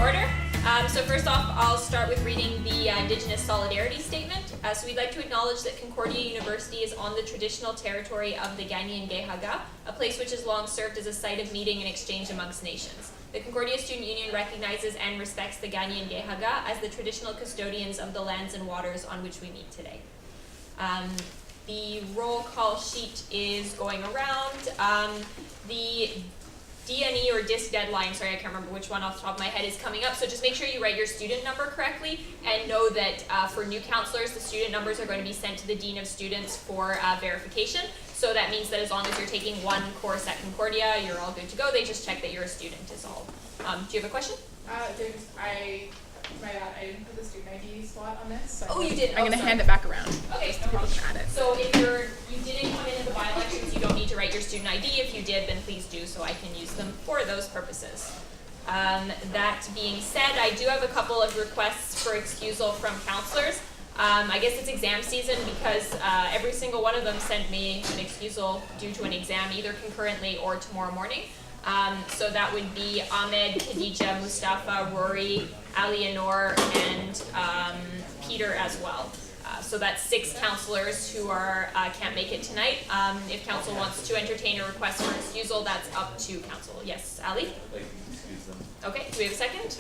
order. So first off, I'll start with reading the Indigenous Solidarity Statement. So we'd like to acknowledge that Concordia University is on the traditional territory of the Ganyingehaga, a place which has long served as a site of meeting and exchange amongst nations. The Concordia Student Union recognizes and respects the Ganyingehaga as the traditional custodians of the lands and waters on which we meet today. The roll call sheet is going around. The DNE or DISC deadline, sorry, I can't remember which one off the top of my head, is coming up, so just make sure you write your student number correctly and know that for new counselors, the student numbers are going to be sent to the Dean of Students for verification. So that means that as long as you're taking one course at Concordia, you're all good to go. They just check that you're a student is all. Do you have a question? My bad, I didn't put the student ID slot on this. So you did. I'm going to hand it back around. Okay, no problem. So if you didn't come in the by-elections, you don't need to write your student ID. If you did, then please do, so I can use them for those purposes. That being said, I do have a couple of requests for excusal from counselors. I guess it's exam season because every single one of them sent me an excusal due to an exam, either concurrently or tomorrow morning. So that would be Ahmed, Khadija, Mustafa, Rory, Alianor, and Peter as well. So that's 6 counselors who are can't make it tonight. If council wants to entertain a request for excusal, that's up to council. Yes, Ali? I'd like to excuse them. Okay, do we have a second?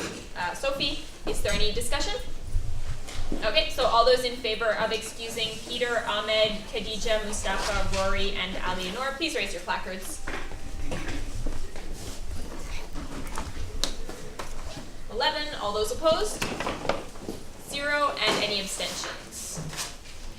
Sophie, is there any discussion? Okay, so all those in favor of excusing Peter, Ahmed, Khadija, Mustafa, Rory, and Alianor, please raise your placards. 11, all those opposed? 0, and any abstentions?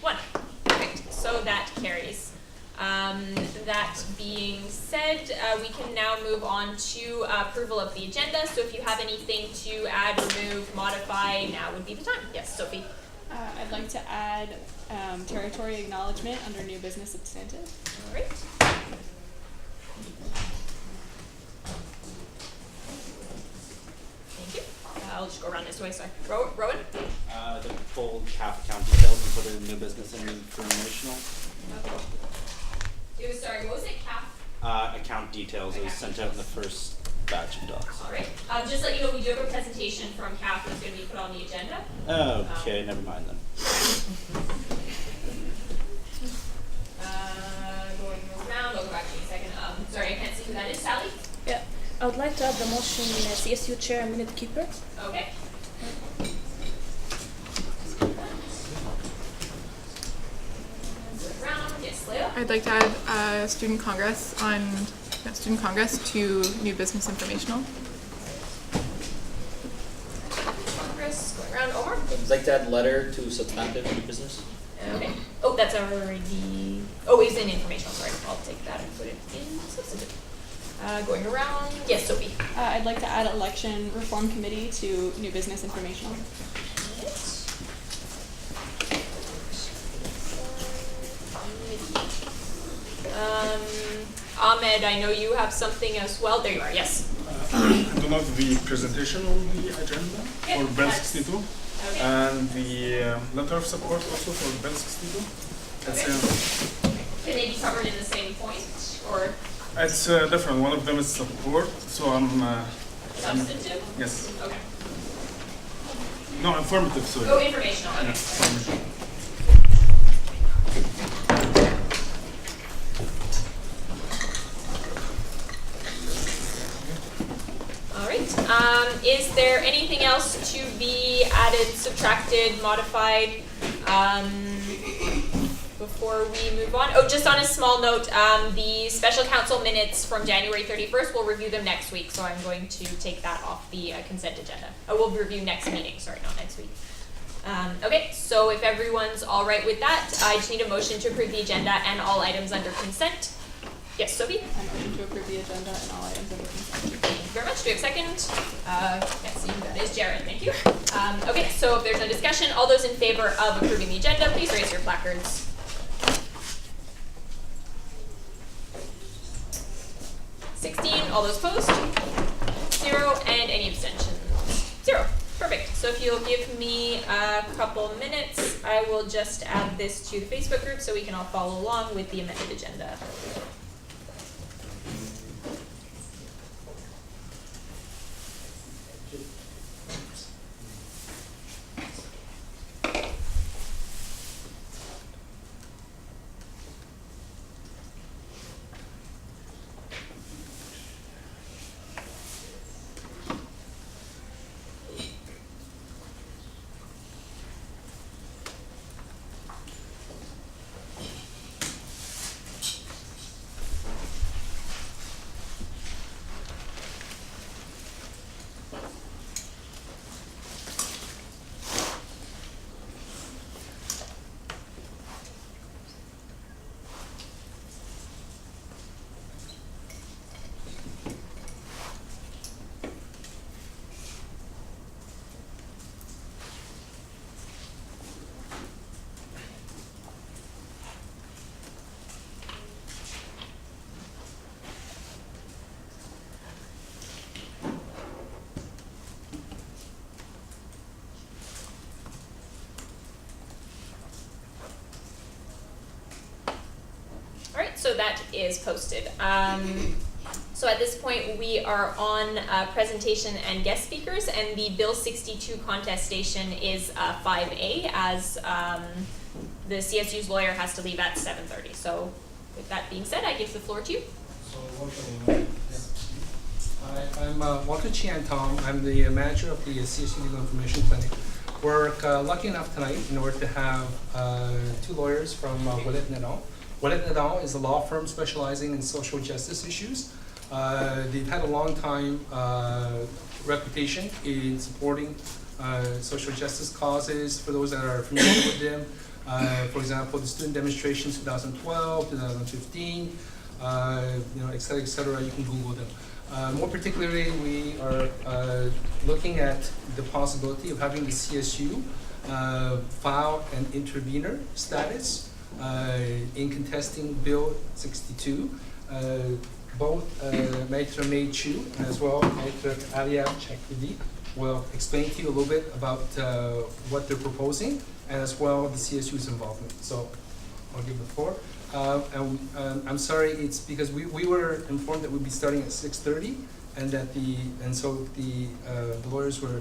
1. Perfect, so that carries. That being said, we can now move on to approval of the agenda. So if you have anything to add, remove, modify, now would be the time. Yes, Sophie. I'd like to add territory acknowledgement under new business substantive. All right. Thank you. I'll just go around this way, sorry. Rowan? The full CAF account details and put it in new business and informational. Okay. It was, sorry, what was it? CAF? Account details. It was sent out in the first batch of docs. All right. Just let you know, we do have a presentation from CAF that's going to be put on the agenda. Okay, never mind then. Going around, I'll go back to you in a second. Sorry, I can't see who that is. Sally? Yeah, I would like to add the motion CSU Chair and Minute Keeper. Okay. Yes, Leo? I'd like to add student congress to new business informational. Congress, going around. Omar? I'd like to add letter to substantive new business. Okay. Oh, that's already. Oh, it's in informational. Sorry, I'll take that and put it in substantive. Going around. Yes, Sophie. I'd like to add election reform committee to new business informational. Ahmed, I know you have something as well. There you are. Yes. I don't have the presentation on the agenda for Bill 62, Okay. and the letter of support also for Bill 62. Can they be covered in the same point, or It's different. One of them is support, so I'm substantive? yes. Okay. No, informative. Sorry. Oh, informational. Okay. Informative. All right. Is there anything else to be added, subtracted, modified before we move on? Oh, just on a small note, the special council minutes from January 31st, we'll review them next week, so I'm going to take that off the consent agenda. We'll review next meeting, sorry, not next week. Okay, so if everyone's all right with that, I just need a motion to approve the agenda and all items under consent. Yes, Sophie? I motion to approve the agenda and all items under consent. Thank you very much. Do we have a second? Can't see who that is. Jared, thank you. Okay, so if there's no discussion, all those in favor of approving the agenda, please raise your placards. 16, all those opposed? 0, and any abstentions? 0. Perfect. So if you'll give me a couple minutes, I will just add this to the Facebook group so we can all follow along with the amended agenda. so that is posted. So at this point, we are on presentation and guest speakers, and the Bill 62 contestation is 5A, as the CSU's lawyer has to leave at 7:30. So with that being said, I give the floor to you. So I'm Walter Chian Tom. I'm the manager of the CSU Legal Information Clinic. We're lucky enough tonight in order to have two lawyers from Willett & al. Willett & al. Is a law firm specializing in social justice issues. They've had a long time reputation in supporting social justice causes. For those that are familiar with them, for example, the student demonstrations 2012, 2015, et cetera, you can Google them. More particularly, we are looking at the possibility of having the CSU file an intervener status in contesting Bill 62. Both Maître Mei Chu as well Maître Alia Chakridi will explain to you a little bit about what they're proposing, and as well the CSU's involvement. So I'll give the floor. I'm sorry, it's because we were informed that we'd be starting at 6:30, and so the lawyers were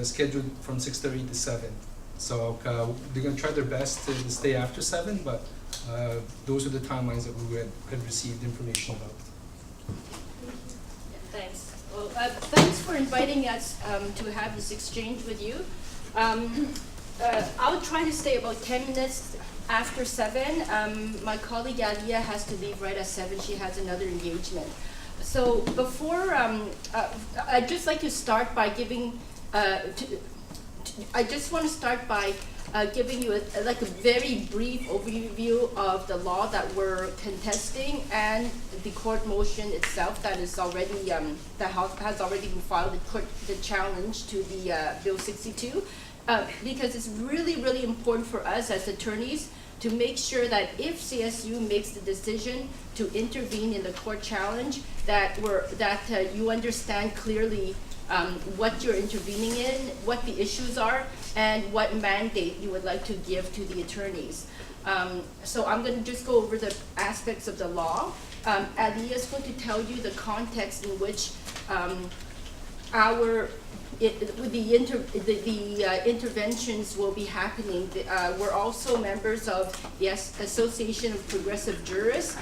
scheduled from 6:30 to 7. So they're going to try their best to stay after 7, but those are the timelines that we had received information about. Thanks. Well, thanks for inviting us to have this exchange with you. I'll try to stay about 10 minutes after 7. My colleague Alia has to leave right at 7. She has another engagement. So before, I'd just like to start by giving, I just want to start by giving you a very brief overview of the law that we're contesting and the court motion itself that is already that has already been filed, the challenge to the Bill 62, because it's really important for us as attorneys to make sure that if CSU makes the decision to intervene in the court challenge, that you understand clearly what you're intervening in, what the issues are, and what mandate you would like to give to the attorneys. So I'm going to just go over the aspects of the law. Ali is going to tell you the context in which the interventions will be happening. We're also members of the Association of Progressive Jurists,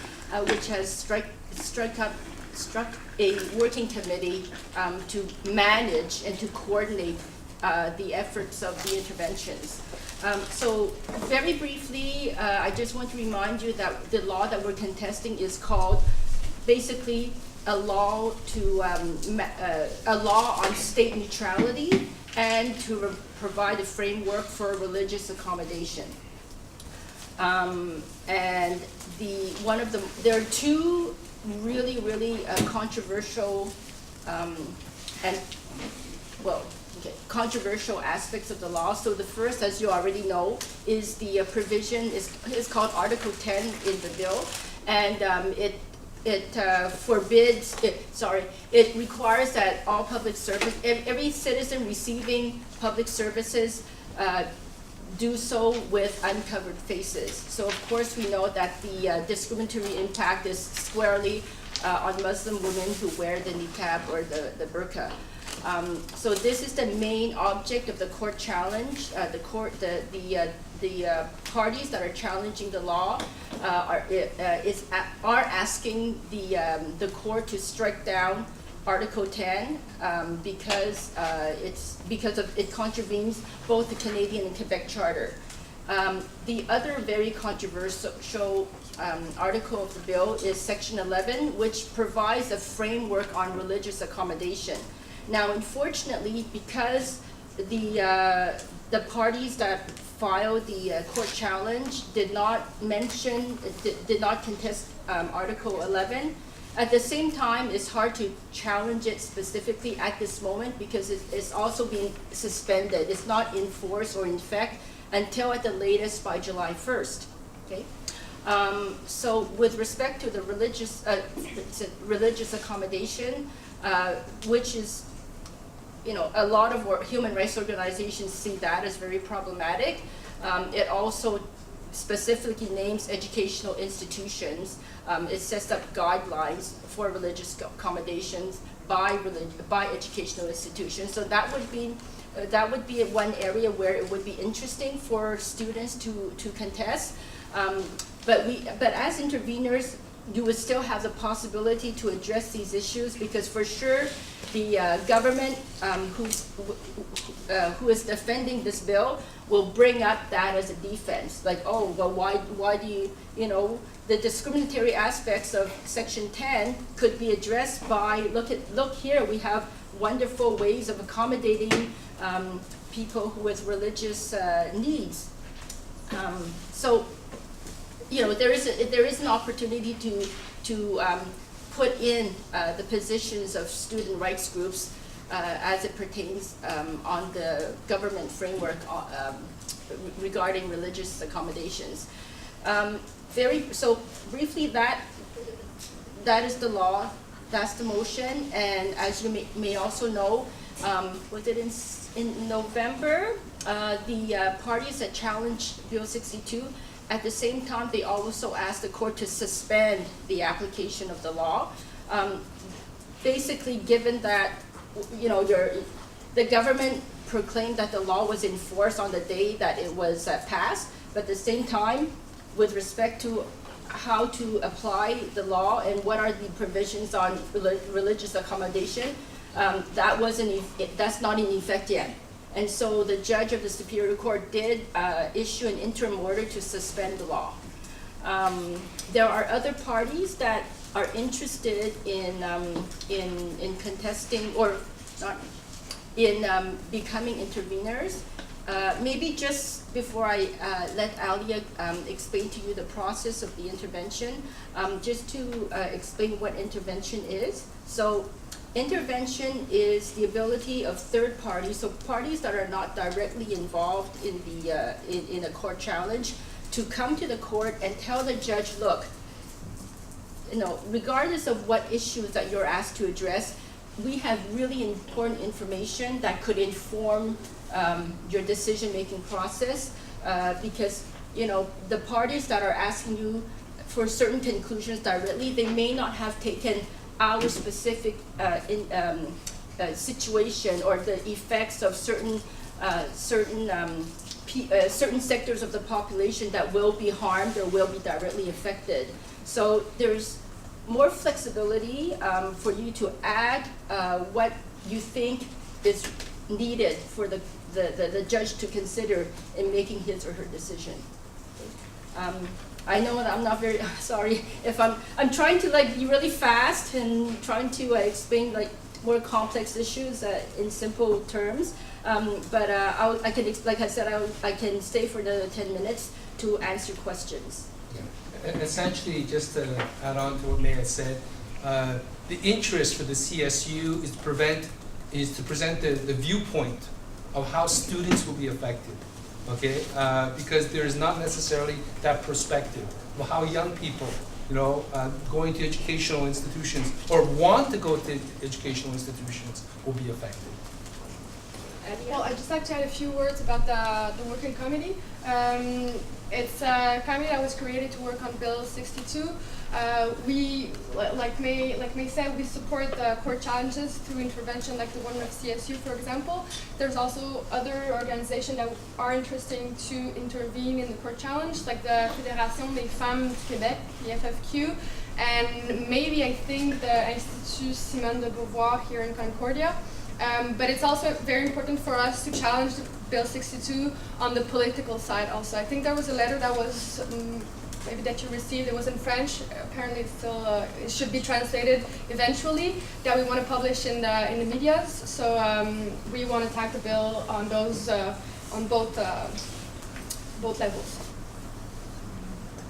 which has struck a working committee to manage and to coordinate the efforts of the interventions. So very briefly, I just want to remind you that the law that we're contesting is called basically a law on state neutrality and to provide a framework for religious accommodation. And there are two really controversial controversial aspects of the law. So the first, as you already know, is the provision is called Article 10 in the bill, and it requires that all public service, every citizen receiving public services do so with uncovered faces. So of course we know that the discriminatory impact is squarely on Muslim women who wear the niqab or the burqa. So this is the main object of the court challenge. The parties that are challenging the law are asking the court to strike down Article 10 because it contravenes both the Canadian and Quebec Charter. The other very controversial article of the bill is Section 11, which provides a framework on religious accommodation. Now, unfortunately, because the parties that filed the court challenge did not contest Article 11, at the same time, it's hard to challenge it specifically at this moment because it's also being suspended. It's not in force or in effect until at the latest by July 1st. Okay. So with respect to the religious accommodation, which is, a lot of human rights organizations see that as very problematic. It also specifically names educational institutions. It sets up guidelines for religious accommodations by educational institutions. So that would be one area where it would be interesting for students to contest. But as interveners, you would still have the possibility to address these issues, because for sure the government who is defending this bill will bring up that as a defense. Like, oh, well, why do you, the discriminatory aspects of Section 10 could be addressed by, look here, we have wonderful ways of accommodating people who with religious needs. So, there is an opportunity to put in the positions of student rights groups as it pertains on the government framework regarding religious accommodations. So briefly, that is the law, that's the motion, and as you may also know, was it in November, the parties that challenged Bill 62, at the same time, they also asked the court to suspend the application of the law. Basically, given that, the government proclaimed that the law was enforced on the day that it was passed, but at the same time, with respect to how to apply the law and what are the provisions on religious accommodation, that's not in effect yet. And so the judge of the Superior Court did issue an interim order to suspend the law. There are other parties that are interested in contesting, or not, in becoming interveners. Maybe just before I let Alia explain to you the process of the intervention, just to explain what intervention is. So, intervention is the ability of third parties, so parties that are not directly involved in in a court challenge, to come to the court and tell the judge, look, regardless of what issues that you're asked to address, we have really important information that could inform your decision-making process, because the parties that are asking you for certain conclusions directly, they may not have taken our specific situation or the effects of certain sectors of the population that will be harmed or will be directly affected. So there's more flexibility for you to add what you think is needed for the judge to consider in making his or her decision. I know that I'm not very sorry if I'm trying to be really fast and trying to explain more complex issues in simple terms, but I can, like I said, I can stay for the 10 minutes to answer questions. Yeah. Essentially, just to add on to what Maya said, the interest for the CSU is to present the viewpoint of how students will be affected. Okay, because there is not necessarily that perspective of how young people, going to educational institutions or want to go to educational institutions will be affected. Well, I'd just like to add a few words about the working committee. It's a committee that was created to work on Bill 62. We, like May said, we support the court challenges through intervention, like the one of CSU, for example. There's also other organizations that are interested to intervene in the court challenge, like the Fédération des Femmes du Québec, the FFQ, and maybe I think the Institut Simone de Beauvoir here in Concordia. But it's also very important for us to challenge Bill 62 on the political side also. I think there was a letter that was maybe that you received, it was in French, apparently it's still, it should be translated eventually, that we want to publish in the medias. So we want to tackle the bill on those, on both levels.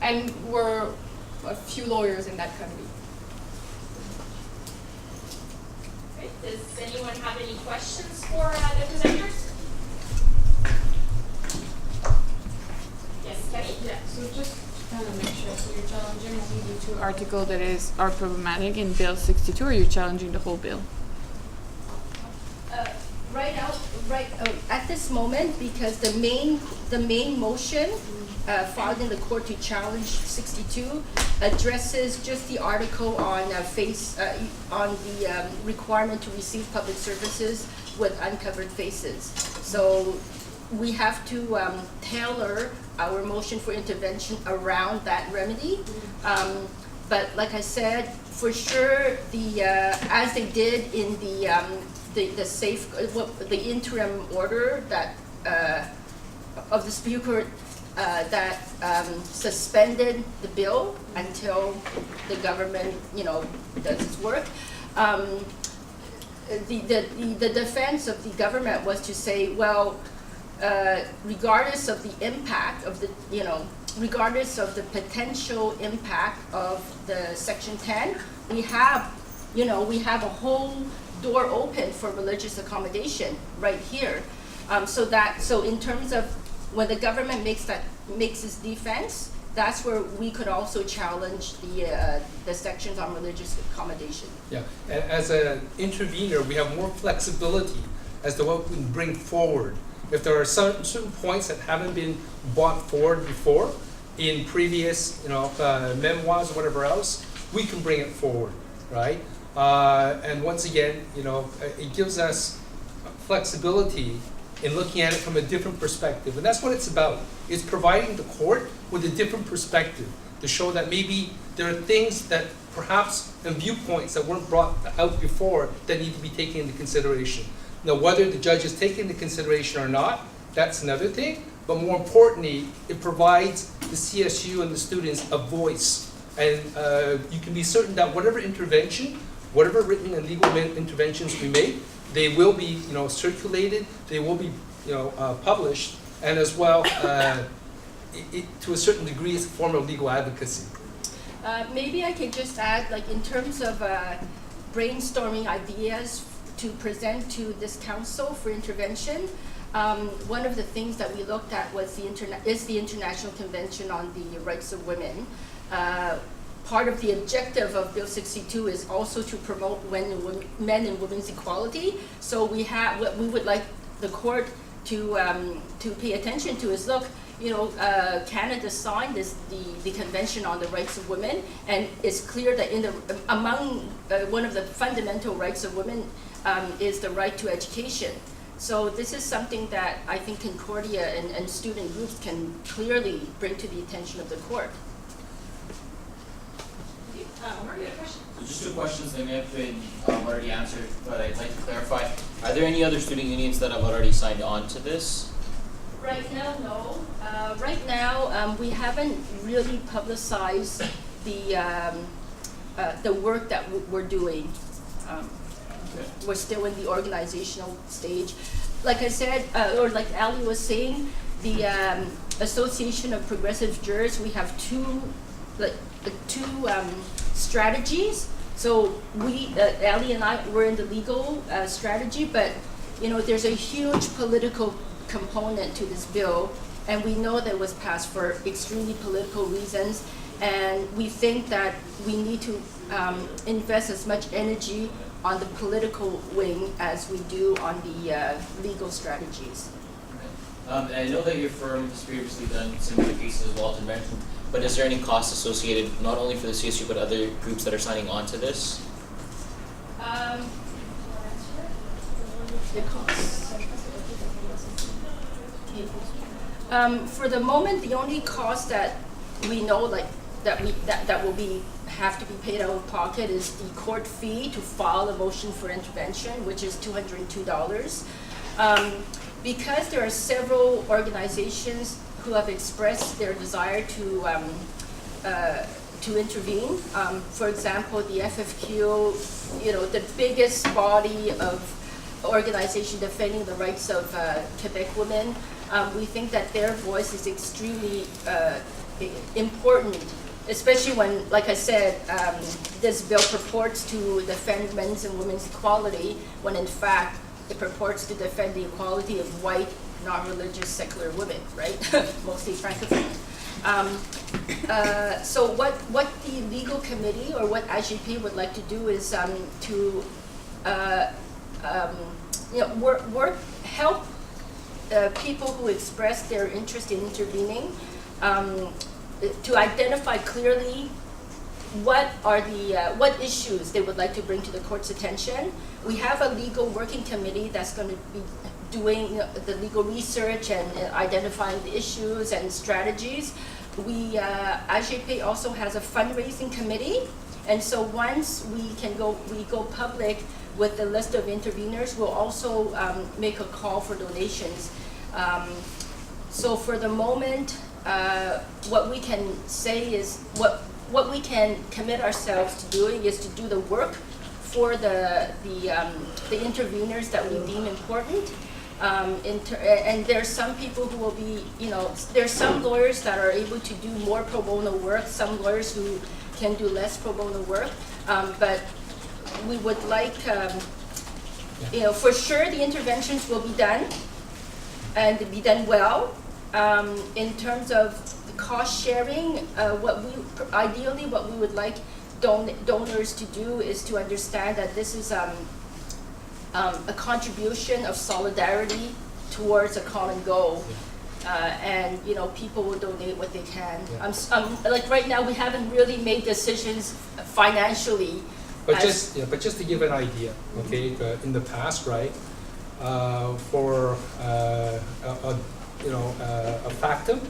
And we're a few lawyers in that committee. Does anyone have any questions for the presenters? Yes, Kenny? Yeah, so just to kind of make sure, so you're challenging the 2 article that are problematic in Bill 62, or you're challenging the whole bill? At this moment, because the main motion filed in the court to challenge 62 addresses just the article on on the requirement to receive public services with uncovered faces. So we have to tailor our motion for intervention around that remedy. But like I said, for sure, as they did in the interim order that of the Supreme Court that suspended the bill until the government, does its work. The defense of the government was to say, well, regardless of the impact of regardless of the potential impact of the Section 10, we have a whole door open for religious accommodation right here. So in terms of when the government makes its defense, that's where we could also challenge the sections on religious accommodation. Yeah, and as an intervener, we have more flexibility as to what we can bring forward. If there are certain points that haven't been brought forward before in previous, memoirs or whatever else, we can bring it forward, right? And once again, it gives us flexibility in looking at it from a different perspective. And that's what it's about. It's providing the court with a different perspective to show that maybe there are things that perhaps and viewpoints that weren't brought out before that need to be taken into consideration. Now, whether the judge is taking into consideration or not, that's another thing. But more importantly, it provides the CSU and the students a voice. And you can be certain that whatever intervention, whatever written and legal interventions we make, they will be, circulated. They will be, published, and as well, to a certain degree, it's a form of legal advocacy. Maybe I can just add, in terms of brainstorming ideas to present to this council for intervention. One of the things that we looked at was the International Convention on the Rights of Women. Part of the objective of Bill 62 is also to promote men and women's equality. So what we would like the court to pay attention to is, look, Canada signed the Convention on the Rights of Women, and it's clear that among one of the fundamental rights of women is the right to education. So this is something that I think Concordia and student groups can clearly bring to the attention of the court. So just 2 questions. They may have been already answered, but I'd like to clarify. Are there any other student unions that have already signed on to this? Right now, no. Right now, we haven't really publicized the work that we're doing. We're still in the organizational stage. Like I said, or like Ali was saying, the Association of Progressive Jurors, we have two strategies. So Ali and I were in the legal strategy, but there's a huge political component to this bill, and we know that it was passed for extremely political reasons, and we think that we need to invest as much energy on the political wing as we do on the legal strategies. I know that your firm has previously done similar cases, as Walter mentioned, but is there any cost associated not only for the CSU but other groups that are signing on to this? The costs. For the moment, the only cost that we know, that will have to be paid out of pocket is the court fee to file a motion for intervention, which is $202. Because there are several organizations who have expressed their desire to intervene. For example, the FFQ, the biggest body of organization defending the rights of Quebec women. We think that their voice is extremely important, especially when, like I said, this bill purports to defend men's and women's equality, when in fact it purports to defend the equality of white, non-religious, secular women, right? Mostly Francophone. So what the legal committee or what AGP would like to do is to help people who express their interest in intervening to identify clearly what are what issues they would like to bring to the court's attention. We have a legal working committee that's going to be doing the legal research and identifying the issues and strategies. AGP also has a fundraising committee, and so once we go public with the list of interveners, we'll also make a call for donations. So for the moment, what we can say is what we can commit ourselves to doing is to do the work for the interveners that we deem important. And there's some people who will be, there's some lawyers that are able to do more pro bono work, some lawyers who can do less pro bono work, but we would like, for sure the interventions will be done and be done well. In terms of the cost sharing, ideally what we would like donors to do is to understand that this is a contribution of solidarity towards a common goal. And people will donate what they can. Like right now, we haven't really made decisions financially. But just to give an idea, okay, in the past, right, for a factum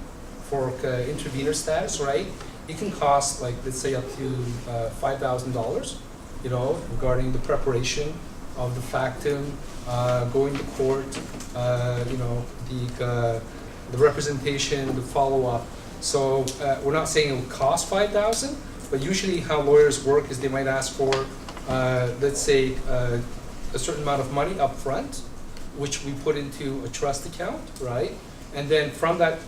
for intervener status, right, it can cost, like, let's say up to $5,000, regarding the preparation of the factum, going to court, the representation, the follow-up. So we're not saying it will cost $5,000, but usually how lawyers work is they might ask for, let's say, a certain amount of money up front, which we put into a trust account, right? And then from that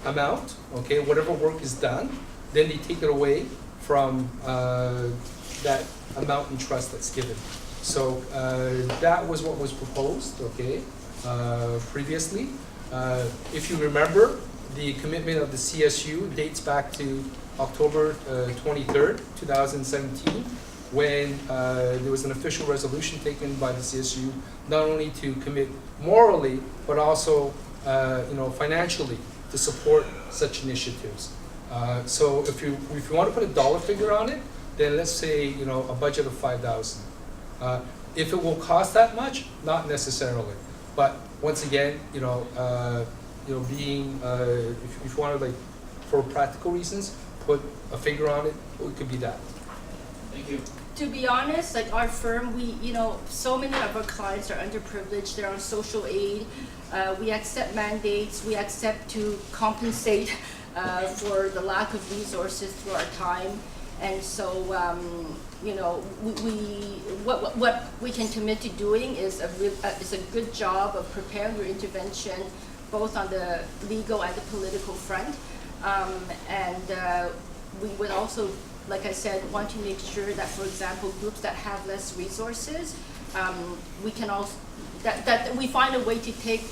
amount, okay, whatever work is done, then they take it away from that amount in trust that's given. So that was what was proposed, okay, previously. If you remember, the commitment of the CSU dates back to October 23rd, 2017, when there was an official resolution taken by the CSU, not only to commit morally, but also financially to support such initiatives. So if you want to put a dollar figure on it, then let's say a budget of $5,000. If it will cost that much, not necessarily. But once again, being if you want to, like, for practical reasons, put a figure on it, it could be that. Thank you. To be honest, like our firm, so many of our clients are underprivileged. They're on social aid. We accept mandates. We accept to compensate for the lack of resources through our time. And so, what we can commit to doing is a good job of preparing your intervention, both on the legal and the political front. We would also, like I said, want to make sure that, for example, groups that have less resources, we can also that we find a way to take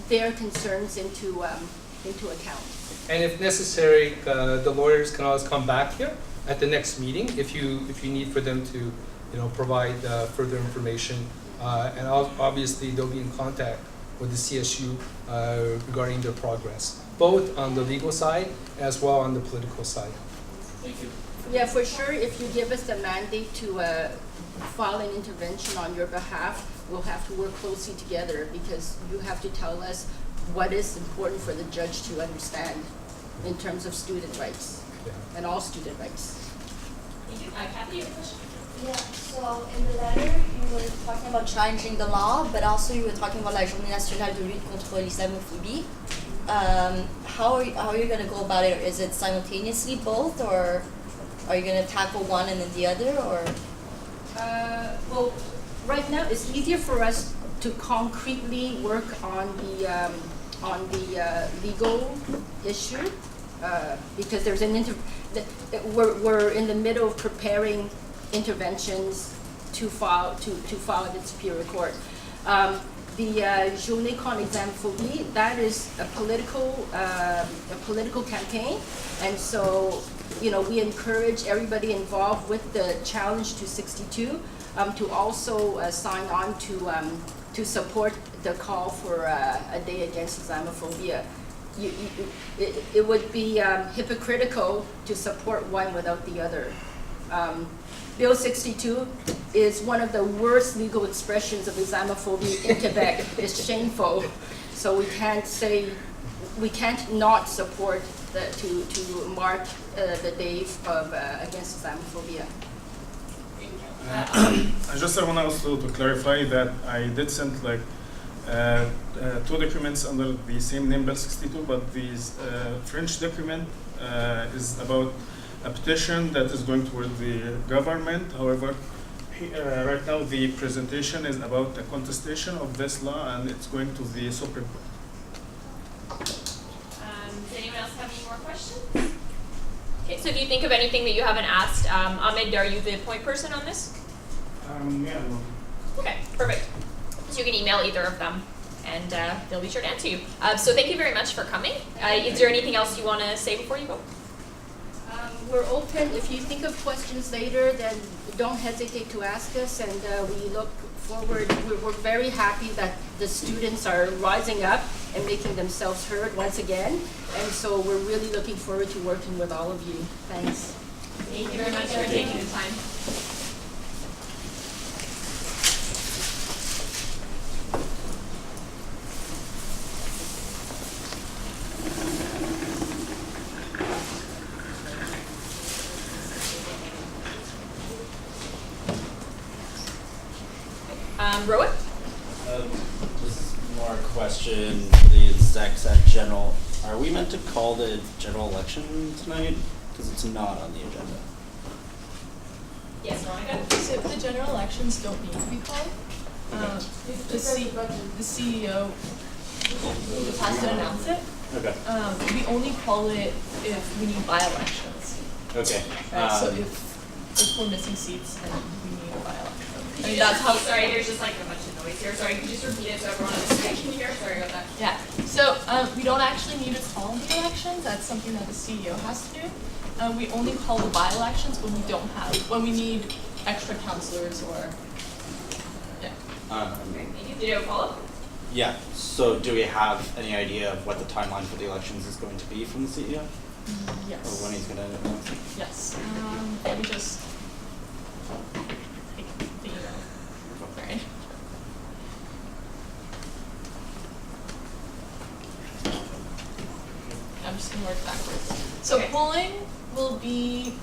their concerns into account. And if necessary, the lawyers can always come back here at the next meeting if you need for them to provide further information. And obviously they'll be in contact with the CSU regarding their progress, both on the legal side as well on the political side. Thank you. Yeah, for sure, if you give us the mandate to file an intervention on your behalf, we'll have to work closely together because you have to tell us what is important for the judge to understand in terms of student rights and all student rights. Thank you. Kathy, you have a question? Yeah, so in the letter, you were talking about challenging the law, but also you were talking about la Journée nationale de lutte contre l'islamophobie. How are you going to go about it? Is it simultaneously both, or are you going to tackle one and then the other, or? Well, right now it's easier for us to concretely work on the legal issue because there's we're in the middle of preparing interventions to file at the Superior Court. The Journée contre l'islamophobie, that is a political campaign, and so we encourage everybody involved with the challenge to 62 to also sign on to support the call for a day against Islamophobia. it would be hypocritical to support one without the other. Bill 62 is one of the worst legal expressions of Islamophobia in Quebec. It's shameful. So we can't not support to mark the day of against Islamophobia. I just want also to clarify that I did send like two documents under the same name, Bill 62, but this French document is about a petition that is going toward the government. However, right now the presentation is about a contestation of this law, and it's going to the Supreme Court. Does anyone else have any more questions? Okay, so if you think of anything that you haven't asked, Ahmed, are you the point person on this? Yeah. Okay, perfect. So you can email either of them, and they'll be sure to answer you. So thank you very much for coming. Is there anything else you want to say before you go? We're open. If you think of questions later, then don't hesitate to ask us, and we look forward. We're very happy that the students are rising up and making themselves heard once again, and so we're really looking forward to working with all of you. Thanks. Thank you very much for taking the time. Rowan? This is more a question, the execs at general. Are we meant to call the general election tonight? Because it's not on the agenda. Yes, Veronica? So the general elections don't need to be called. The CEO just has to announce it. Okay. We only call it if we need by-elections. Okay. Right? So if we're missing seats and we need a by-election. I mean, That's that's how. sorry, there's just like a bunch of noise here. Sorry, can you just repeat it so everyone on the screen can hear? Sorry about that. Yeah. So we don't actually need to call the elections. That's something that the CEO has to do. We only call the by-elections when we don't have, when we need extra counselors or. Yeah. Did you have a follow-up? Yeah. So do we have any idea of what the timeline for the elections is going to be from the CEO? Yes. Or when he's going to announce it? Yes. Let me just take the email. Sorry. I'm just gonna work backwards. So Okay. polling will be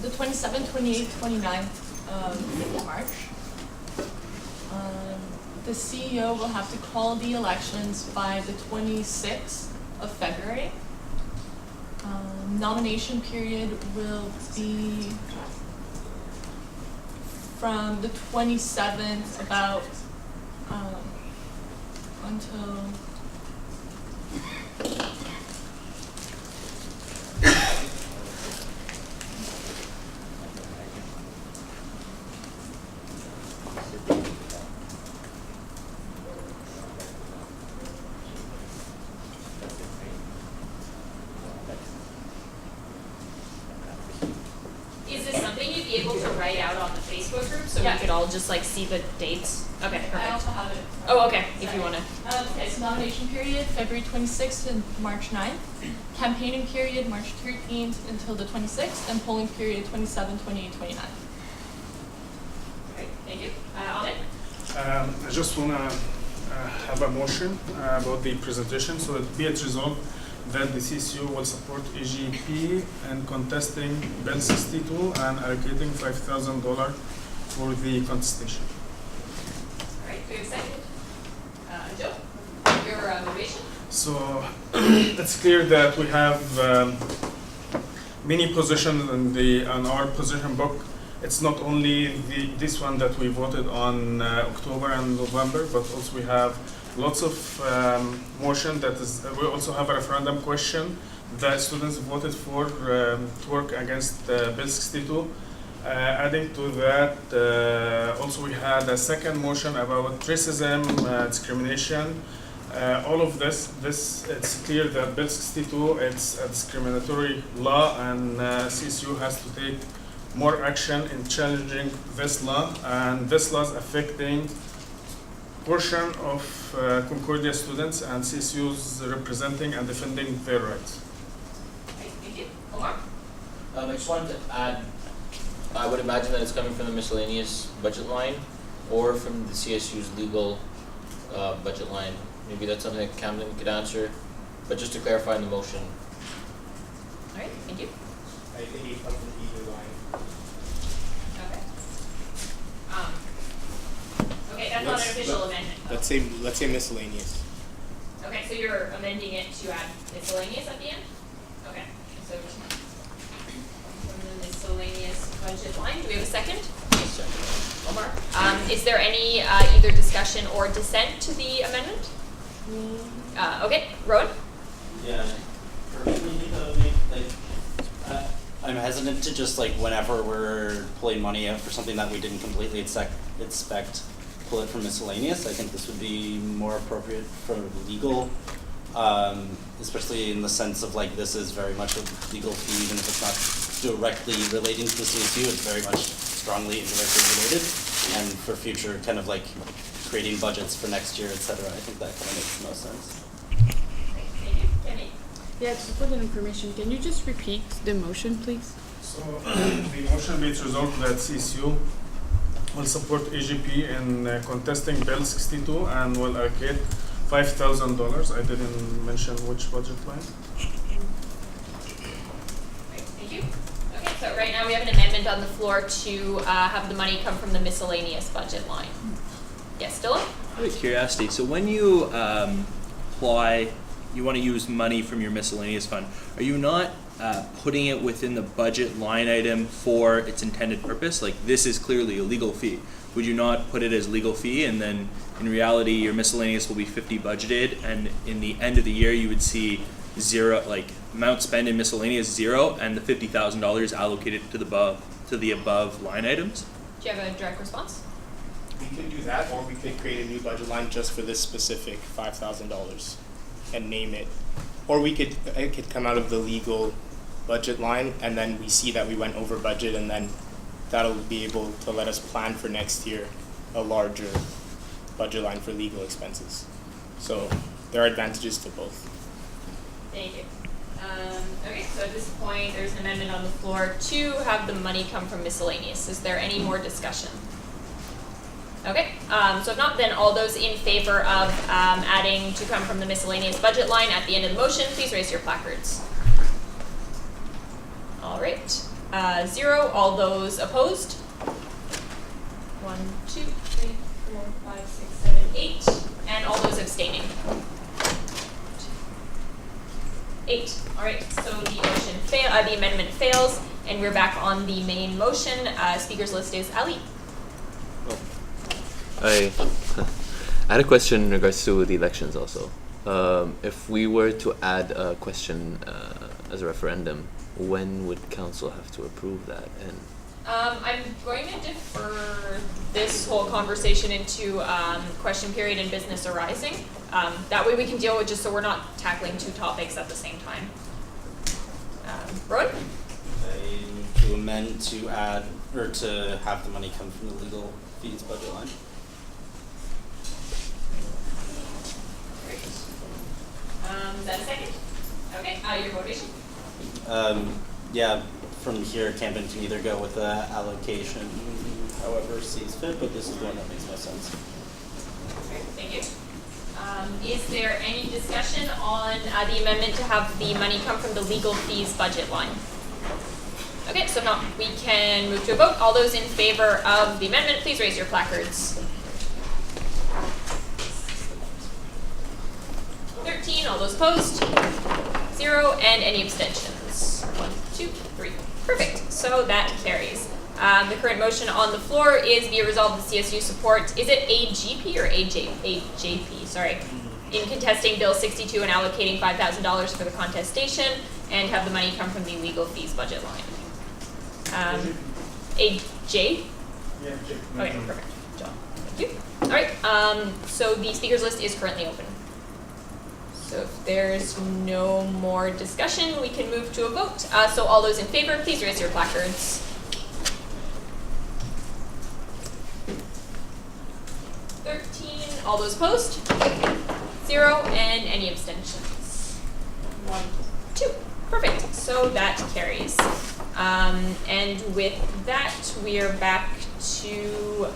the 27th, 28th, 29th of March. The CEO will have to call the elections by the 26th of February. Nomination period will be from the 27th about until Is this something you'd be able to write out on the Facebook group so Yeah. we could all just like see the dates? Okay, I perfect. also have it. Oh, okay, if you want to. Okay, so nomination period, February 26th to March 9th. Campaigning period, March 13th until the 26th, and polling period, 27, 28, 29. Great, thank you. Ahmed? I just want to have a motion about the presentation. So it be it resolved that the CSU will support AGP in contesting Bill 62 and allocating $5,000 for the contestation. All right, do we have a second? Joe, your motivation? So it's clear that we have many positions on our position book. It's not only this one that we voted on October and November, but also we have lots of motion that is. We also have a referendum question that students voted for to work against Bill 62. Adding to that, also we had a second motion about racism, discrimination, all of this, it's clear that Bill 62, it's a discriminatory law, and CSU has to take more action in challenging this law, and this law is affecting portion of Concordia students, and CSU's representing and defending their rights. Okay, thank you. Omar? I just wanted to add, I would imagine that it's coming from the miscellaneous budget line or from the CSU's legal budget line. Maybe that's something that Camden could answer, but just to clarify in the motion. All right, thank you. I think it comes from either line. Okay. Okay, that's not an official amendment. though. Let's say miscellaneous. Okay, so you're amending it to add miscellaneous at the end? Okay, so from the miscellaneous budget line, do we have a second? Omar? Is there any either discussion or dissent to the amendment? Okay, Rowan? Yeah, personally, I'm hesitant to just like whenever we're pulling money out for something that we didn't completely expect, pull it from miscellaneous. I think this would be more appropriate for legal, especially in the sense of like this is very much a legal fee, even if it's not directly relating to the CSU, it's very much strongly indirectly related, and for future kind of like creating budgets for next year, etc. I think that kind of makes the most sense. Thank you. Kenny? Yeah, just for the information, can you just repeat the motion, please? So the motion be it resolved that CSU will support AGP in contesting Bill 62 and will allocate $5,000. I didn't mention which budget line. Great, thank you. Okay, so right now we have an amendment on the floor to have the money come from the miscellaneous budget line. Yes, Dylan? Out of curiosity, so when you apply, you want to use money from your miscellaneous fund, are you not putting it within the budget line item for its intended purpose? Like this is clearly a legal fee. Would you not put it as legal fee, and then in reality your miscellaneous will be 50 budgeted, and in the end of the year you would see zero, like amount spent in miscellaneous zero, and the $50,000 allocated to the above line items? Do you have a direct response? We could do that, or we could create a new budget line just for this specific $5,000 and name it. Or it could come out of the legal budget line, and then we see that we went over budget, and then that'll be able to let us plan for next year a larger budget line for legal expenses. So there are advantages to both. Thank you. Okay, so at this point there's an amendment on the floor to have the money come from miscellaneous. Is there any more discussion? Okay, so if not, then all those in favor of adding to come from the miscellaneous budget line at the end of the motion, please raise your placards. All right, 0. All those opposed? 1, 2, 3, 4, 5, 6, 7, 8. And all those abstaining? 8. All right, so the amendment fails, and we're back on the main motion. Speakers list is Ali. I had a question in regards to the elections also. If we were to add a question as a referendum, when would council have to approve that? And I'm going to defer this whole conversation into question period and business arising. That way we can deal with, just so we're not tackling two topics at the same time. Rowan? I move to amend to add, or to have the money come from the legal fees budget line. Is that a second? Okay, your motivation? Yeah, from here, Camden can either go with the allocation however sees fit, but this is the one that makes most sense. Okay, thank you. Is there any discussion on the amendment to have the money come from the legal fees budget line? Okay, so if not, we can move to a vote. All those in favor of the amendment, please raise your placards. 13, all those opposed? 0, and any abstentions? 1, 2, 3. Perfect, so that carries. The current motion on the floor is be it resolved the CSU support, is it AGP or AJP, sorry, in contesting Bill 62 and allocating $5,000 for the contestation, and have the money come from the legal fees budget line. AJ? Yeah, Okay, perfect. John, thank you. All right, so the speakers list is currently open. So if there's no more discussion, we can move to a vote. So all those in favor, please raise your placards. 13. All those opposed? 0. And any abstentions? 1, 2. Perfect. So that carries. And with that, we are back to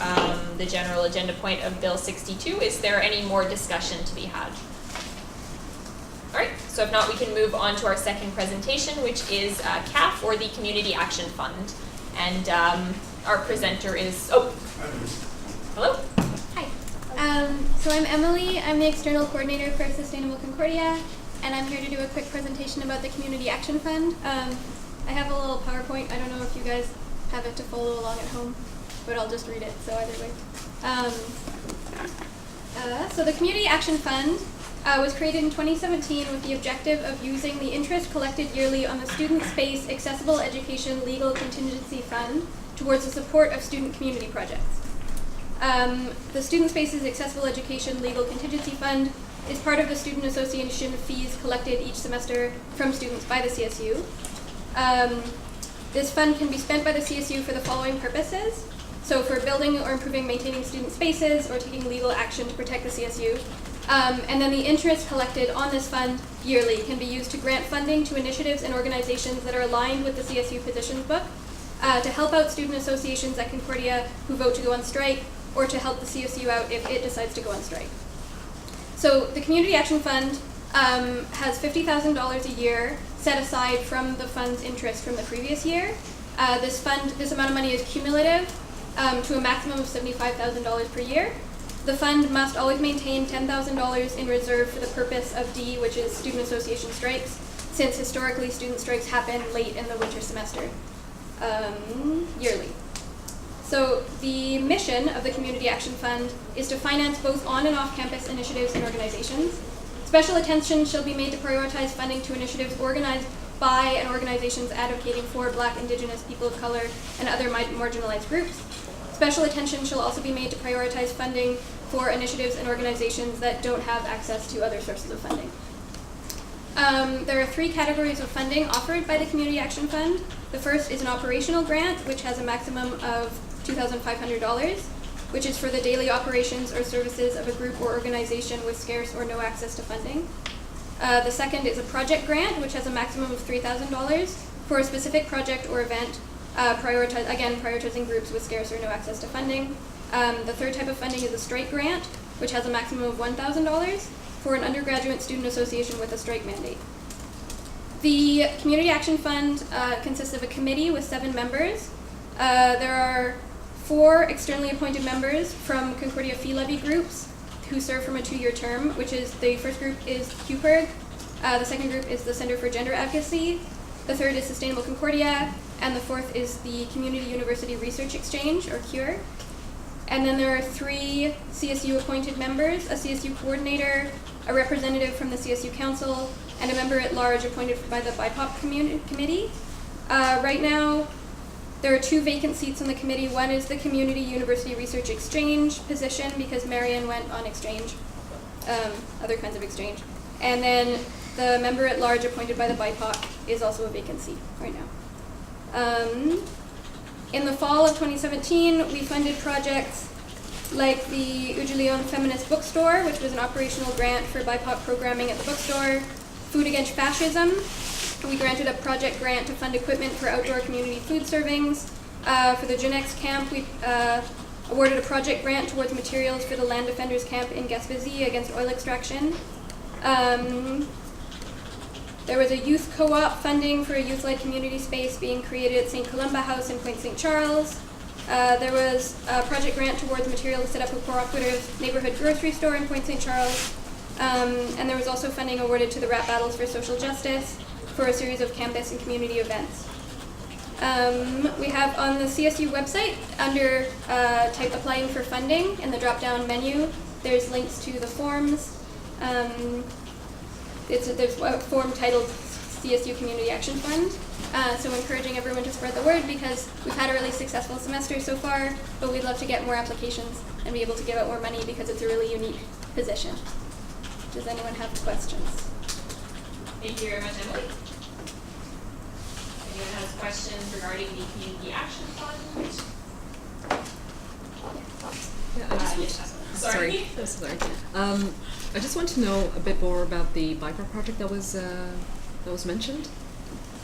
the general agenda point of Bill 62. Is there any more discussion to be had? All right, so if not, we can move on to our second presentation, which is CAF, or the Community Action Fund. And our presenter is, hello? Hi. So I'm Emily. I'm the External Coordinator for Sustainable Concordia, and I'm here to do a quick presentation about the Community Action Fund. I have a little PowerPoint. I don't know if you guys have it to follow along at home, but I'll just read it, so either way. So the Community Action Fund was created in 2017 with the objective of using the interest collected yearly on the Student Space Accessible Education Legal Contingency Fund towards the support of student community projects. The Student Spaces Accessible Education Legal Contingency Fund is part of the Student Association fees collected each semester from students by the CSU. This fund can be spent by the CSU for the following purposes. So for building or improving maintaining student spaces or taking legal action to protect the CSU. And then the interest collected on this fund yearly can be used to grant funding to initiatives and organizations that are aligned with the CSU positions book, to help out student associations at Concordia who vote to go on strike, or to help the CSU out if it decides to go on strike. So the Community Action Fund has $50,000 a year set aside from the fund's interest from the previous year. This amount of money is cumulative to a maximum of $75,000 per year. The fund must always maintain $10,000 in reserve for the purpose of D, which is student association strikes, since historically student strikes happen late in the winter semester, yearly. So the mission of the Community Action Fund is to finance both on and off-campus initiatives and organizations. Special attention shall be made to prioritize funding to initiatives organized by and organizations advocating for Black, Indigenous, people of color, and other marginalized groups. Special attention shall also be made to prioritize funding for initiatives and organizations that don't have access to other sources of funding. There are 3 categories of funding offered by the Community Action Fund. The first is an operational grant, which has a maximum of $2,500, which is for the daily operations or services of a group or organization with scarce or no access to funding. The second is a project grant, which has a maximum of $3,000 for a specific project or event, prioritizing groups with scarce or no access to funding. The third type of funding is a strike grant, which has a maximum of $1,000 for an undergraduate student association with a strike mandate. The Community Action Fund consists of a committee with 7 members. There are 4 externally appointed members from Concordia fee levy groups who serve from a 2-year term, which is the first group is QPIRG, the second group is the Center for Gender Advocacy, the third is Sustainable Concordia, and the fourth is the Community University Research Exchange, or CURE. And then there are 3 CSU appointed members, a CSU coordinator, a representative from the CSU Council, and a member at large appointed by the BIPOC committee. Right now, there are 2 vacant seats on the committee. One is the Community University Research Exchange position because Marion went on exchange, other kinds of exchange. And then the member at large appointed by the BIPOC is also a vacant seat right now. In the fall of 2017, we funded projects like the Ujalion Feminist Bookstore, which was an operational grant for BIPOC programming at the bookstore, Food Against Fascism. We granted a project grant to fund equipment for outdoor community food servings. For the Genex camp, we awarded a project grant towards materials for the Land Defenders Camp in Gaspésie against oil extraction. There was a youth co-op funding for a youth-led community space being created at St. Columba House in Point St. Charles. There was a project grant towards material to set up a cooperative neighborhood grocery store in Point St. Charles. And there was also funding awarded to the Rap Battles for Social Justice for a series of campus and community events. We have on the CSU website, under type applying for funding, in the drop-down menu, there's links to the forms. There's a form titled CSU Community Action Fund. So encouraging everyone to spread the word because we've had a really successful semester so far, but we'd love to get more applications and be able to give out more money because it's a really unique position. Does anyone have questions? Thank you very much, Emily. Anyone has questions regarding the Community Action Fund? Yeah, I just Yes. Sorry. sorry. I just want to know a bit more about the BIPAR project that was mentioned.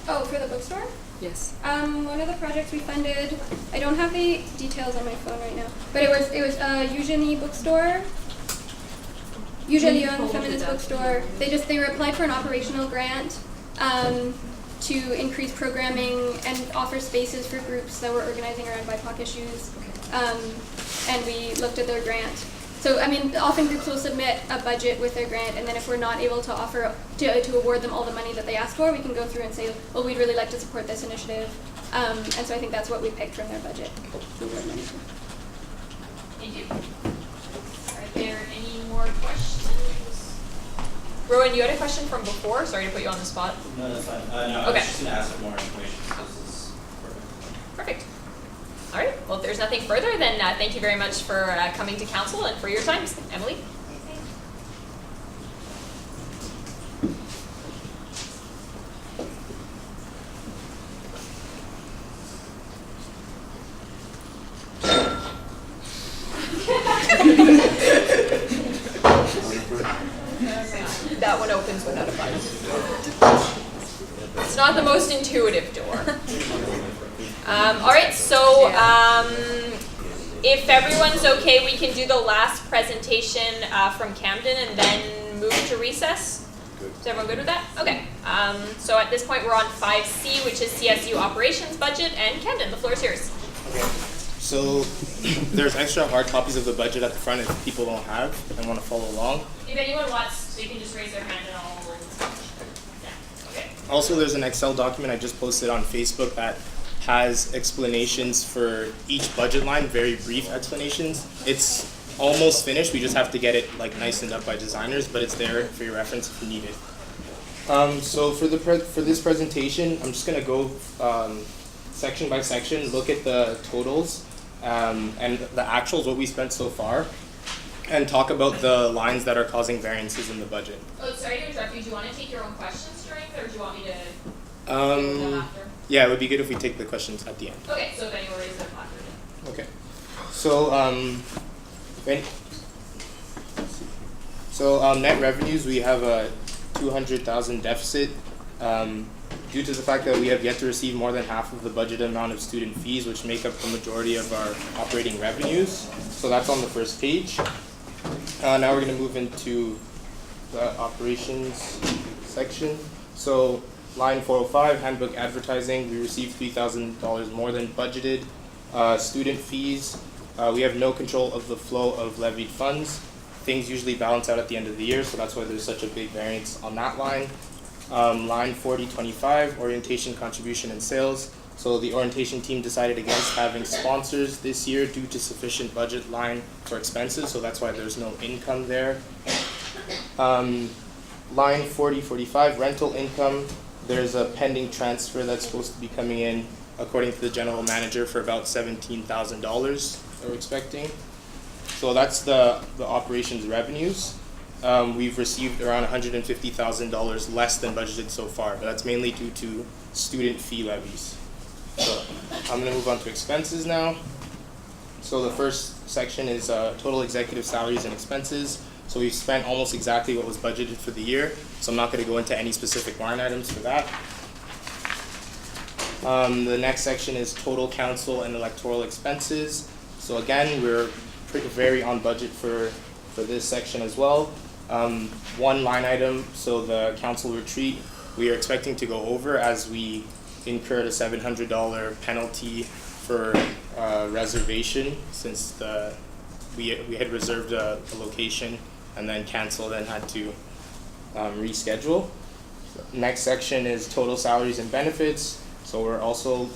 Oh, for the bookstore? Yes. One of the projects we funded, I don't have the details on my phone right now, but it was Eugenie bookstore. Eugenie Feminist Bookstore. They applied for an operational grant to increase programming and offer spaces for groups that were organizing around BIPOC issues. And we looked at their grant. So, I mean, often groups will submit a budget with their grant, and then if we're not able to offer, to award them all the money that they asked for, we can go through and say, well, we'd really like to support this initiative. And so I think that's what we picked from their budget to award money to. Thank you. Are there any more questions? Rowan, you had a question from before? Sorry to put you on the spot. No, that's fine. No, I was just going to ask for more information, so this is perfect. Perfect. All right. Well, if there's nothing further, then thank you very much for coming to council and for your time, Emily. That one opens without a button. It's not the most intuitive door. All right, so if everyone's okay, we can do the last presentation from Camden and then move to recess. Is everyone good with that? Okay. So at this point, we're on 5C, which is CSU operations budget, and Camden, the floor is yours. Okay. So there's extra hard copies of the budget at the front if people don't have and want to follow along. If anyone wants, they can just raise their hand and I'll. Yeah. Okay. Also, there's an Excel document I just posted on Facebook that has explanations for each budget line, very brief explanations. It's almost finished. We just have to get it like nicened up by designers, but it's there for your reference if you need it. So for this presentation, I'm just gonna go section by section, look at the totals and the actuals, what we spent so far, and talk about the lines that are causing variances in the budget. Oh, sorry to interrupt you. Do you want to take your own questions during, or do you want me to? Them after? Yeah, it would be good if we take the questions at the end. Okay, so if anyone raises their hand after. Okay. So net revenues, we have a 200,000 deficit due to the fact that we have yet to receive more than half of the budget amount of student fees, which make up the majority of our operating revenues. So that's on the first page. Now we're going to move into the operations section. So line 405, handbook advertising, we received $3,000 more than budgeted. Student fees, we have no control of the flow of levied funds. Things usually balance out at the end of the year, so that's why there's such a big variance on that line. Line 4025, orientation, contribution, and sales. So the orientation team decided against having sponsors this year due to sufficient budget line for expenses, so that's why there's no income there. Line 4045, rental income. There's a pending transfer that's supposed to be coming in, according to the general manager, for about $17,000 we're expecting. So that's the operations revenues. We've received around $150,000 less than budgeted so far, but that's mainly due to student fee levies. So I'm going to move on to expenses now. So the first section is total executive salaries and expenses. So we've spent almost exactly what was budgeted for the year, so I'm not going to go into any specific line items for that. The next section is total council and electoral expenses. So again, we're very on budget for this section as well. One line item, so the council retreat, we are expecting to go over as we incurred a $700 penalty for reservation since we had reserved a location and then canceled and had to reschedule. Next section is total salaries and benefits. So we're also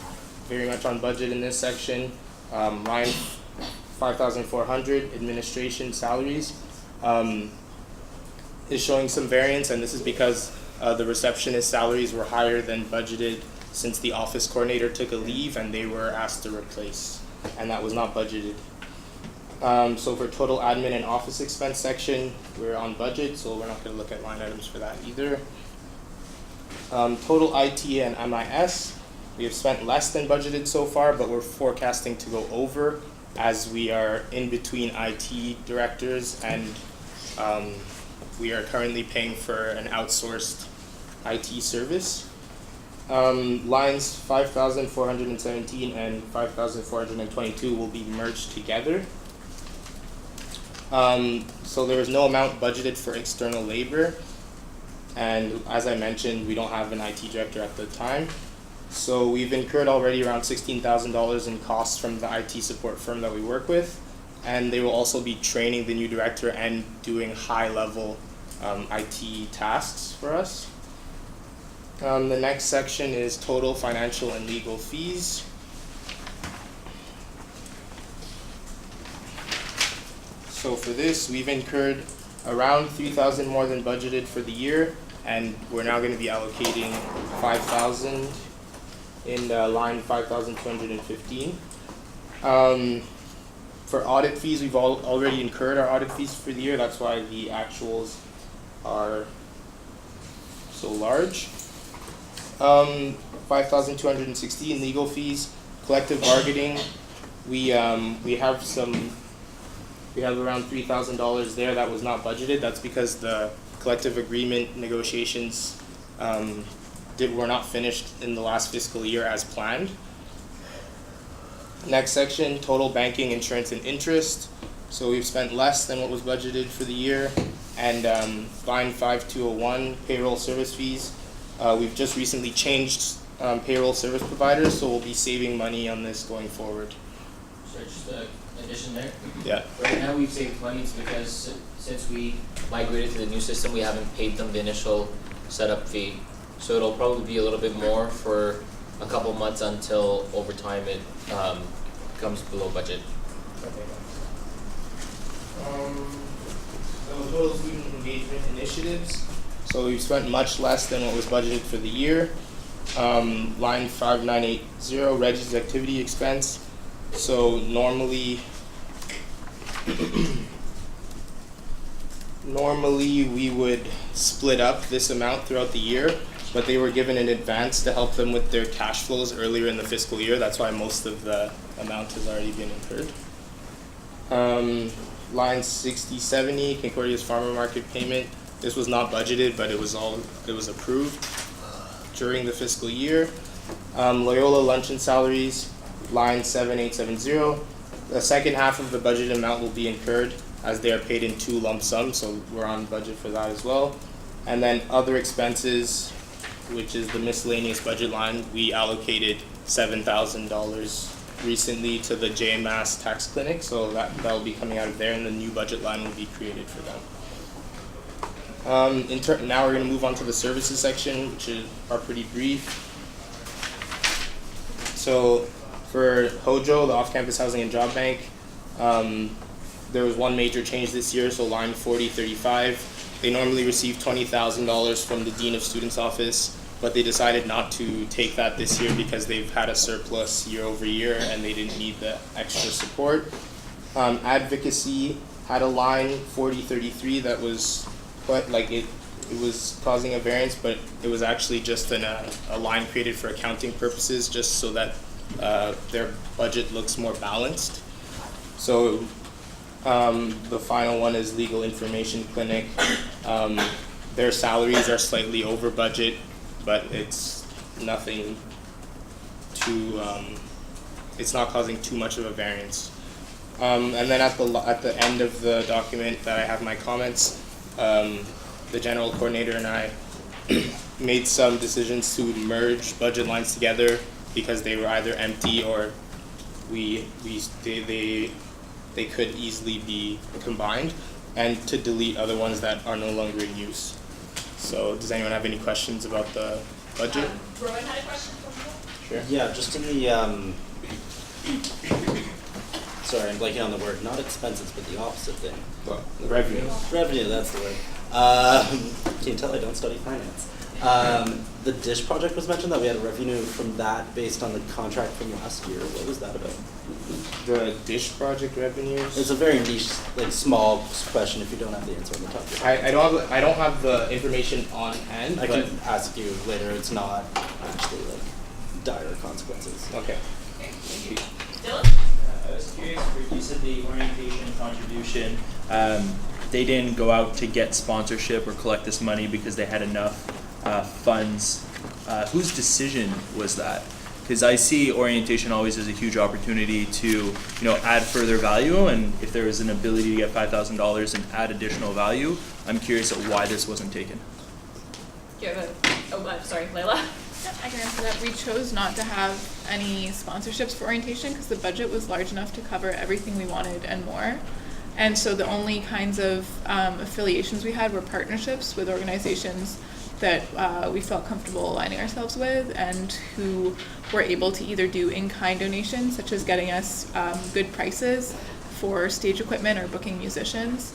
very much on budget in this section. Line 5,400, administration salaries, is showing some variance, and this is because the receptionist salaries were higher than budgeted since the office coordinator took a leave and they were asked to replace, and that was not budgeted. So for total admin and office expense section, we're on budget, so we're not gonna look at line items for that either. Total IT and MIS, we have spent less than budgeted so far, but we're forecasting to go over as we are in between IT directors and we are currently paying for an outsourced IT service. Lines 5,417 and 5,422 will be merged together. So there is no amount budgeted for external labor, and as I mentioned, we don't have an IT director at the time. So we've incurred already around $16,000 in costs from the IT support firm that we work with, and they will also be training the new director and doing high-level IT tasks for us. The next section is total financial and legal fees. So for this, we've incurred around 3,000 more than budgeted for the year, and we're now going to be allocating 5,000 in line 5,215. For audit fees, we've already incurred our audit fees for the year. That's why the actuals are so large. 5,216 legal fees, collective bargaining. We have around $3,000 there that was not budgeted. That's because the collective agreement negotiations were not finished in the last fiscal year as planned. Next section, total banking, insurance, and interest. So we've spent less than what was budgeted for the year. And line 5201, payroll service fees. We've just recently changed payroll service providers, so we'll be saving money on this going forward. Sorry, just an addition there. Yeah. Right now we've saved money, it's because since we migrated to the new system, we haven't paid them the initial setup fee. So it'll probably be a little bit more for a couple months until over time it comes below budget. Okay. So total student engagement initiatives. So we've spent much less than what was budgeted for the year. Line 5980, Reggie's activity expense. So normally we would split up this amount throughout the year, but they were given in advance to help them with their cash flows earlier in the fiscal year. That's why most of the amount has already been incurred. Line 6070, Concordia's farmer market payment. This was not budgeted, but it was approved during the fiscal year. Loyola luncheon salaries, line 7870. The second half of the budget amount will be incurred as they are paid in 2 lump sums, so we're on budget for that as well. And then other expenses, which is the miscellaneous budget line, we allocated $7,000 recently to the JMSB tax clinic, so that will be coming out of there, and the new budget line will be created for them. Now we're going to move on to the services section, which are pretty brief. So for HOJO, the Off-Campus Housing and Job Bank, there was one major change this year, so line 4035. They normally receive $20,000 from the Dean of Students office, but they decided not to take that this year because they've had a surplus year over year and they didn't need the extra support. Advocacy had a line 4033 that was quite like it was causing a variance, but it was actually just a line created for accounting purposes, just so that their budget looks more balanced. So the final one is Legal Information Clinic. Their salaries are slightly over budget, but it's nothing too, it's not causing too much of a variance. And then at the end of the document that I have my comments, the general coordinator and I made some decisions to merge budget lines together because they were either empty or they could easily be combined, and to delete other ones that are no longer in use. So does anyone have any questions about the budget? Rowan had a question for you? Sure. Yeah, just in the, sorry, I'm blanking on the word, not expenses, but the opposite thing. Well, revenue. Revenue, that's the word. Can you tell I don't study finance? The dish project was mentioned, that we had revenue from that based on the contract from last year. What was that about? The dish project revenues? It's a very niche, like small question if you don't have the answer on the topic. I don't have the information on hand, I but can ask you later. It's not actually like dire consequences. okay. Thank you. Dylan? I was curious, you said the orientation contribution, they didn't go out to get sponsorship or collect this money because they had enough funds. Whose decision was that? Because I see orientation always as a huge opportunity to, add further value, and if there was an ability to get $5,000 and add additional value, I'm curious at why this wasn't taken. Do you have sorry, Layla? Yeah, I can answer that. We chose not to have any sponsorships for orientation because the budget was large enough to cover everything we wanted and more. And so the only kinds of affiliations we had were partnerships with organizations that we felt comfortable aligning ourselves with and who were able to either do in-kind donations, such as getting us good prices for stage equipment or booking musicians,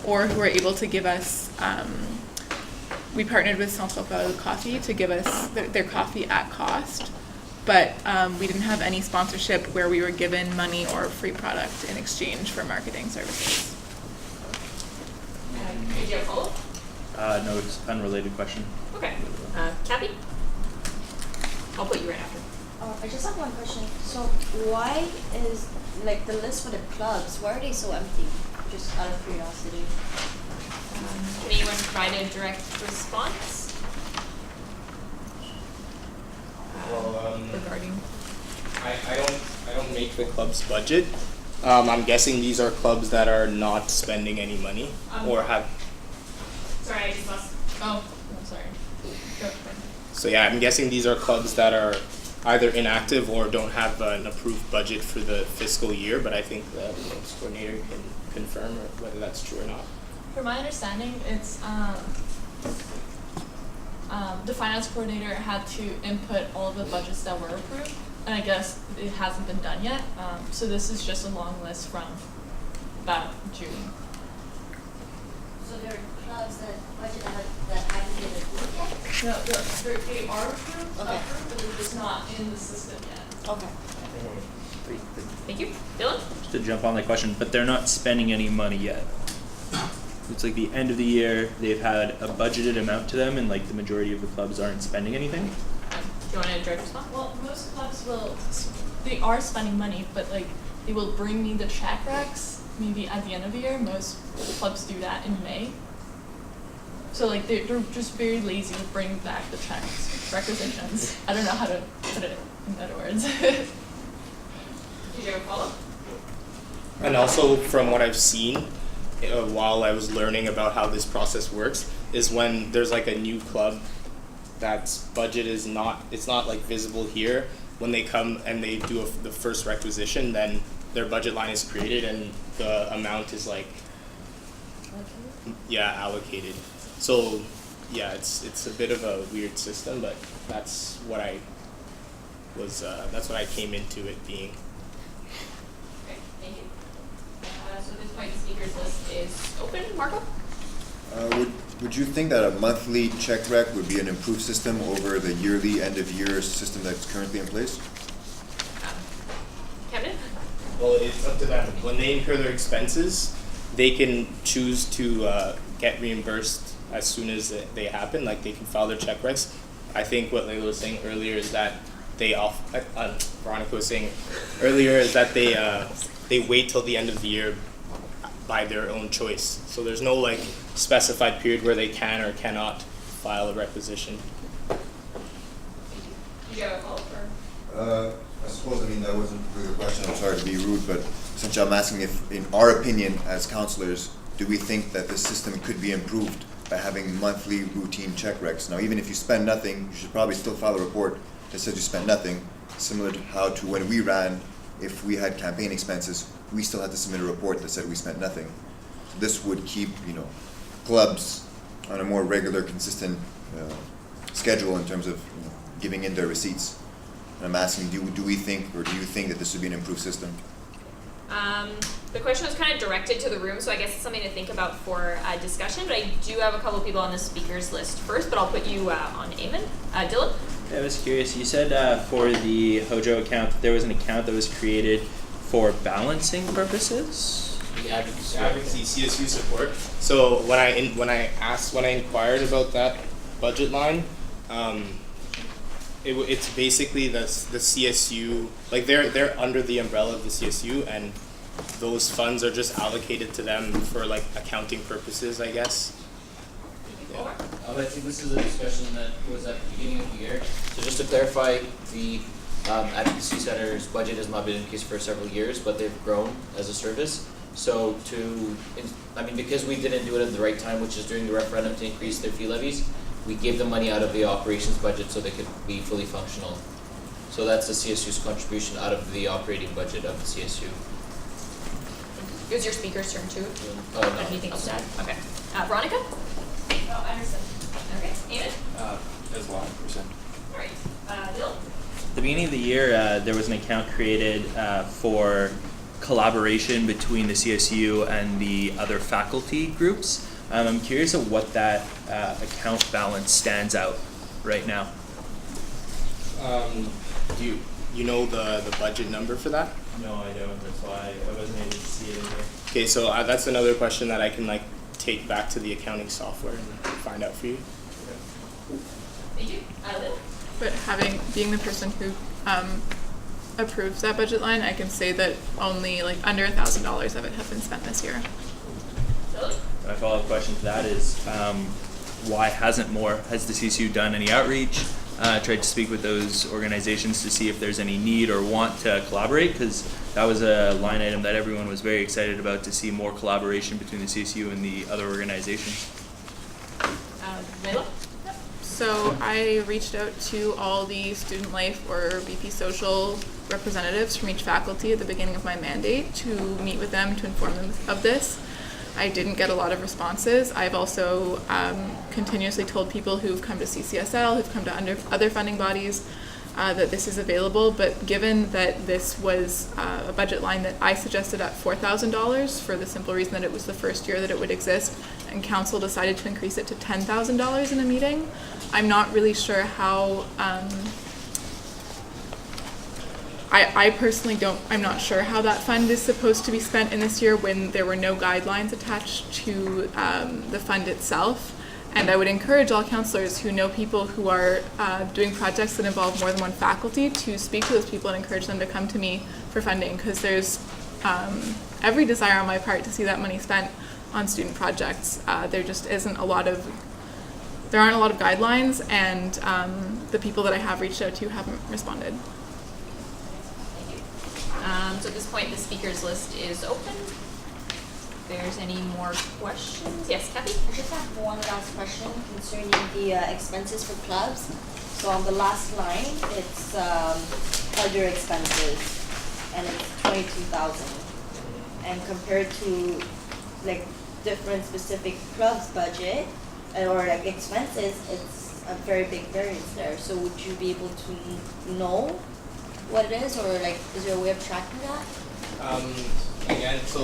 or who were able to give us we partnered with Central Coffee to give us their coffee at cost, but we didn't have any sponsorship where we were given money or free product in exchange for marketing services. Did you have a follow-up? No, it's an unrelated question. Okay. Kathy? I'll put you right after. I just have one question. So why is like the list for the clubs, why are they so empty? Just out of curiosity. Can anyone provide a direct response? Regarding? I don't make the club's budget. I'm guessing these are clubs that are not spending any money or have. Sorry, I just lost. Oh, I'm sorry. Go ahead. So yeah, I'm guessing these are clubs that are either inactive or don't have an approved budget for the fiscal year. But I think the events coordinator can confirm whether that's true or not. From my understanding, it's the finance coordinator had to input all of the budgets that were approved, and I guess it hasn't been done yet. So this is just a long list from about June. So there are clubs that budget that haven't been approved yet? No, they are approved, Okay. but they're just not in the system yet. Okay. Thank you. Dylan? Just to jump on that question, but they're not spending any money yet. It's like the end of the year, they've had a budgeted amount to them, and like the majority of the clubs aren't spending anything. Do you want to direct response? Well, most clubs they are spending money, but like they will bring me the check recs maybe at the end of the year. Most clubs do that in May. So like they're just very lazy to bring back the checks, requisitions. I don't know how to put it in other words. Did you have a follow-up? And also from what I've seen, while I was learning about how this process works, is when there's like a new club that's budget is not, it's not like visible here. When they come and they do the first requisition, then their budget line is created and the amount is like allocated. So yeah, it's a bit of a weird system, but that's what I came into it being. Okay, thank you. So at this point, the speakers list is open. Marco? Would you think that a monthly check rec would be an improved system over the yearly end of year system that's currently in place? Kevin? Well, it's up to them. When they incur their expenses, they can choose to get reimbursed as soon as they happen. Like they can file their check recs. I think what Layla was saying earlier is that Veronica was saying earlier is that they wait till the end of the year by their own choice. So there's no like specified period where they can or cannot file a requisition. You have a follow-up? I suppose, that wasn't really the question, I'm sorry to be rude, but essentially I'm asking if, in our opinion as councillors, do we think that this system could be improved by having monthly routine check recs? Now, even if you spend nothing, you should probably still file a report that says you spent nothing, similar to how to when we ran, if we had campaign expenses, we still had to submit a report that said we spent nothing. So this would keep, clubs on a more regular, consistent schedule in terms of giving in their receipts. And I'm asking, do we think, or do you think that this would be an improved system? The question was kind of directed to the room, so I guess it's something to think about for discussion, but I do have a couple of people on the speakers list first, but I'll put you on Eamon. Dylan? I was curious, you said for the Hojo account, there was an account that was created for balancing purposes? The advocacy. Advocacy, CSU support. So when I inquired about that budget line, it's basically the CSU, like they're under the umbrella of the CSU, and those funds are just allocated to them for like accounting purposes, I guess. Yeah. I think this is a discussion that was at the beginning of the year. So just to clarify, the Advocacy Center's budget has not been increased for several years, but they've grown as a service. So because we didn't do it at the right time, which is during the referendum to increase their fee levies, we gave them money out of the operations budget so they could be fully functional. So that's the CSU's contribution out of the operating budget of the CSU. It was your speaker's turn too. No. Anything else to add? Okay. Veronica? Oh, Anderson. Okay. Eamon? As well, percent. All right. Dylan? At the beginning of the year, there was an account created for collaboration between the CSU and the other faculty groups. I'm curious of what that account balance stands out right now. Do you know the budget number for that? No, I don't. That's why I wasn't able to see it in here. Okay, so that's another question that I can like take back to the accounting software and find out for you. Thank you. Lynn? But being the person who approves that budget line, I can say that only like under $1,000 of it has been spent this year. Dylan? My follow-up question to that is, why has the CSU done any outreach, tried to speak with those organizations to see if there's any need or want to collaborate? Because that was a line item that everyone was very excited about, to see more collaboration between the CSU and the other organizations. Layla? So I reached out to all the student life or BP social representatives from each faculty at the beginning of my mandate to meet with them to inform them of this. I didn't get a lot of responses. I've also continuously told people who've come to CCSL, who've come to other funding bodies, that this is available, but given that this was a budget line that I suggested at $4,000 for the simple reason that it was the first year that it would exist, and council decided to increase it to $10,000 in a meeting, I'm not really sure how, I personally I'm not sure how that fund is supposed to be spent in this year when there were no guidelines attached to the fund itself. And I would encourage all counselors who know people who are doing projects that involve more than one faculty to speak to those people and encourage them to come to me for funding, because there's every desire on my part to see that money spent on student projects. There just isn't there aren't a lot of guidelines, and the people that I have reached out to haven't responded. So at this point, the speakers list is open. If there's any more questions? Yes, Kathy? I just have one last question concerning the expenses for clubs. So on the last line, it's other expenses, and it's 22,000. And compared to like different specific clubs budget or like expenses, it's a very big variance there. So would you be able to know what it is, or like is there a way of tracking that? Again, so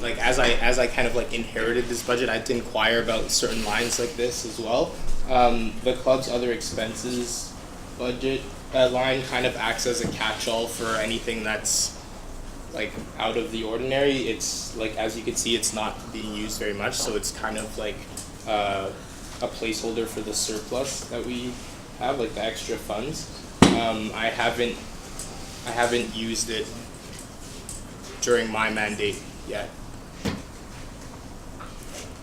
like as I kind of like inherited this budget, I had to inquire about certain lines like this as well. The club's other expenses budget line kind of acts as a catch-all for anything that's like out of the ordinary. It's like, as you can see, it's not being used very much, so it's kind of like a placeholder for the surplus that we have, like the extra funds. I haven't used it during my mandate yet.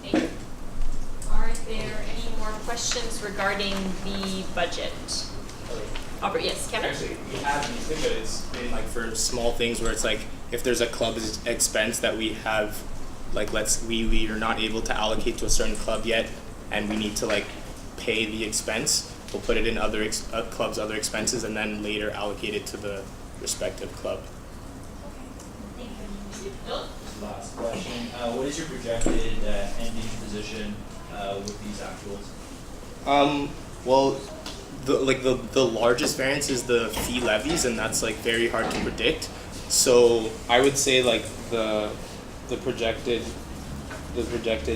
Thank you. Are there any more questions regarding the budget? Albert, yes, Kevin? Actually, we have used it, but it's been like for small things where it's like if there's a club expense that we have, like we are not able to allocate to a certain club yet, and we need to like pay the expense. We'll put it in other club's other expenses, and then later allocate it to the respective club. Last question. What is your projected ending position with these actuals? Well, the largest variance is the fee levies, and that's like very hard to predict. So I would say like the projected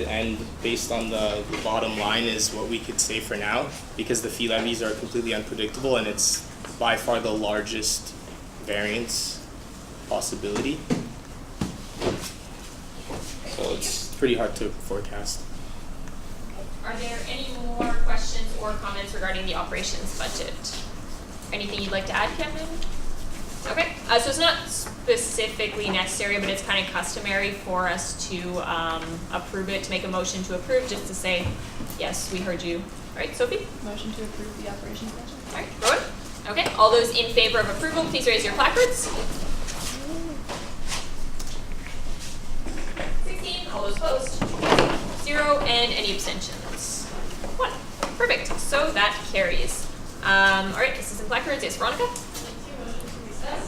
end based on the bottom line is what we could say for now, because the fee levies are completely unpredictable and it's by far the largest variance possibility. So it's pretty hard to forecast. Are there any more questions or comments regarding the operations budget? Anything you'd like to add, Camden? Okay, so it's not specifically necessary, but it's kind of customary for us to approve it, to make a motion to approve, just to say, yes, we heard you. All right, Sophie? Motion to approve the operations budget. All right, Rowan? Okay, all those in favor of approval, please raise your placards. 16, all those opposed? 0, and any abstentions? 1. Perfect, so that carries. All right, assistant placards, yes, Veronica?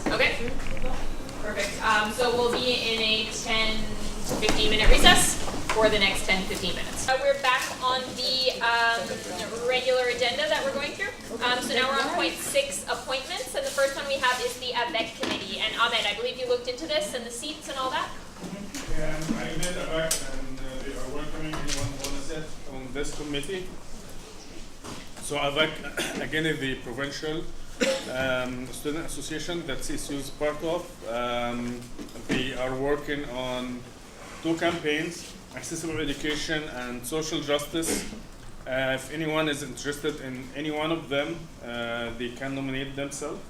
Okay, perfect. So we'll be in a 10 to 15 minute recess for the next 10 to 15 minutes. We're back on the regular agenda that we're going through. So now we're on point 6, appointments, and the first one we have is the AVEC committee. And Ahmed, I believe you looked into this and the seats and all that? Yeah, I met AVEC and they are welcoming anyone who wants to sit on this committee. So AVEC, again, is the provincial student association that CSU is part of. They are working on 2 campaigns, accessible education and social justice. If anyone is interested in any one of them, they can nominate themselves.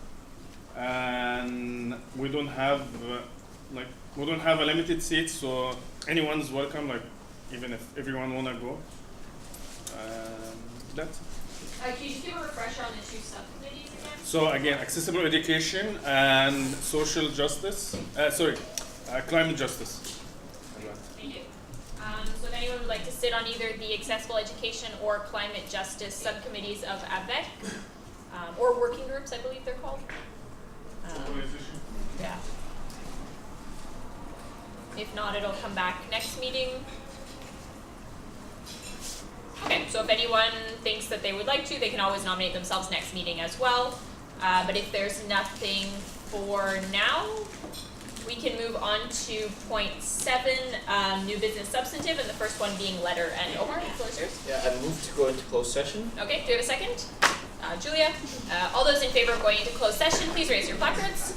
And we don't have a limited seat, so anyone is welcome. Like even if everyone wanna go. That's it. Can you just give a refresher on the 2 subcommittees again? So again, accessible education and social justice. Climate justice. Thank you. So if anyone would like to sit on either the accessible education or climate justice subcommittees of AVEC, or working groups, I believe they're called. Yeah. If not, it'll come back next meeting. Okay, so if anyone thinks that they would like to, they can always nominate themselves next meeting as well. But if there's nothing for now, we can move on to point 7, new business substantive, and the first one being letter. And Omar, the floor is yours. Yeah, I move to go into closed session. Okay, do you have a second? Julia? All those in favor of going into closed session, please raise your placards.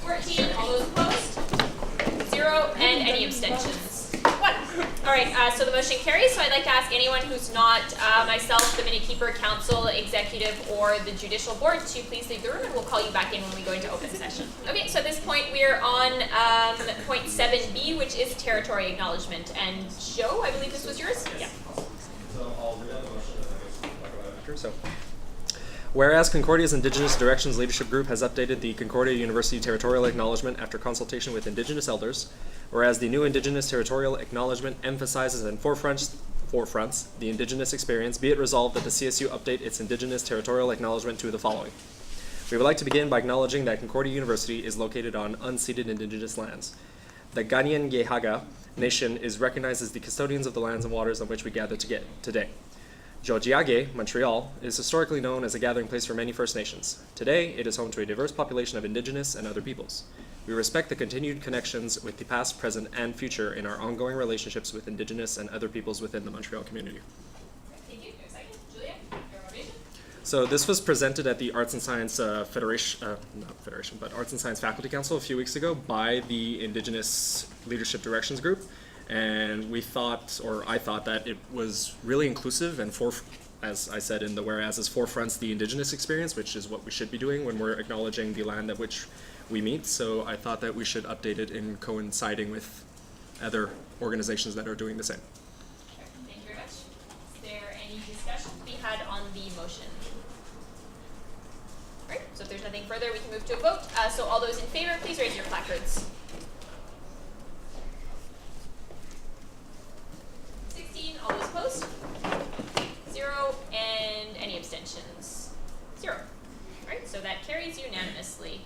14, all those opposed? 0, and any abstentions? 1. All right, so the motion carries. So I'd like to ask anyone who's not myself, the minute keeper, council, executive, or the judicial board to please leave the room, and we'll call you back in when we go into open session. Okay, so at this point we're on point 7B, which is territory acknowledgement. And Joe, I believe this was yours? Yeah. So I'll read out the motion and I guess we'll talk about it after. So, whereas Concordia's Indigenous Directions Leadership Group has updated the Concordia University Territorial Acknowledgement after consultation with Indigenous elders, whereas the new Indigenous Territorial Acknowledgement emphasizes and forefronts the Indigenous experience, be it resolved that the CSU update its Indigenous Territorial Acknowledgement to the following. We would like to begin by acknowledging that Concordia University is located on unceded Indigenous lands. The Ganyan-Yehaga Nation is recognized as the custodians of the lands and waters on which we gather today. Tiohtià:ke, Montreal, is historically known as a gathering place for many First Nations. Today, it is home to a diverse population of Indigenous and other peoples. We respect the continued connections with the past, present, and future in our ongoing relationships with Indigenous and other peoples within the Montreal community. Thank you. Second, Julia, your ovation. So this was presented at the Arts and Science Arts and Science Faculty Council a few weeks ago by the Indigenous Leadership Directions Group. And I thought that it was really inclusive and, as I said in the whereas, forefronts the Indigenous experience, which is what we should be doing when we're acknowledging the land at which we meet. So I thought that we should update it in coinciding with other organizations that are doing the same. Thank you very much. Is there any discussion to be had on the motion? All right, so if there's nothing further, we can move to a vote. So all those in favor, please raise your placards. 16, all those opposed? 0, and any abstentions? 0. All right, so that carries unanimously.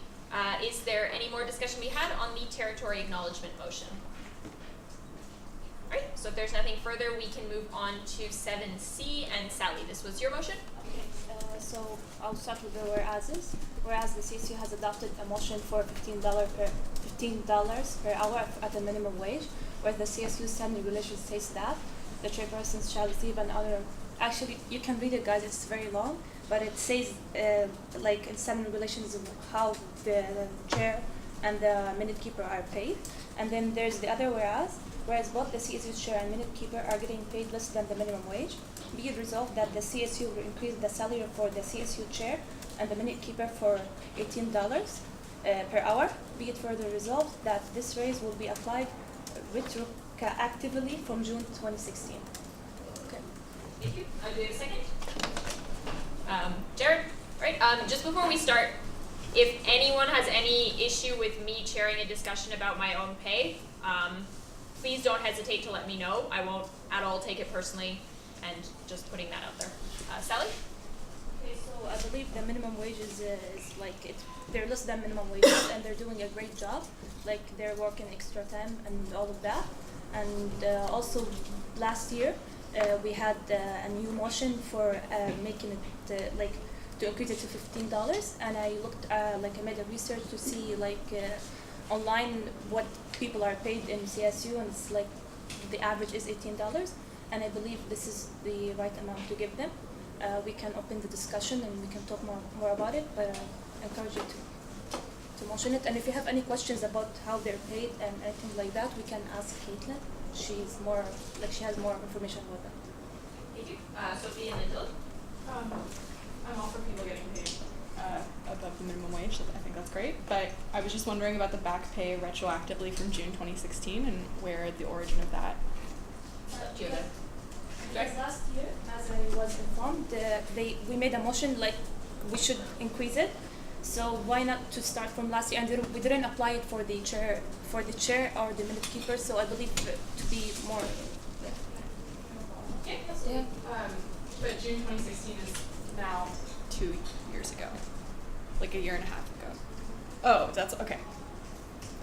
Is there any more discussion to be had on the territory acknowledgement motion? All right, so if there's nothing further, we can move on to 7C, and Sally, this was your motion? So I'll start with the whereases. Whereas the CSU has adopted a motion for $15 per hour at a minimum wage, where the CSU standing regulations states that the chairperson shall receive an other. Actually, you can read it, guys. It's very long, but it says like in standing regulations how the chair and the minute keeper are paid. And then there's the other whereas both the CSU chair and minute keeper are getting paid less than the minimum wage. Be it resolved that the CSU will increase the salary for the CSU chair and the minute keeper for $18 per hour. Be it further resolved that this raise will be applied retroactively from June 2016. Okay. Thank you. Do we have a second? Jared, right? Just before we start, if anyone has any issue with me chairing a discussion about my own pay, please don't hesitate to let me know. I won't at all take it personally, and just putting that out there. Sally? Okay, so I believe the minimum wage is like they're less than minimum wages, and they're doing a great job. Like they're working extra time and all of that. And also last year we had a new motion for making it like to increase it to $15. And I looked I made a research to see online what people are paid in CSU, and it's like the average is $18. And I believe this is the right amount to give them. We can open the discussion and we can talk more about it, but I encourage you to motion it. And if you have any questions about how they're paid and anything like that, we can ask Caitlin. She's more, she has more information about that. Thank you. Sophie and then Dylan? I'm all for people getting paid above the minimum wage. I think that's great. But I was just wondering about the back pay retroactively from June 2016 and where the origin of that. Yes, last year, as I was informed, we made a motion we should increase it. So why not to start from last year? And we didn't apply it for the chair or the minute keeper. So I believe to be more. Yeah. But June 2016 is now 2 years ago, like a year and a half ago. Oh, that's okay.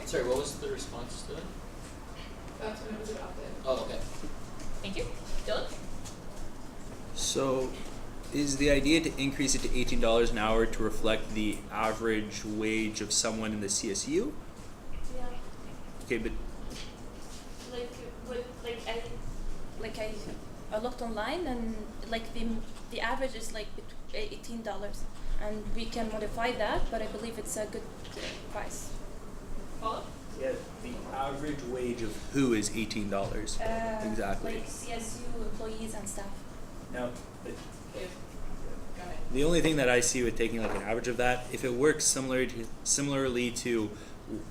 Sorry, what was the response to that? That's when it was adopted. Oh, okay. Thank you. Dylan? So, is the idea to increase it to $18 an hour to reflect the average wage of someone in the CSU? Yeah. Okay, but I looked online and the average is $18, and we can modify that, but I believe it's a good price. Follow? Yeah, the average wage of who is $18? Exactly. Like CSU employees and staff. No. Got it. The only thing that I see with taking an average of that, if it works similarly to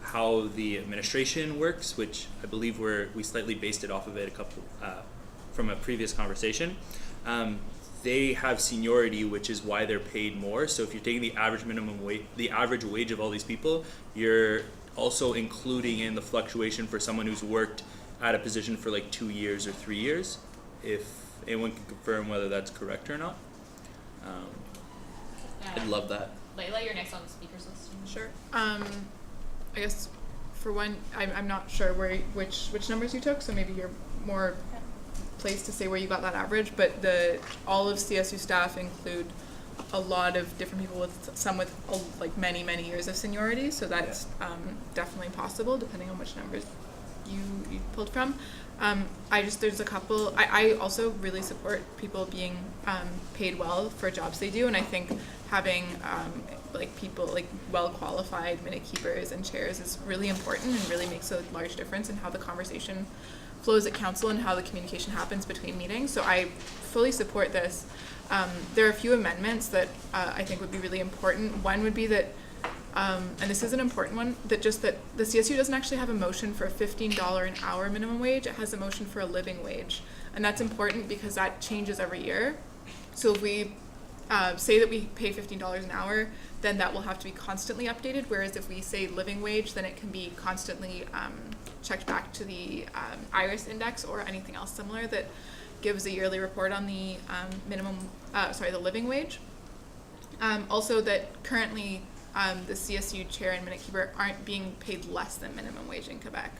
how the administration works, which I believe we slightly based it off of it from a previous conversation, they have seniority, which is why they're paid more. So if you're taking the average minimum wage, the average wage of all these people, you're also including in the fluctuation for someone who's worked at a position for 2 years or 3 years. If anyone can confirm whether that's correct or not. I'd love that. Layla, you're next on the speakers list. Sure. I guess for one, I'm not sure which numbers you took, so maybe you're more placed to say where you got that average. But all of CSU staff include a lot of different people some with many years of seniority, so that's definitely possible depending on which numbers you pulled from. There's a couple. I also really support people being paid well for jobs they do, and I think having people well qualified minute keepers and chairs is really important and really makes a large difference in how the conversation flows at council and how the communication happens between meetings. So I fully support this. There are a few amendments that I think would be really important. One would be that, and this is an important one, that the CSU doesn't actually have a motion for a $15 an hour minimum wage. It has a motion for a living wage. And that's important because that changes every year. So if we say that we pay $15 an hour, then that will have to be constantly updated. Whereas if we say living wage, then it can be constantly checked back to the IRIS index or anything else similar that gives a yearly report on the the living wage. Also that currently the CSU chair and minute keeper aren't being paid less than minimum wage in Quebec,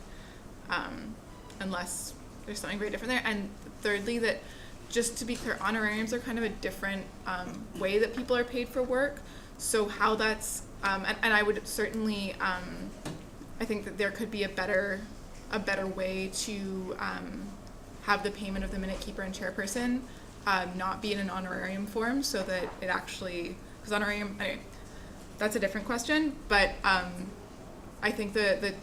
unless there's something very different there. And thirdly, that just to be clear, honorariums are kind of a different way that people are paid for work. So how that's, and I would certainly, I think that there could be a better way to have the payment of the minute keeper and chairperson not be in an honorarium form, so that it actually, because honorarium, anyway, that's a different question, but I think the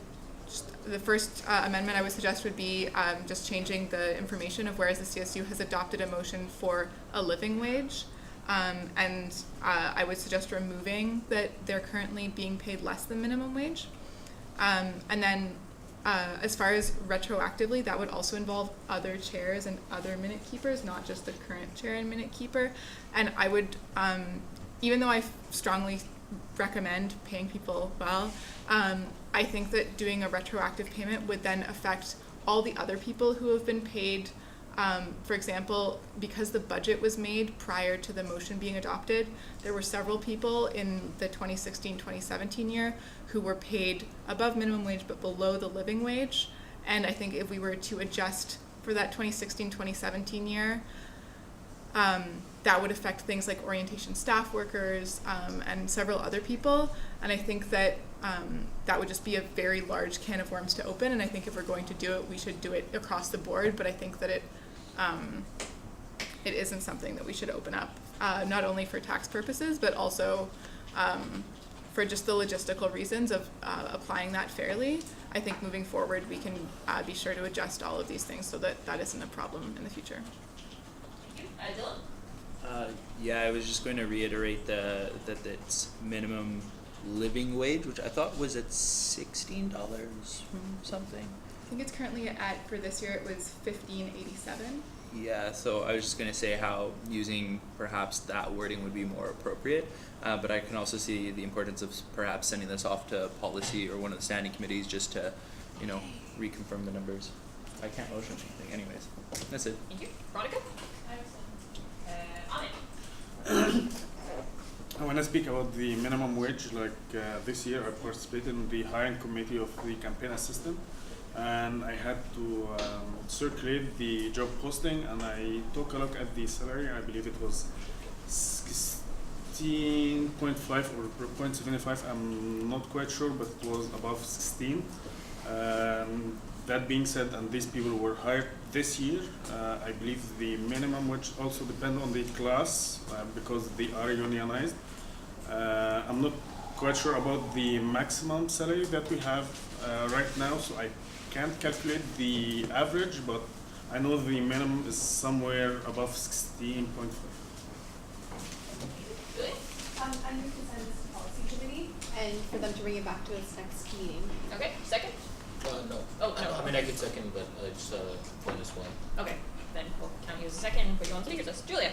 first amendment I would suggest would be just changing the information of whereas the CSU has adopted a motion for a living wage, and I would suggest removing that they're currently being paid less than minimum wage. And then as far as retroactively, that would also involve other chairs and other minute keepers, not just the current chair and minute keeper. And I would, even though I strongly recommend paying people well, I think that doing a retroactive payment would then affect all the other people who have been paid. For example, because the budget was made prior to the motion being adopted, there were several people in the 2016-2017 year who were paid above minimum wage but below the living wage. And I think if we were to adjust for that 2016-2017 year, that would affect things like orientation staff workers and several other people. And I think that that would just be a very large can of worms to open. And I think if we're going to do it, we should do it across the board. But I think that it isn't something that we should open up, not only for tax purposes, but also for just the logistical reasons of applying that fairly. I think moving forward, we can be sure to adjust all of these things so that that isn't a problem in the future. Dylan? Yeah, I was just going to reiterate that it's minimum living wage, which I thought was at $16 from something. I think it's currently at, for this year, it was $15.87. Yeah, so I was just going to say how using perhaps that wording would be more appropriate, but I can also see the importance of perhaps sending this off to policy or one of the standing committees just to, reconfirm the numbers. I can't motion anything anyways. That's it. Thank you. Veronica? I want to speak about the minimum wage. This year, I participated in the hiring committee of the campaign assistant, and I had to circulate the job posting, and I took a look at the salary. I believe it was 16.5 or 0.75. I'm not quite sure, but it was above 16. That being said, and these people were hired this year, I believe the minimum wage also depends on the class because they are unionized. I'm not quite sure about the maximum salary that we have right now, so I can't calculate the average, but I know the minimum is somewhere above 16.5. I need to send this to policy committee and for them to bring it back to us next meeting. Okay, second? No. Oh, no. I mean, I could second, but just point as well. Okay, then we'll count you as a second, put you on the speakers list. Julia?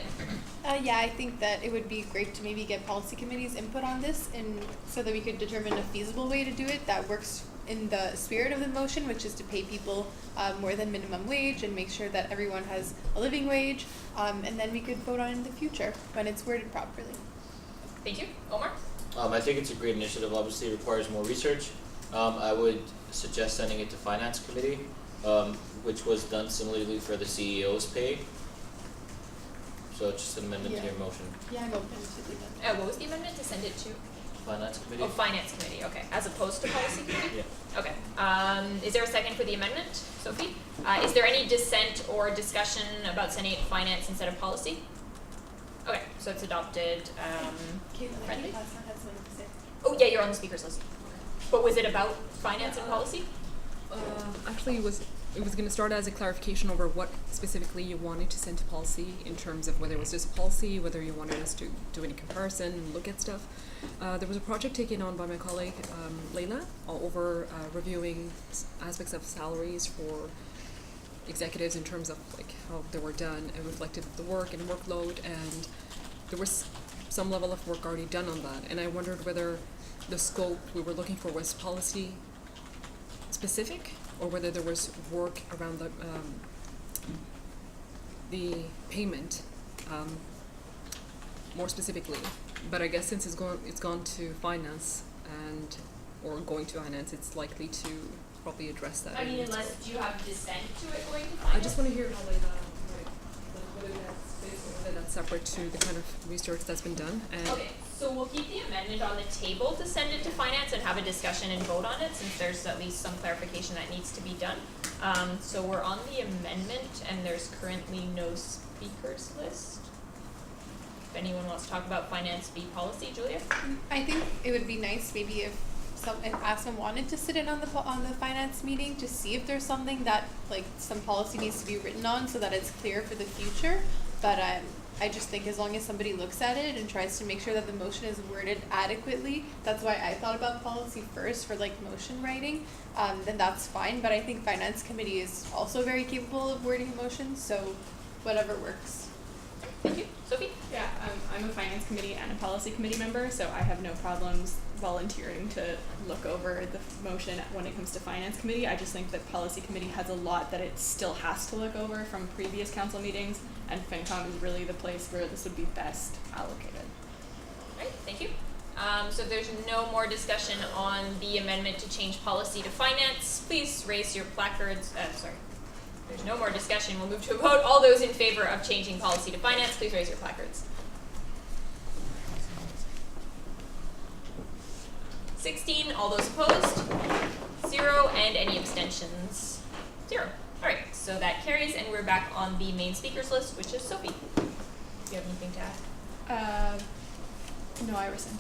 Yeah, I think that it would be great to maybe get policy committee's input on this, and so that we could determine a feasible way to do it that works in the spirit of the motion, which is to pay people more than minimum wage and make sure that everyone has a living wage, and then we could vote on it in the future when it's worded properly. Thank you. Omar? I think it's a great initiative. Obviously, it requires more research. I would suggest sending it to Finance Committee, which was done similarly for the CEO's pay. So it's just an amendment to your motion. Yeah, I'm open to do that. What was the amendment to send it to? Finance Committee. Oh, Finance Committee, okay. As opposed to Policy Committee? Yeah. Okay. Is there a second for the amendment? Sophie? Is there any dissent or discussion about sending it to Finance instead of Policy? Okay, so it's adopted. Friendly? Oh, yeah, you're on the speakers list. But was it about Finance and Policy? Actually, it was going to start as a clarification over what specifically you wanted to send to policy in terms of whether it was just a policy, whether you wanted us to do any comparison and look at stuff. There was a project taken on by my colleague Leila over reviewing aspects of salaries for executives in terms of how they were done and reflected the work and workload, and there was some level of work already done on that, and I wondered whether the scope we were looking for was policy specific or whether there was work around the payment more specifically. But I guess since it's gone to finance or going to finance, it's likely to probably address that. I mean, unless, do you have dissent to it going to Finance? I just want to hear how Leila, whether that's separate to the kind of research that's been done. And Okay, so we'll keep the amendment on the table to send it to finance and have a discussion and vote on it, since there's at least some clarification that needs to be done. So we're on the amendment, and there's currently no speakers list. If anyone wants to talk about finance v policy, Julia? I think it would be nice maybe if someone wanted to sit in on the finance meeting to see if there's something that like some policy needs to be written on so that it's clear for the future. But I just think as long as somebody looks at it and tries to make sure that the motion is worded adequately, that's why I thought about policy first for like motion writing, then that's fine. But I think finance committee is also very capable of wording a motion, so whatever works. Thank you. Sophie? Yeah, I'm a finance committee and a policy committee member, so I have no problems volunteering to look over the motion when it comes to finance committee. I just think that policy committee has a lot that it still has to look over from previous council meetings, and FinCom is really the place where this would be best allocated. Right, thank you. So if there's no more discussion on the amendment to change policy to finance, please raise your placards. There's no more discussion. We'll move to a vote. All those in favor of changing policy to finance, please raise your placards. 16. All those opposed? 0. And any abstentions? 0. All right, so that carries, and we're back on the main speakers list, which is Sophie. Do you have anything to add? No, I rescind.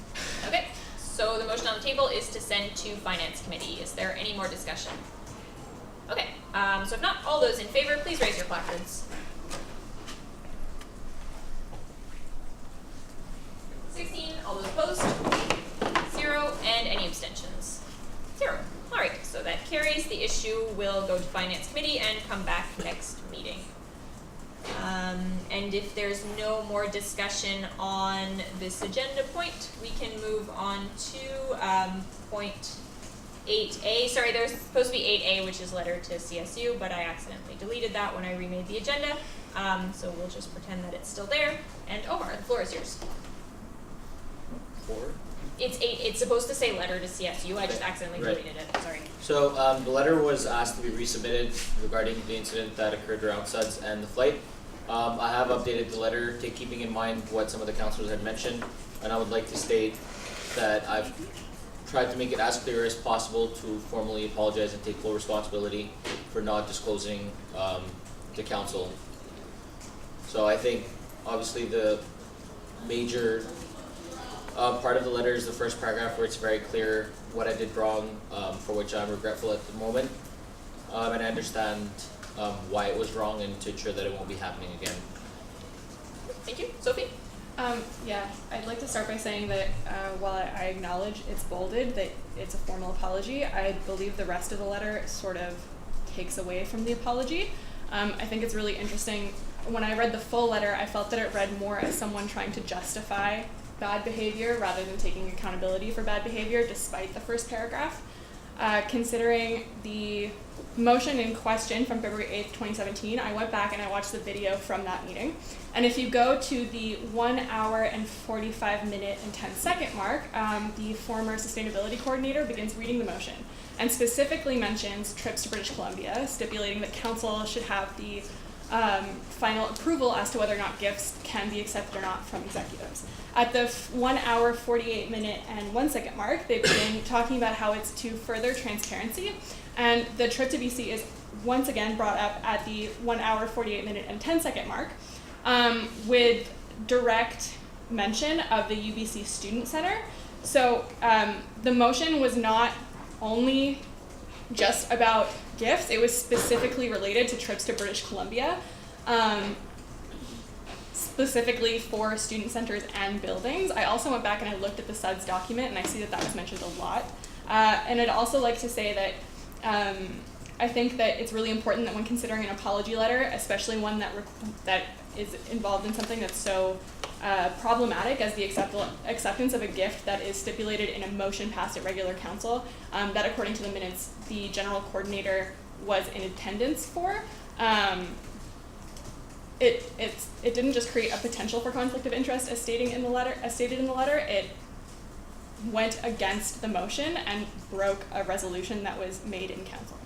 Okay, so the motion on the table is to send to Finance Committee. Is there any more discussion? Okay, so if not, all those in favor, please raise your placards. 16. All those opposed? 0. And any abstentions? 0. All right, so that carries. The issue will go to Finance Committee and come back next meeting. And if there's no more discussion on this agenda point, we can move on to point 8A. Sorry, there's supposed to be 8A, which is letter to CSU, but I accidentally deleted that when I remade the agenda. So we'll just pretend that it's still there. And Omar, the floor is yours. 4? It's 8. It's supposed to say letter to CSU. I just accidentally Right. deleted it. Sorry. So the letter was asked to be resubmitted regarding the incident that occurred around SUDS and the flight. I have updated the letter, keeping in mind what some of the councillors had mentioned, and I would like to state that I've tried to make it as clear as possible to formally apologize and take full responsibility for not disclosing to council. So I think obviously the major part of the letter is the first paragraph where it's very clear what I did wrong, for which I'm regretful at the moment, and I understand why it was wrong and to ensure that it won't be happening again. Thank you. Sophie? Yeah, I'd like to start by saying that while I acknowledge it's bolded, that it's a formal apology, I believe the rest of the letter sort of takes away from the apology. I think it's really interesting. When I read the full letter, I felt that it read more as someone trying to justify bad behavior rather than taking accountability for bad behavior, despite the first paragraph. Considering the motion in question from February 8th, 2017, I went back and I watched the video from that meeting. And if you go to the 1 hour and 45 minute and 10 second mark, the former sustainability coordinator begins reading the motion and specifically mentions trips to British Columbia, stipulating that council should have the final approval as to whether or not gifts can be accepted or not from executives. At the 1 hour, 48 minute and 1 second mark, they begin talking about how it's to further transparency, and the trip to BC is once again brought up at the 1 hour, 48 minute and 10 second mark, with direct mention of the UBC Student Center. So the motion was not only just about gifts, it was specifically related to trips to British Columbia, specifically for student centers and buildings. I also went back and I looked at the SUDS document and I see that that was mentioned a lot. And I'd also like to say that I think that it's really important that when considering an apology letter, especially one that is involved in something that's so problematic as the acceptance of a gift that is stipulated in a motion passed at regular council, that according to the minutes, the general coordinator was in attendance for. It didn't just create a potential for conflict of interest as stated in the letter, it went against the motion and broke a resolution that was made in council.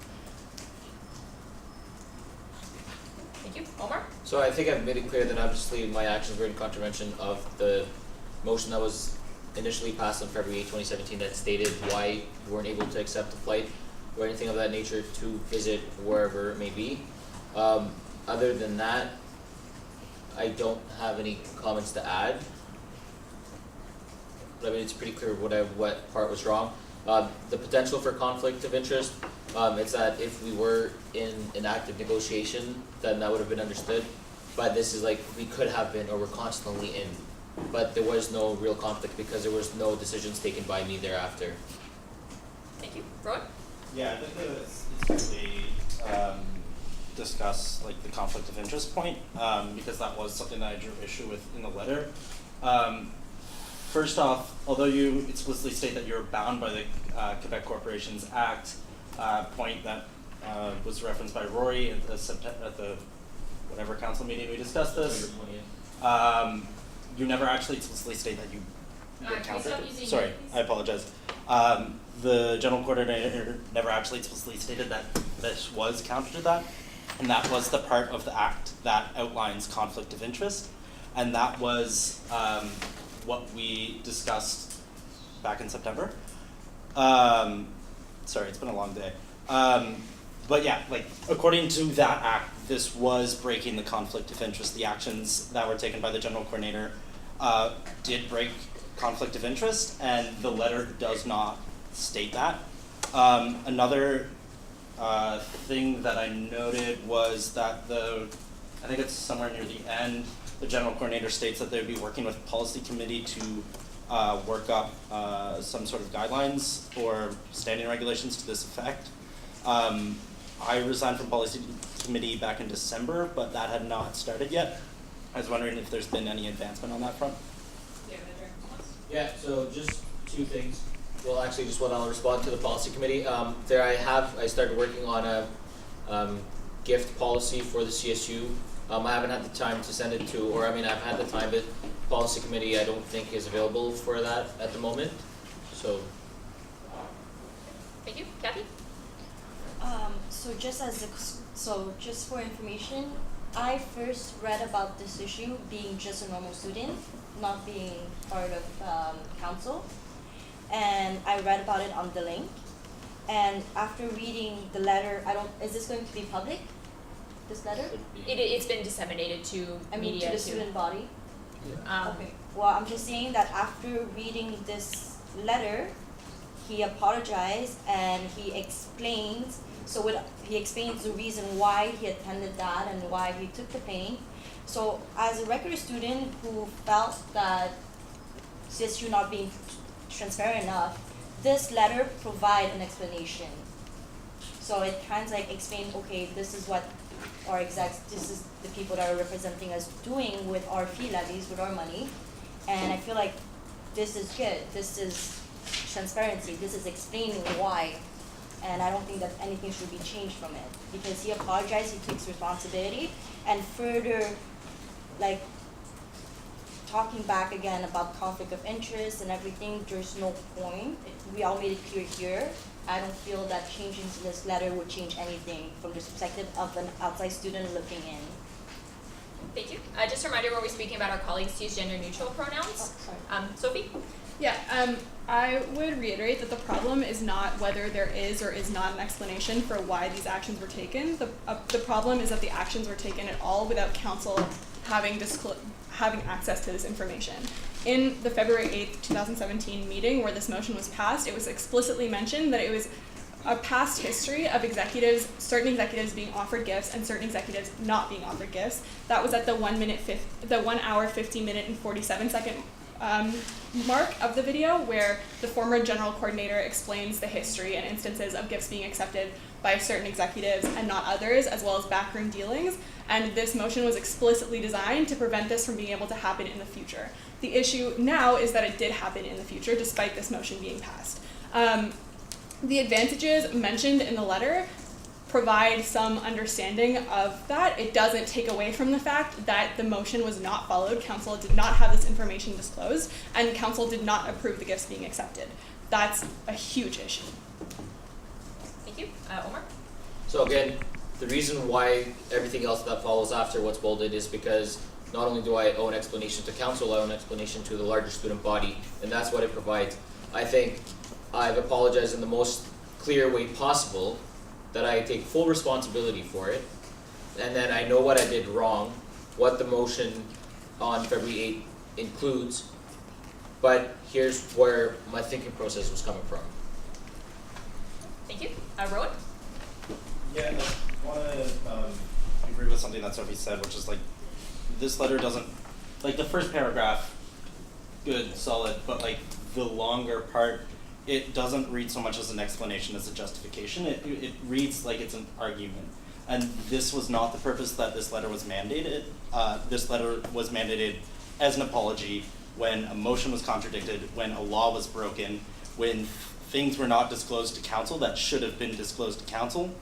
Thank you. Omar? So I think I've made it clear that obviously my actions were in contravention of the motion that was initially passed on February 8, 2017 that stated why you weren't able to accept the flight or anything of that nature to visit wherever it may be. Other than that, I don't have any comments to add. But I mean, it's pretty clear what part was wrong. The potential for conflict of interest, it's that if we were in an active negotiation, then that would have been understood. But this is like, we could have been, or we're constantly in. But there was no real conflict because there was no decisions taken by me thereafter. Thank you. Rowan? Yeah, I think that it's really discuss like the conflict of interest point, because that was something that I drew issue with in the letter. First off, although you explicitly state that you're bound by the Quebec Corporations Act, point that was referenced by Rory at the whatever council meeting we discussed this, you never actually explicitly state that you countered. Sorry, I apologize. The general coordinator never actually explicitly stated that this was counter to that, and that was the part of the act that outlines conflict of interest, and that was what we discussed back in September. Sorry, it's been a long day. But yeah, like according to that act, this was breaking the conflict of interest. The actions that were taken by the general coordinator did break conflict of interest, and the letter does not state that. Another thing that I noted was that I think it's somewhere near the end, the general coordinator states that they would be working with the policy committee to work up some sort of guidelines or standing regulations to this effect. I resigned from policy committee back in December, but that had not started yet. I was wondering if there's been any advancement on that front. Yeah, so just two things. Well, actually, just one. I'll respond to the policy committee. I started working on a gift policy for the CSU. I haven't had the time to send it to, or I mean, I've had the time, but policy committee I don't think is available for that at the moment. So. Thank you. Kathy? Just for information, I first read about this issue being just a normal student, not being part of council, and I read about it on the link. And after reading the letter, is this going to be public? This letter? It's been disseminated to media to the student body. Yeah. Okay. Well, I'm just saying that after reading this letter, he apologized and he explains. He explains the reason why he attended that and why he took the pain. So, as a regular student who felt that CSU not being transparent enough, this letter provides an explanation. So it kind of like explains, okay, this is what our execs, this is the people that are representing us doing with our fee levies, with our money. And I feel like this is good. This is transparency. This is explaining why. And I don't think that anything should be changed from it. Because he apologized, he takes responsibility, and further, like, talking back again about conflict of interest and everything, there's no point. We all made it clear here. I don't feel that changing this letter would change anything from the perspective of an outside student looking in. Thank you. Just a reminder, when we're speaking about our colleagues to use gender neutral pronouns. Sophie? Yeah, I would reiterate that the problem is not whether there is or is not an explanation for why these actions were taken. The problem is that the actions were taken at all without council having access to this information. In the February 8th, 2017 meeting where this motion was passed, it was explicitly mentioned that it was a past history of certain executives being offered gifts and certain executives not being offered gifts. That was at the 1 hour, 50 minute, and 47-second mark of the video, where the former general coordinator explains the history and instances of gifts being accepted by certain executives and not others, as well as backroom dealings. And this motion was explicitly designed to prevent this from being able to happen in the future. The issue now is that it did happen in the future, despite this motion being passed. The advantages mentioned in the letter provide some understanding of that. It doesn't take away from the fact that the motion was not followed. Council did not have this information disclosed, and council did not approve the gifts being accepted. That's a huge issue. Thank you. Omar? So again, The reason why everything else that follows after what's bolded is because not only do I owe an explanation to council, I owe an explanation to the larger student body, and that's what it provides. I think I've apologized in the most clear way possible, that I take full responsibility for it, and then I know what I did wrong, what the motion on February 8th includes, but here's where my thinking process was coming from. Thank you. Rowan? Yeah, I want to agree with something that Sophie said, which is like, this letter doesn't, like the first paragraph, good, solid, but like the longer part, it doesn't read so much as an explanation as a justification. It reads like it's an argument. And this was not the purpose that this letter was mandated. This letter was mandated as an apology when a motion was contradicted, when a law was broken, when things were not disclosed to council that should have been disclosed to council.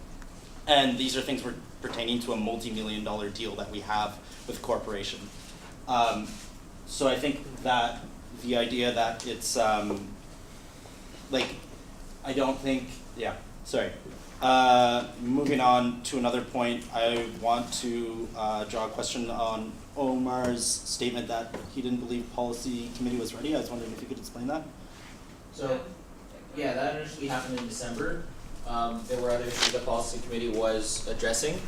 And these are things pertaining to a multi-million-dollar deal that we have with a corporation. So I think that the idea that it's, like, I don't think, yeah, sorry. Moving on to another point, I want to draw a question on Omar's statement that he didn't believe policy committee was ready. I was wondering if you could explain that. So, yeah, that initially happened in December. There were other issues the policy committee was addressing.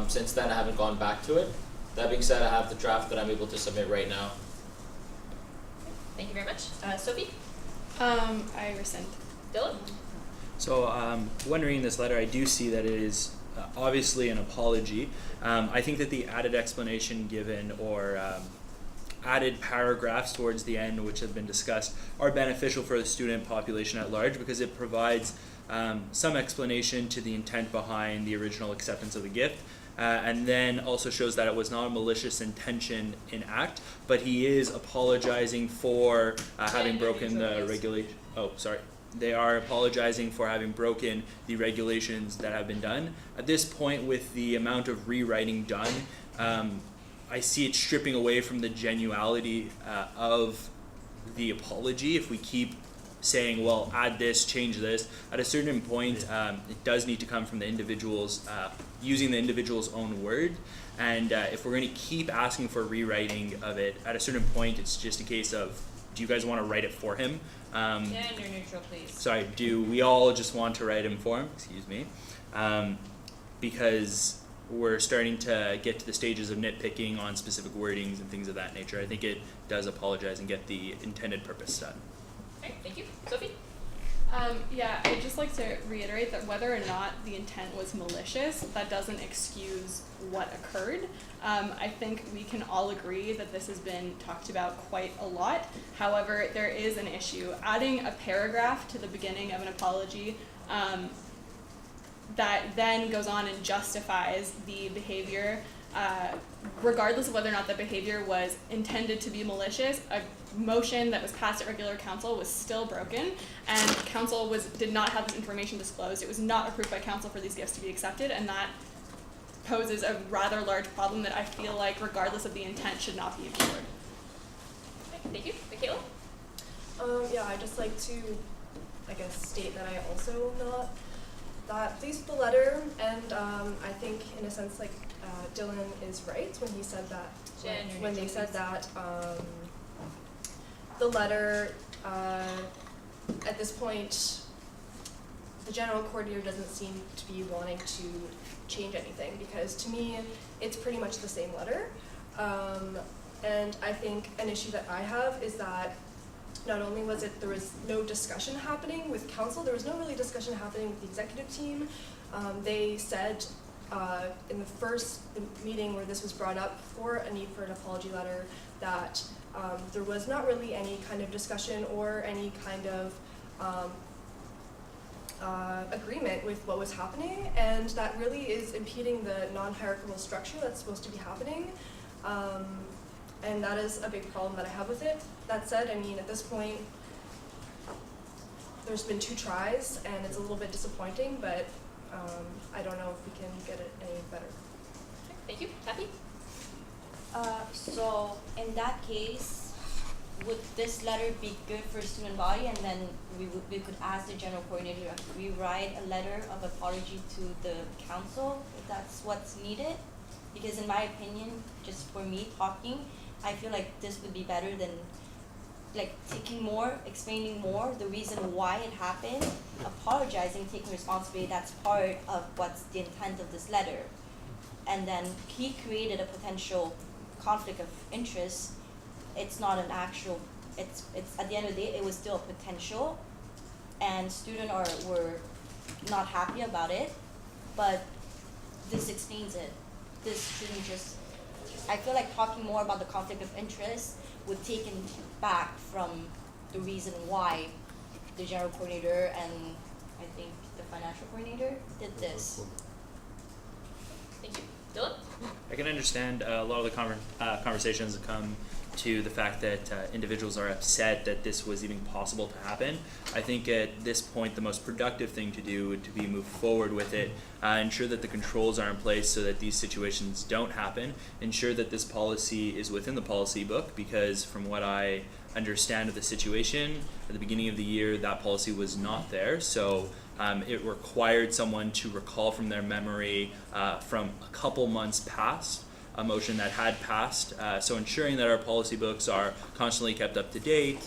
Since then, I haven't gone back to it. That being said, I have the draft that I'm able to submit right now. Thank you very much. Sophie? I rescind. Dylan? So when reading this letter, I do see that it is obviously an apology. I think that the added explanation given or added paragraphs towards the end, which have been discussed, are beneficial for the student population at large because it provides some explanation to the intent behind the original acceptance of the gift. And then also shows that it was not a malicious intention in act, but he is apologizing for having broken the regulation. Oh, sorry. They are apologizing for having broken the regulations that have been done. At this point, with the amount of rewriting done, I see it stripping away from the genuality of the apology. If we keep saying, well, add this, change this, at a certain point, it does need to come from the individual's, using the individual's own word. And if we're going to keep asking for rewriting of it, at a certain point, it's just a case of, do you guys want to write it for him? Gender neutral, please. Sorry, do we all just want to write him for him? Excuse me. Because we're starting to get to the stages of nitpicking on specific wordings and things of that nature. I think it does apologize and get the intended purpose done. Okay, thank you. Sophie? Yeah, I'd just like to reiterate that whether or not the intent was malicious, that doesn't excuse what occurred. I think we can all agree that this has been talked about quite a lot. However, there is an issue. Adding a paragraph to the beginning of an apology that then goes on and justifies the behavior, regardless of whether or not the behavior was intended to be malicious, a motion that was passed at regular council was still broken, and council did not have this information disclosed. It was not approved by council for these gifts to be accepted, and that poses a rather large problem that I feel like, regardless of the intent, should not be ignored. Okay, thank you. Michaela? Yeah, I'd just like to, I guess, state that I also not that pleased with the letter, and I think in a sense like Dylan is right when he said that when they said that the letter at this point the general coordinator doesn't seem to be wanting to change anything, because to me it's pretty much the same letter, and I think an issue that I have is that not only there was no discussion happening with council, there was no really discussion happening with the executive team. They said in the first meeting where this was brought up for a need for an apology letter that there was not really any kind of discussion or any kind of agreement with what was happening, and that really is impeding the non-hierarchical structure that's supposed to be happening. And that is a big problem that I have with it. That said, I mean, at this point, there's been 2 tries, and it's a little bit disappointing, but I don't know if we can get it any better. Okay, thank you. Happy? So in that case, would this letter be good for student body, and then we could ask the general coordinator to rewrite a letter of apology to the council if that's what's needed? Because in my opinion, just for me talking, I feel like this would be better than like taking more, explaining more the reason why it happened, apologizing, taking responsibility. That's part of what's the intent of this letter. And then he created a potential conflict of interest. It's not an actual, it's at the end of the day, it was still a potential, and students were not happy about it, but this explains it. This shouldn't just, I feel like talking more about the conflict of interest would take it back from the reason why the general coordinator and I think the financial coordinator did this. Thank you. Dylan? I can understand a lot of the conversations that come to the fact that individuals are upset that this was even possible to happen. I think at this point the most productive thing to do would to be move forward with it, ensure that the controls are in place so that these situations don't happen, ensure that this policy is within the policy book, because from what I understand of the situation, at the beginning of the year that policy was not there, so it required someone to recall from their memory from a couple months past a motion that had passed, so ensuring that our policy books are constantly kept up to date,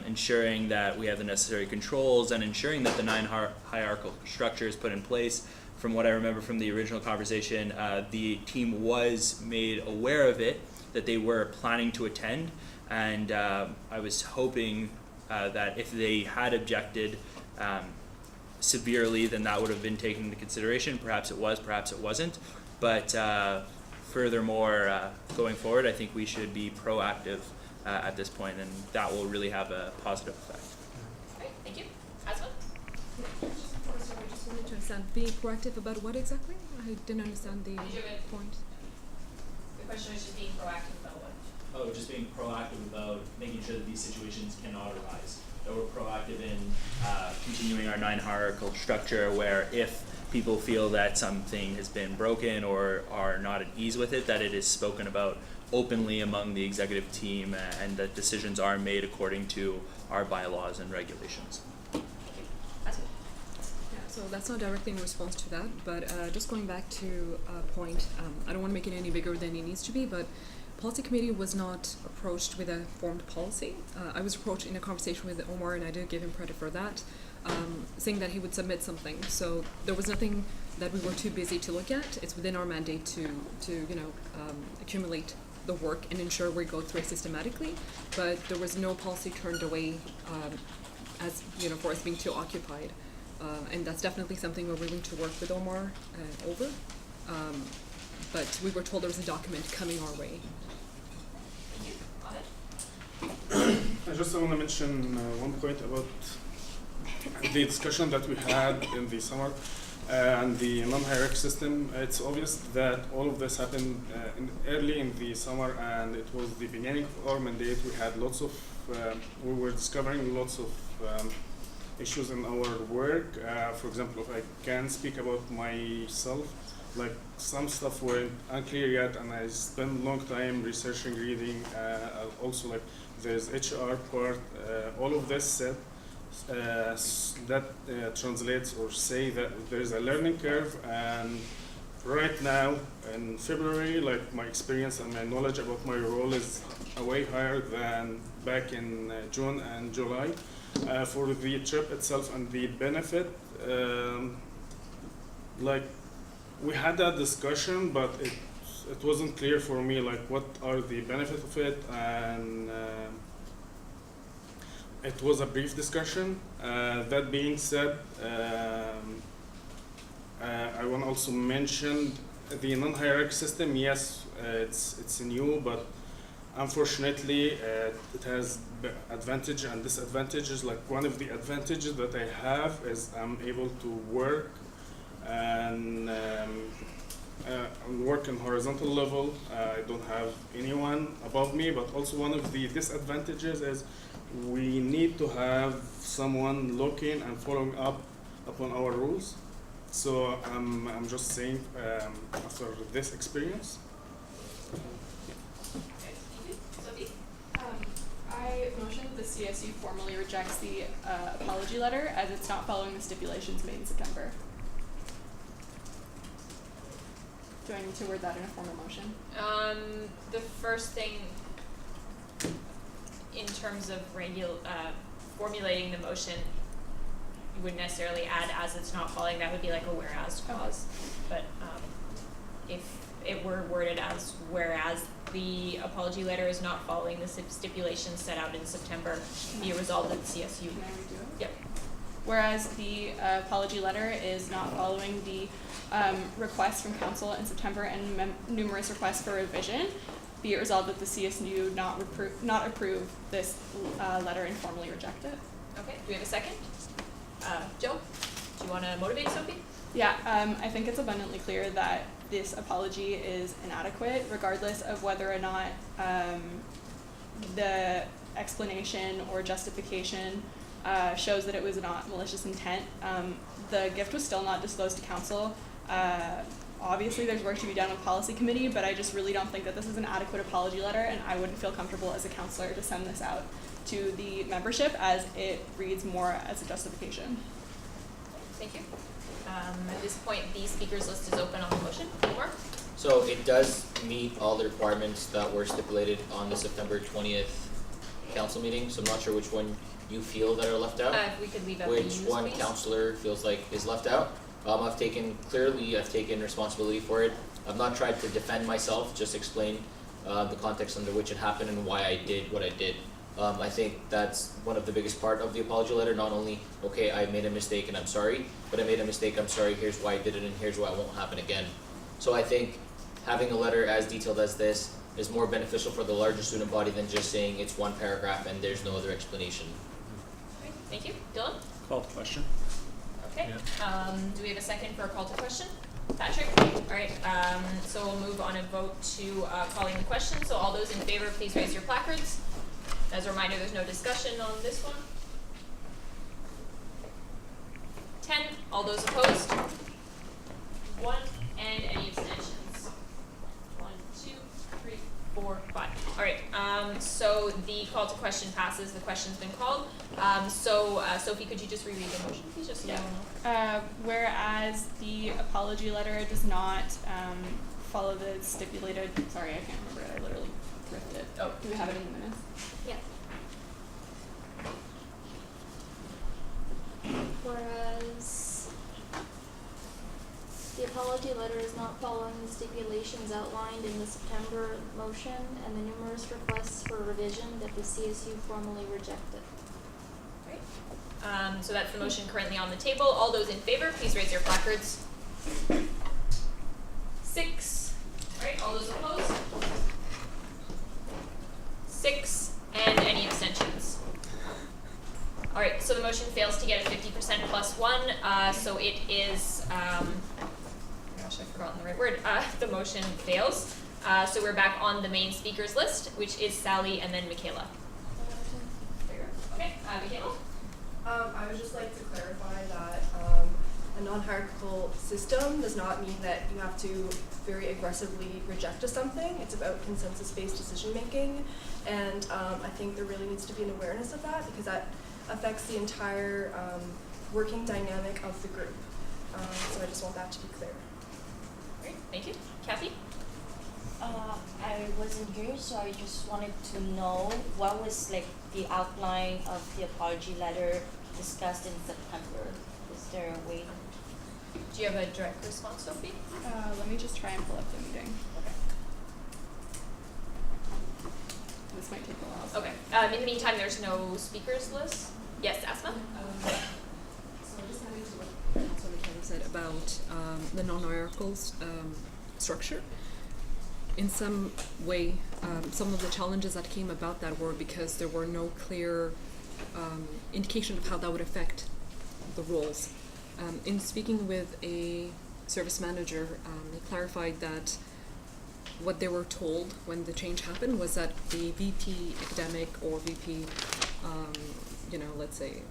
ensuring that we have the necessary controls, and ensuring that the 9 hierarchical structure is put in place. From what I remember from the original conversation, the team was made aware of it, that they were planning to attend, and I was hoping that if they had objected severely, then that would have been taken into consideration. Perhaps it was, perhaps it wasn't, but furthermore, going forward, I think we should be proactive at this point, and that will really have a positive effect. Great, thank you. Asma? I just wanted to understand, be proactive about what exactly? I didn't understand the point. The question is just being proactive about what? Oh, just being proactive about making sure that these situations cannot arise. That we're proactive in continuing our 9 hierarchical structure, where if people feel that something has been broken or are not at ease with it, that it is spoken about openly among the executive team, and that decisions are made according to our bylaws and regulations. Yeah, so that's not directly in response to that, but just going back to a point, I don't want to make it any bigger than it needs to be, but policy committee was not approached with a formed policy. I was approached in a conversation with Omar, and I did give him credit for that, saying that he would submit something. So there was nothing that we were too busy to look at. It's within our mandate to accumulate the work and ensure we go through it systematically. But there was no policy turned away as for us being too occupied, and that's definitely something we're willing to work with Omar over. But we were told there was a document coming our way. I just want to mention one point about the discussion that we had in the summer and the non-hierarchical system. It's obvious that all of this happened early in the summer, and it was the beginning of our mandate. We had lots of, we were discovering lots of issues in our work. For example, if I can speak about myself, like some stuff weren't unclear yet, and I spent a long time researching, reading. Also, like there's HR part. All of this said that translates or say that there is a learning curve, and right now in February, like my experience and my knowledge about my role is way higher than back in June and July. For the trip itself and the benefit, like we had that discussion, but it wasn't clear for me like what are the benefits of it, and it was a brief discussion. That being said, I want to also mention the non-hierarchical system. Yes, it's new, but unfortunately it has advantage and disadvantages. Like one of the advantages that I have is I'm able to work and work in horizontal level. I don't have anyone above me, but also one of the disadvantages is we need to have someone looking and following up upon our rules. So I'm just saying after this experience. I CSU formally rejects the apology letter as it's not following the stipulations made in September. Do I need to word that in a formal motion? The first thing in terms of formulating the motion, you wouldn't necessarily add as it's not following, that would be like a whereas clause. But if it were worded as whereas the apology letter is not following the stipulations set out in September, be resolved that the CSU. Can I redo it? Yep. Whereas the apology letter is not following the request from council in September and numerous requests for revision, be it resolved that the CSU not approve this letter and formally reject it. Okay, do we have a second? Jill, do you want to motivate Sophie? Yeah, I think it's abundantly clear that this apology is inadequate, regardless of whether or not the explanation or justification shows that it was not malicious intent. The gift was still not disclosed to council. Obviously there's work to be done with policy committee, but I just really don't think that this is an adequate apology letter, and I wouldn't feel comfortable as a counselor to send this out to the membership as it reads more as a justification. Thank you. At this point, the speakers list is open on the motion. More? So it does meet all the requirements that were stipulated on the September 20th council meeting, so I'm not sure which one you feel that are left out. If we could leave out the Which use, one please. councillor feels like is left out? I've taken responsibility for it. I've not tried to defend myself, just explain the context under which it happened and why I did what I did. I think that's one of the biggest part of the apology letter, not only, okay, I made a mistake and I'm sorry, but I made a mistake, I'm sorry, here's why I did it and here's why it won't happen again. So I think having a letter as detailed as this is more beneficial for the larger student body than just saying it's one paragraph and there's no other explanation. Okay, thank you. Dylan? Call to question. Okay. Do we have a second for a call to question? Patrick? Alright, so we'll move on and vote to calling the question. So all those in favor, please raise your placards. As a reminder, there's no discussion on this one. 10. All those opposed? 1. And any abstentions? 1, 2, 3, 4, 5. Alright, so the call to question passes. The question's been called. Sophie, could you just reread the motion, please? Just so Whereas the apology letter does not follow the stipulated, sorry, I can't remember it, I literally thrifted it. Oh. Do we have it in the minutes? Yeah. Whereas the apology letter is not following the stipulations outlined in the September motion and the numerous requests for revision that the CSU formally rejected. Great. So that's the motion currently on the table. All those in favor, please raise your placards. 6. Alright, all those opposed? 6. And any abstentions? Alright, so the motion fails to get a 50% plus 1, so it is, gosh, I've forgotten the right word, the motion fails. So we're back on the main speakers list, which is Sally and then Michaela. Okay, Michaela? I would just like to clarify that a non-hierarchical system does not mean that you have to very aggressively reject something. It's about consensus-based decision-making, and I think there really needs to be an awareness of that because that affects the entire working dynamic of the group. So I just want that to be clear. Great, thank you. Kathy? I wasn't here, so I just wanted to know what was like the outline of the apology letter discussed in September. Is there a way? Do you have a direct response, Sophie? Let me just try and pull up the meeting. Okay. This might take a while. Okay. In the meantime, there's no speakers list. Yes, Asma? So just having to what Councilor McKenna said about the non-hierarchical structure. In some way, some of the challenges that came about that were because there were no clear indication of how that would affect the roles. In speaking with a service manager, they clarified that what they were told when the change happened was that the VP academic or VP, let's say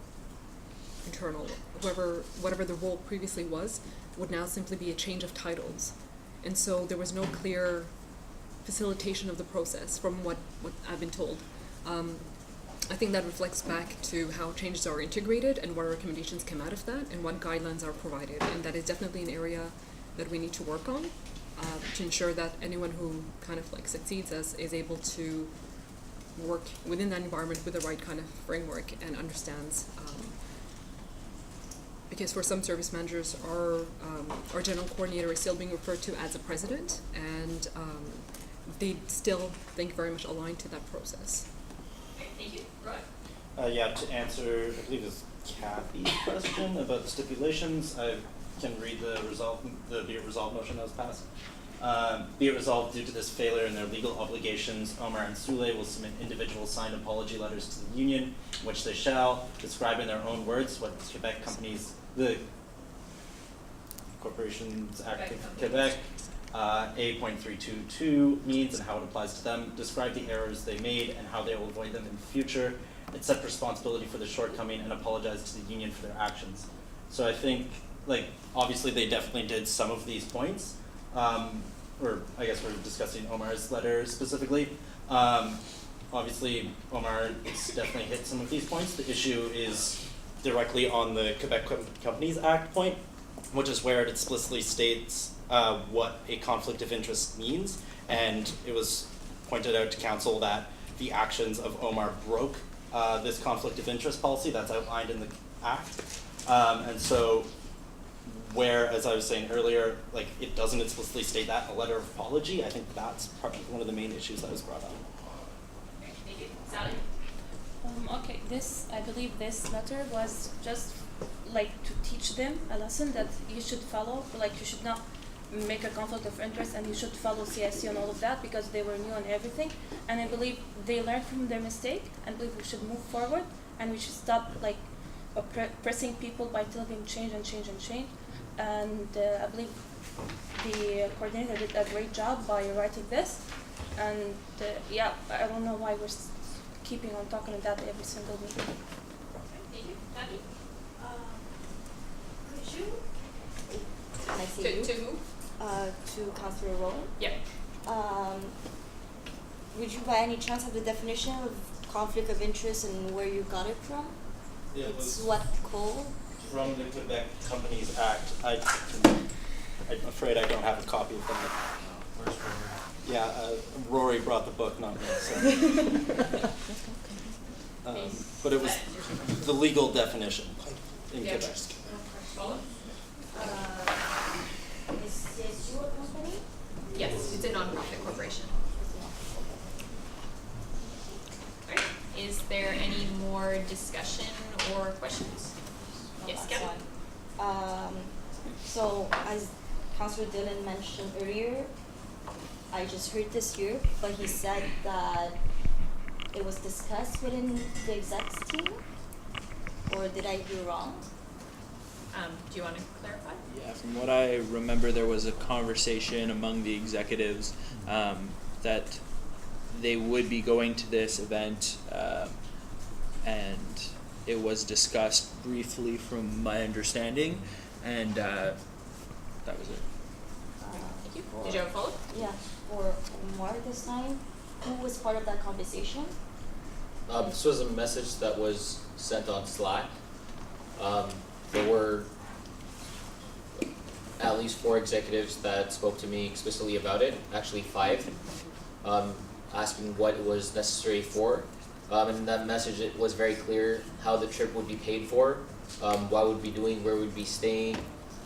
internal, whatever the role previously was, would now simply be a change of titles. And so there was no clear facilitation of the process from what I've been told. I think that reflects back to how changes are integrated and what recommendations come out of that and what guidelines are provided. And that is definitely an area that we need to work on to ensure that anyone who kind of like succeeds is able to work within that environment with the right kind of framework and understands. Because for some service managers, our general coordinator is still being referred to as a president, and they still think very much aligned to that process. Thank you. Roy? Yeah, to answer, I believe it's Kathy's question about the stipulations, I can read the be it resolved motion that was passed. Be it resolved, due to this failure in their legal obligations, Omar and Sule will submit individual signed apology letters to the union, in which they shall describe in their own words what Quebec companies, the Corporations Act of Quebec, A.322 means and how it applies to them, describe the errors they made and how they will avoid them in the future, accept responsibility for the shortcoming, and apologize to the union for their actions. So I think, like, obviously they definitely did some of these points, or I guess we're discussing Omar's letter specifically. Obviously, Omar has definitely hit some of these points. The issue is directly on the Quebec Companies Act point, which is where it explicitly states what a conflict of interest means, and it was pointed out to council that the actions of Omar broke this conflict of interest policy that's outlined in the act, and so where, as I was saying earlier, like it doesn't explicitly state that in a letter of apology, I think that's one of the main issues that was brought up. Thank you. Sally? Okay, I believe this letter was just like to teach them a lesson that you should follow, like you should not make a conflict of interest and you should follow CSU and all of that because they were new and everything. And I believe they learned from their mistake and believe we should move forward and we should stop like pressing people by telling them change and change and change. And I believe the coordinator did a great job by writing this. And yeah, I don't know why we're keeping on talking about that every single meeting. Thank you. Kathy? Could you? Can I see you? To who? To Councillor Rowan. Yeah. Would you by any chance have the definition of conflict of interest and where you got it from? It's what code? From the Quebec Companies Act. I'm afraid I don't have a copy of that. Where's Rory? Yeah, Rory brought the book, not me. So. But it was the legal definition in Quebec. Is CSU a company? Yes, it's a nonprofit corporation. All right. Is there any more discussion or questions? Yes, Kevin. So as Councillor Dillon mentioned earlier, I just heard this here, but he said that it was discussed within the execs team, or did I hear wrong? Do you want to clarify? Yeah, from what I remember, there was a conversation among the executives that they would be going to this event, and it was discussed briefly from my understanding, and that was it. Thank you. Did you have a follow-up? Yeah, for Omar this time, who was part of that conversation? This was a message that was sent on Slack. There were at least 4 executives that spoke to me explicitly about it, actually 5, asking what it was necessary for. And in that message, it was very clear how the trip would be paid for, what we'd be doing, where we'd be staying,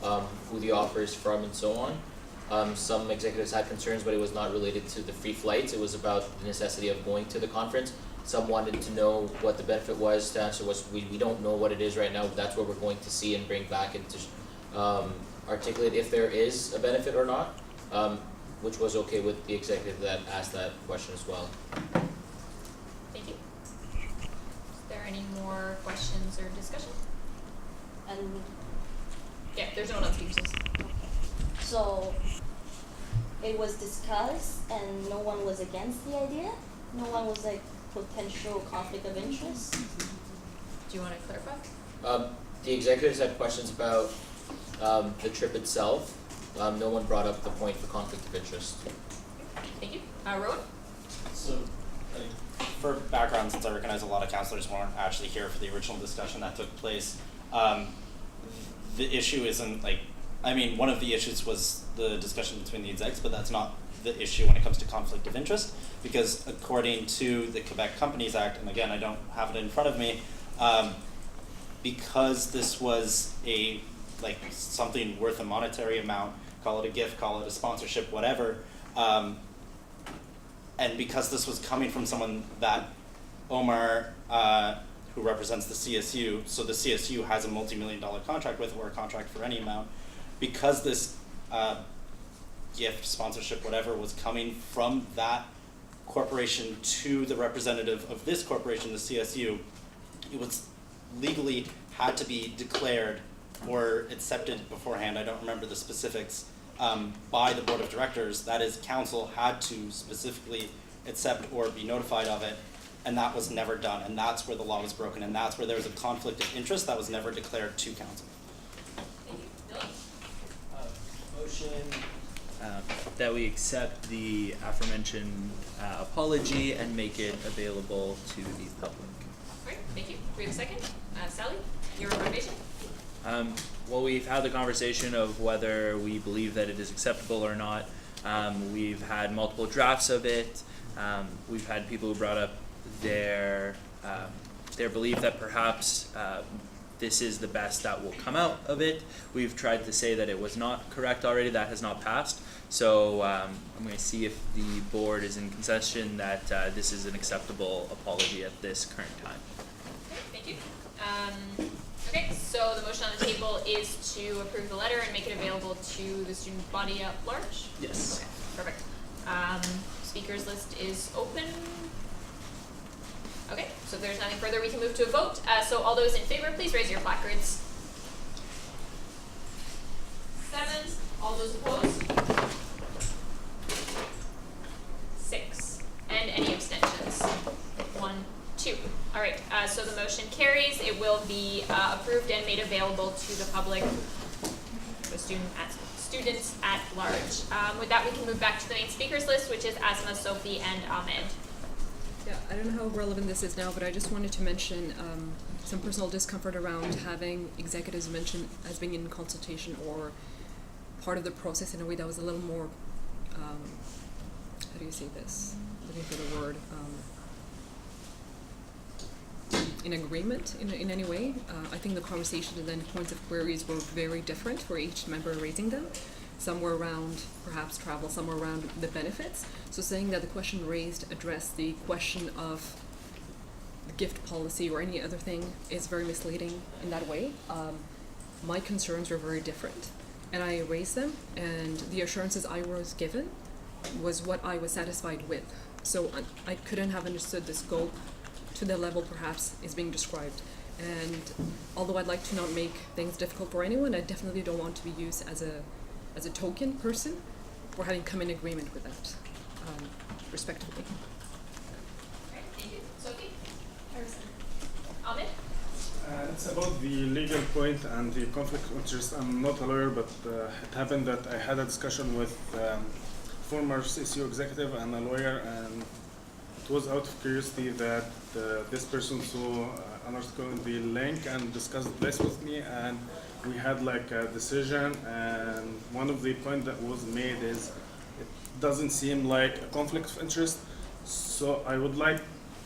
who the offer is from, and so on. Some executives had concerns, but it was not related to the free flights. It was about the necessity of going to the conference. Some wanted to know what the benefit was. The answer was, we don't know what it is right now. That's what we're going to see and bring back and to articulate if there is a benefit or not, which was okay with the executive that asked that question as well. Thank you. Is there any more questions or discussion? And yeah, there's no one else speakers. So it was discussed and no one was against the idea? No one was like potential conflict of interest? Do you want to clarify? The executives had questions about the trip itself. No one brought up the point for conflict of interest. Thank you. Rowan? So, for background, since I recognize a lot of councillors weren't actually here for the original discussion that took place, the issue isn't like, I mean, one of the issues was the discussion between the execs, but that's not the issue when it comes to conflict of interest, because according to the Quebec Companies Act, and again, I don't have it in front of me, because this was like something worth a monetary amount, call it a gift, call it a sponsorship, whatever, and because this was coming from someone that Omar, who represents the CSU, so the CSU has a multi-million-dollar contract with, or a contract for any amount, because this gift, sponsorship, whatever, was coming from that corporation to the representative of this corporation, the CSU, it was legally had to be declared or accepted beforehand, I don't remember the specifics, by the board of directors. That is, council had to specifically accept or be notified of it, and that was never done, and that's where the law was broken, and that's where there was a conflict of interest that was never declared to council. Thank you. Billy? Motion that we accept the aforementioned apology and make it available to the public. Great, thank you. We have a second. Sally, your recommendation? Well, we've had the conversation of whether we believe that it is acceptable or not. We've had multiple drafts of it. We've had people who brought up their belief that perhaps this is the best that will come out of it. We've tried to say that it was not correct already. That has not passed. So I'm going to see if the board is in concession that this is an acceptable apology at this current time. Okay, thank you. Okay, so the motion on the table is to approve the letter and make it available to the student body at large? Yes. Okay, perfect. Speakers list is open. Okay, so if there's nothing further, we can move to a vote. So all those in favor, please raise your placards. 7. All those opposed? 6. And any abstentions? 1, 2. All right, so the motion carries. It will be approved and made available to the public, the students at large. With that, we can move back to the main speakers list, which is Asma, Sophie, and Ahmed. Yeah, I don't know how relevant this is now, but I just wanted to mention some personal discomfort around having executives mentioned as being in consultation or part of the process in a way that was a little more, how do you say this? Looking for the word. In agreement in any way. I think the conversation and then points of queries were very different for each member raising them. Some were around perhaps travel, some were around the benefits. So saying that the question raised addressed the question of the gift policy or any other thing is very misleading in that way. My concerns were very different and I raised them, and the assurances I was given was what I was satisfied with. So I couldn't have understood the scope to the level perhaps is being described. And although I'd like to not make things difficult for anyone, I definitely don't want to be used as a token person for having come in agreement with that, respectively. Great, thank you. Sophie? Ahmed? It's about the legal point and the conflict of interest. I'm not a lawyer, but it happened that I had a discussion with former CSU executive and a lawyer, and it was out of curiosity that this person saw an article in the link and discussed this with me, and we had like a decision, and one of the points that was made is it doesn't seem like a conflict of interest. So I would like,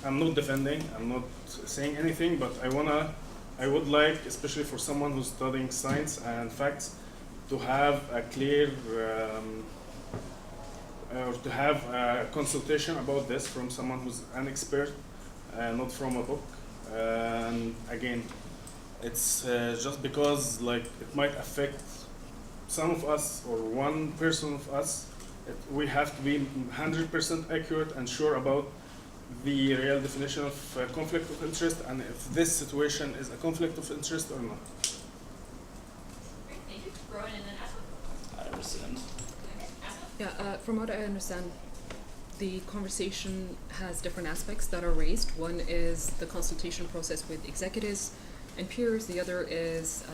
I'm not defending, I'm not saying anything, but I would like, especially for someone who's studying science and facts, to have a clear or to have a consultation about this from someone who's an expert, not from a book. And again, it's just because like it might affect some of us or one person of us. We have to be 100% accurate and sure about the real definition of conflict of interest, and if this situation is a conflict of interest or not. Great, thank you. Rowan and then Asma. I understand. Yeah, from what I understand, the conversation has different aspects that are raised. One is the consultation process with executives and peers. The other is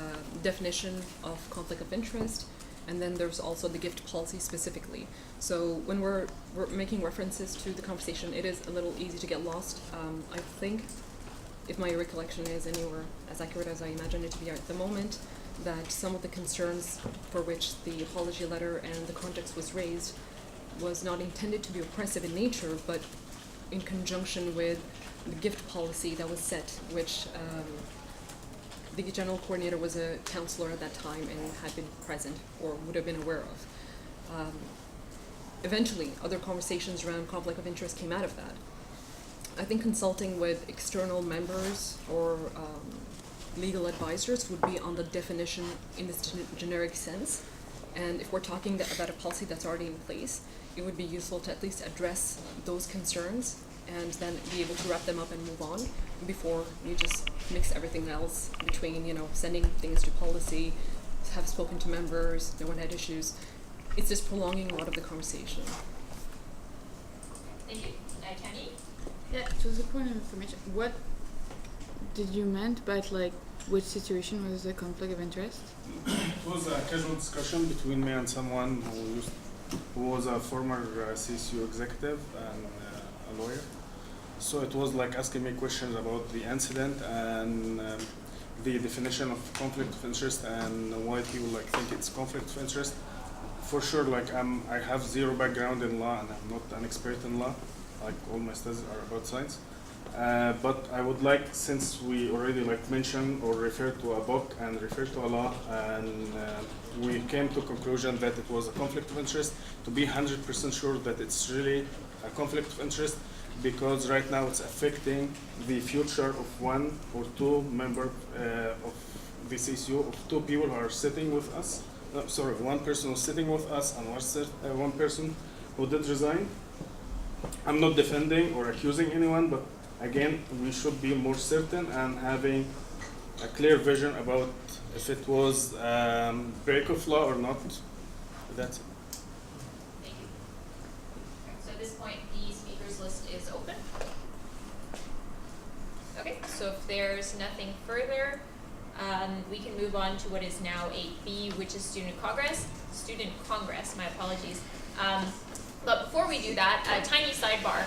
definition of conflict of interest. And then there's also the gift policy specifically. So when we're making references to the conversation, it is a little easy to get lost. I think, if my recollection is anywhere as accurate as I imagine it to be at the moment, that some of the concerns for which the apology letter and the context was raised was not intended to be oppressive in nature, but in conjunction with the gift policy that was set, which the general coordinator was a counselor at that time and had been present or would have been aware of. Eventually, other conversations around conflict of interest came out of that. I think consulting with external members or legal advisors would be on the definition in this generic sense. And if we're talking about a policy that's already in place, it would be useful to at least address those concerns and then be able to wrap them up and move on before you just mix everything else between, sending things to policy, have spoken to members, no one had issues. It's just prolonging a lot of the conversation. Thank you. Kenny? Yeah, just a point of information. What did you meant by which situation was the conflict of interest? It was a casual discussion between me and someone who was a former CSU executive and a lawyer. So it was asking me questions about the incident and the definition of conflict of interest and why people think it's conflict of interest. For sure, I have zero background in law and I'm not an expert in law. All my studies are about science. But I would since we already mentioned or referred to a book and referred to a law, and we came to a conclusion that it was a conflict of interest, to be 100% sure that it's really a conflict of interest, because right now it's affecting the future of one or two members of the CSU, of two people who are sitting with us. No, sorry, one person who's sitting with us and one person who did resign. I'm not defending or accusing anyone, but again, we should be more certain and having a clear vision about if it was break of law or not. That's it. Thank you. So at this point, the speakers list is open. Okay, so if there's nothing further, we can move on to what is now 8B, which is Student Congress. My apologies. But before we do that, a tiny sidebar.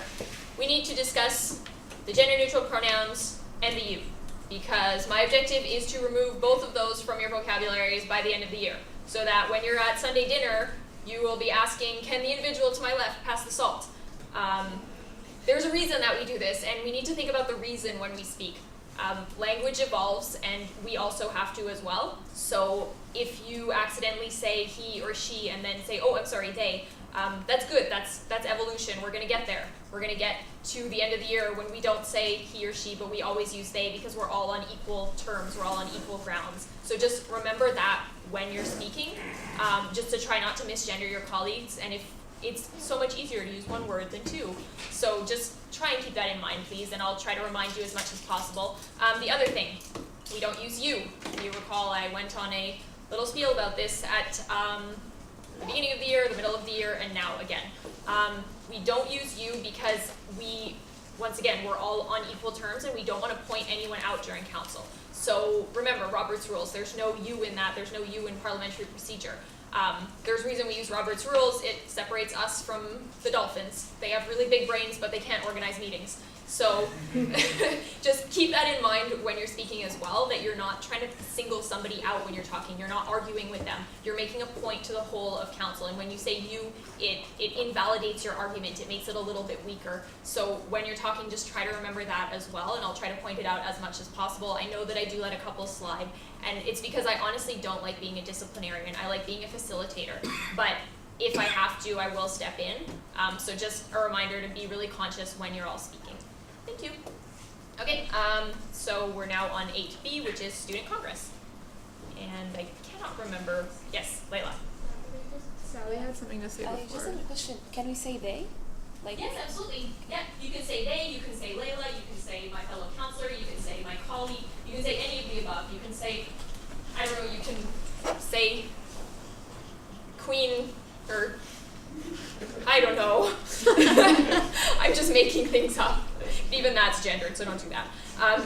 We need to discuss the gender-neutral pronouns and the you, because my objective is to remove both of those from your vocabularies by the end of the year, so that when you're at Sunday dinner, you will be asking, can the individual to my left pass the salt? There's a reason that we do this, and we need to think about the reason when we speak. Language evolves, and we also have to as well. So if you accidentally say he or she and then say, oh, I'm sorry, they, that's good. That's evolution. We're going to get there. We're going to get to the end of the year when we don't say he or she, but we always use they, because we're all on equal terms. We're all on equal grounds. So just remember that when you're speaking, just to try not to misgender your colleagues. And if it's so much easier to use one word than two. So just try and keep that in mind, please, and I'll try to remind you as much as possible. The other thing, we don't use you. If you recall, I went on a little spiel about this at the beginning of the year, the middle of the year, and now again. We don't use you because once again, we're all on equal terms and we don't want to point anyone out during council. So remember, Robert's rules, there's no you in that, there's no you in parliamentary procedure. There's a reason we use Robert's rules. It separates us from the dolphins. They have really big brains, but they can't organize meetings. So just keep that in mind when you're speaking as well, that you're not trying to single somebody out when you're talking. You're not arguing with them. You're making a point to the whole of council. And when you say you, it invalidates your argument. It makes it a little bit weaker. So when you're talking, just try to remember that as well. And I'll try to point it out as much as possible. I know that I do let a couple slide. And it's because I honestly don't like being a disciplinarian. I like being a facilitator. But if I have to, I will step in. So just a reminder to be really conscious when you're all speaking. Thank you. Okay, so we're now on 8B, which is Student Congress. And I cannot remember. Yes, Layla. Sally had something to say before. Just a question. Can we say they? Yes, absolutely. Yeah, you can say they, you can say Layla, you can say my fellow counselor, you can say my colleague, you can say any of the above. You can say, I don't know, you can say queen, or I don't know. I'm just making things up. Even that's gendered, so don't do that.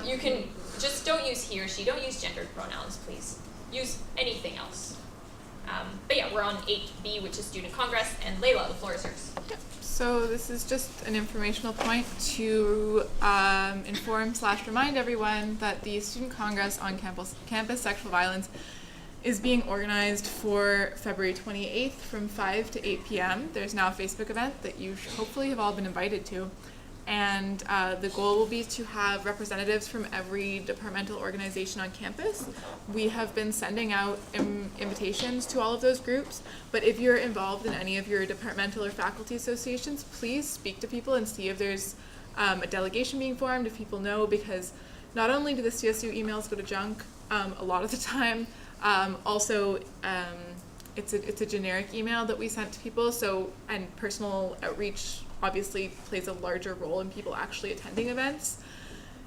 You can just don't use he or she. Don't use gendered pronouns, please. Use anything else. But yeah, we're on 8B, which is Student Congress, and Layla, the floor is yours. So this is just an informational point to inform/remind everyone that the Student Congress on campus sexual violence is being organized for February 28th from 5 to 8 p.m. There's now a Facebook event that you hopefully have all been invited to. And the goal will be to have representatives from every departmental organization on campus. We have been sending out invitations to all of those groups, but if you're involved in any of your departmental or faculty associations, please speak to people and see if there's a delegation being formed, if people know, because not only do the CSU emails go to junk a lot of the time, also it's a generic email that we sent to people, and personal outreach obviously plays a larger role in people actually attending events.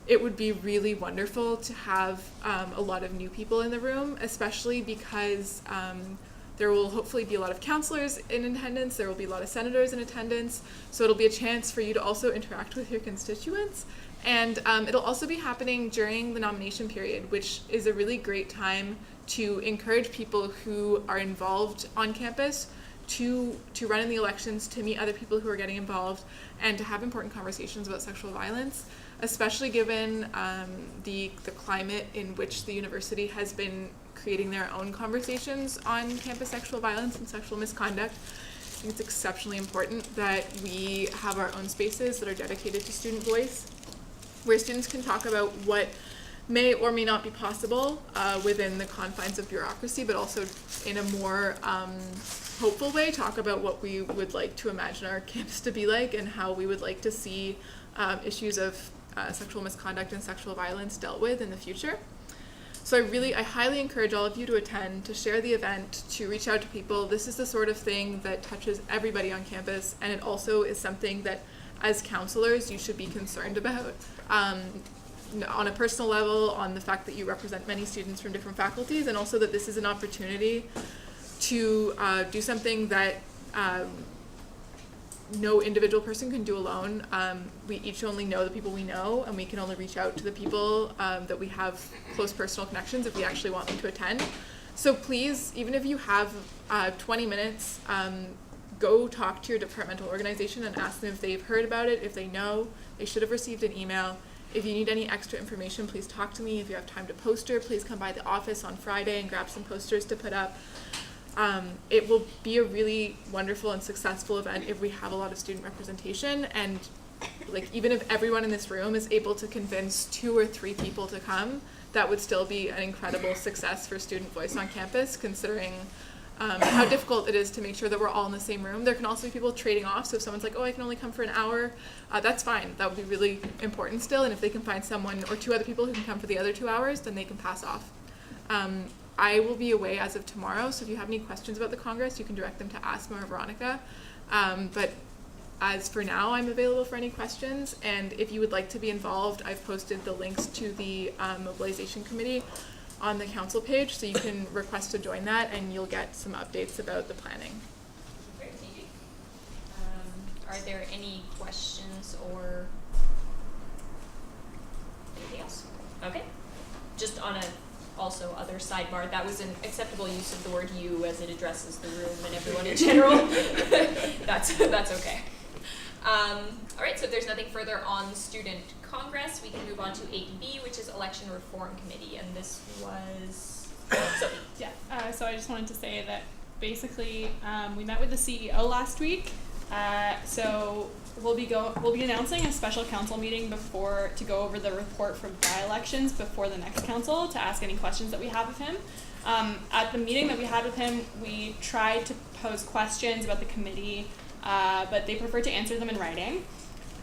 It would be really wonderful to have a lot of new people in the room, especially because there will hopefully be a lot of counselors in attendance, there will be a lot of senators in attendance, so it'll be a chance for you to also interact with your constituents. And it'll also be happening during the nomination period, which is a really great time to encourage people who are involved on campus to run in the elections, to meet other people who are getting involved, and to have important conversations about sexual violence, especially given the climate in which the university has been creating their own conversations on campus sexual violence and sexual misconduct. I think it's exceptionally important that we have our own spaces that are dedicated to student voice, where students can talk about what may or may not be possible within the confines of bureaucracy, but also in a more hopeful way, talk about what we would like to imagine our campus to be like and how we would like to see issues of sexual misconduct and sexual violence dealt with in the future. So I highly encourage all of you to attend, to share the event, to reach out to people. This is the sort of thing that touches everybody on campus, and it also is something that as counselors you should be concerned about. On a personal level, on the fact that you represent many students from different faculties, and also that this is an opportunity to do something that no individual person can do alone. We each only know the people we know, and we can only reach out to the people that we have close personal connections if we actually want them to attend. So please, even if you have 20 minutes, go talk to your departmental organization and ask them if they've heard about it, if they know. They should have received an email. If you need any extra information, please talk to me. If you have time to poster, please come by the office on Friday and grab some posters to put up. It will be a really wonderful and successful event if we have a lot of student representation, and even if everyone in this room is able to convince 2 or 3 people to come, that would still be an incredible success for student voice on campus, considering how difficult it is to make sure that we're all in the same room. There can also be people trading off, so if someone's like, oh, I can only come for an hour, that's fine. That would be really important still, and if they can find someone or 2 other people who can come for the other 2 hours, then they can pass off. I will be away as of tomorrow, so if you have any questions about the Congress, you can direct them to Asma or Veronica. But as for now, I'm available for any questions, and if you would like to be involved, I've posted the links to the mobilization committee on the council page, so you can request to join that, and you'll get some updates about the planning. Great, thank you. Are there any questions or anything else? Okay. Just on a also other sidebar, that was an acceptable use of the word you as it addresses the room and everyone in general. That's okay. All right, so if there's nothing further on Student Congress, we can move on to 8B, which is Election Reform Committee, and this was Sophie. Yeah, so I just wanted to say that basically we met with the CEO last week, so we'll be announcing a special council meeting to go over the report from by-elections before the next council, to ask any questions that we have of him. At the meeting that we had with him, we tried to pose questions about the committee, but they preferred to answer them in writing.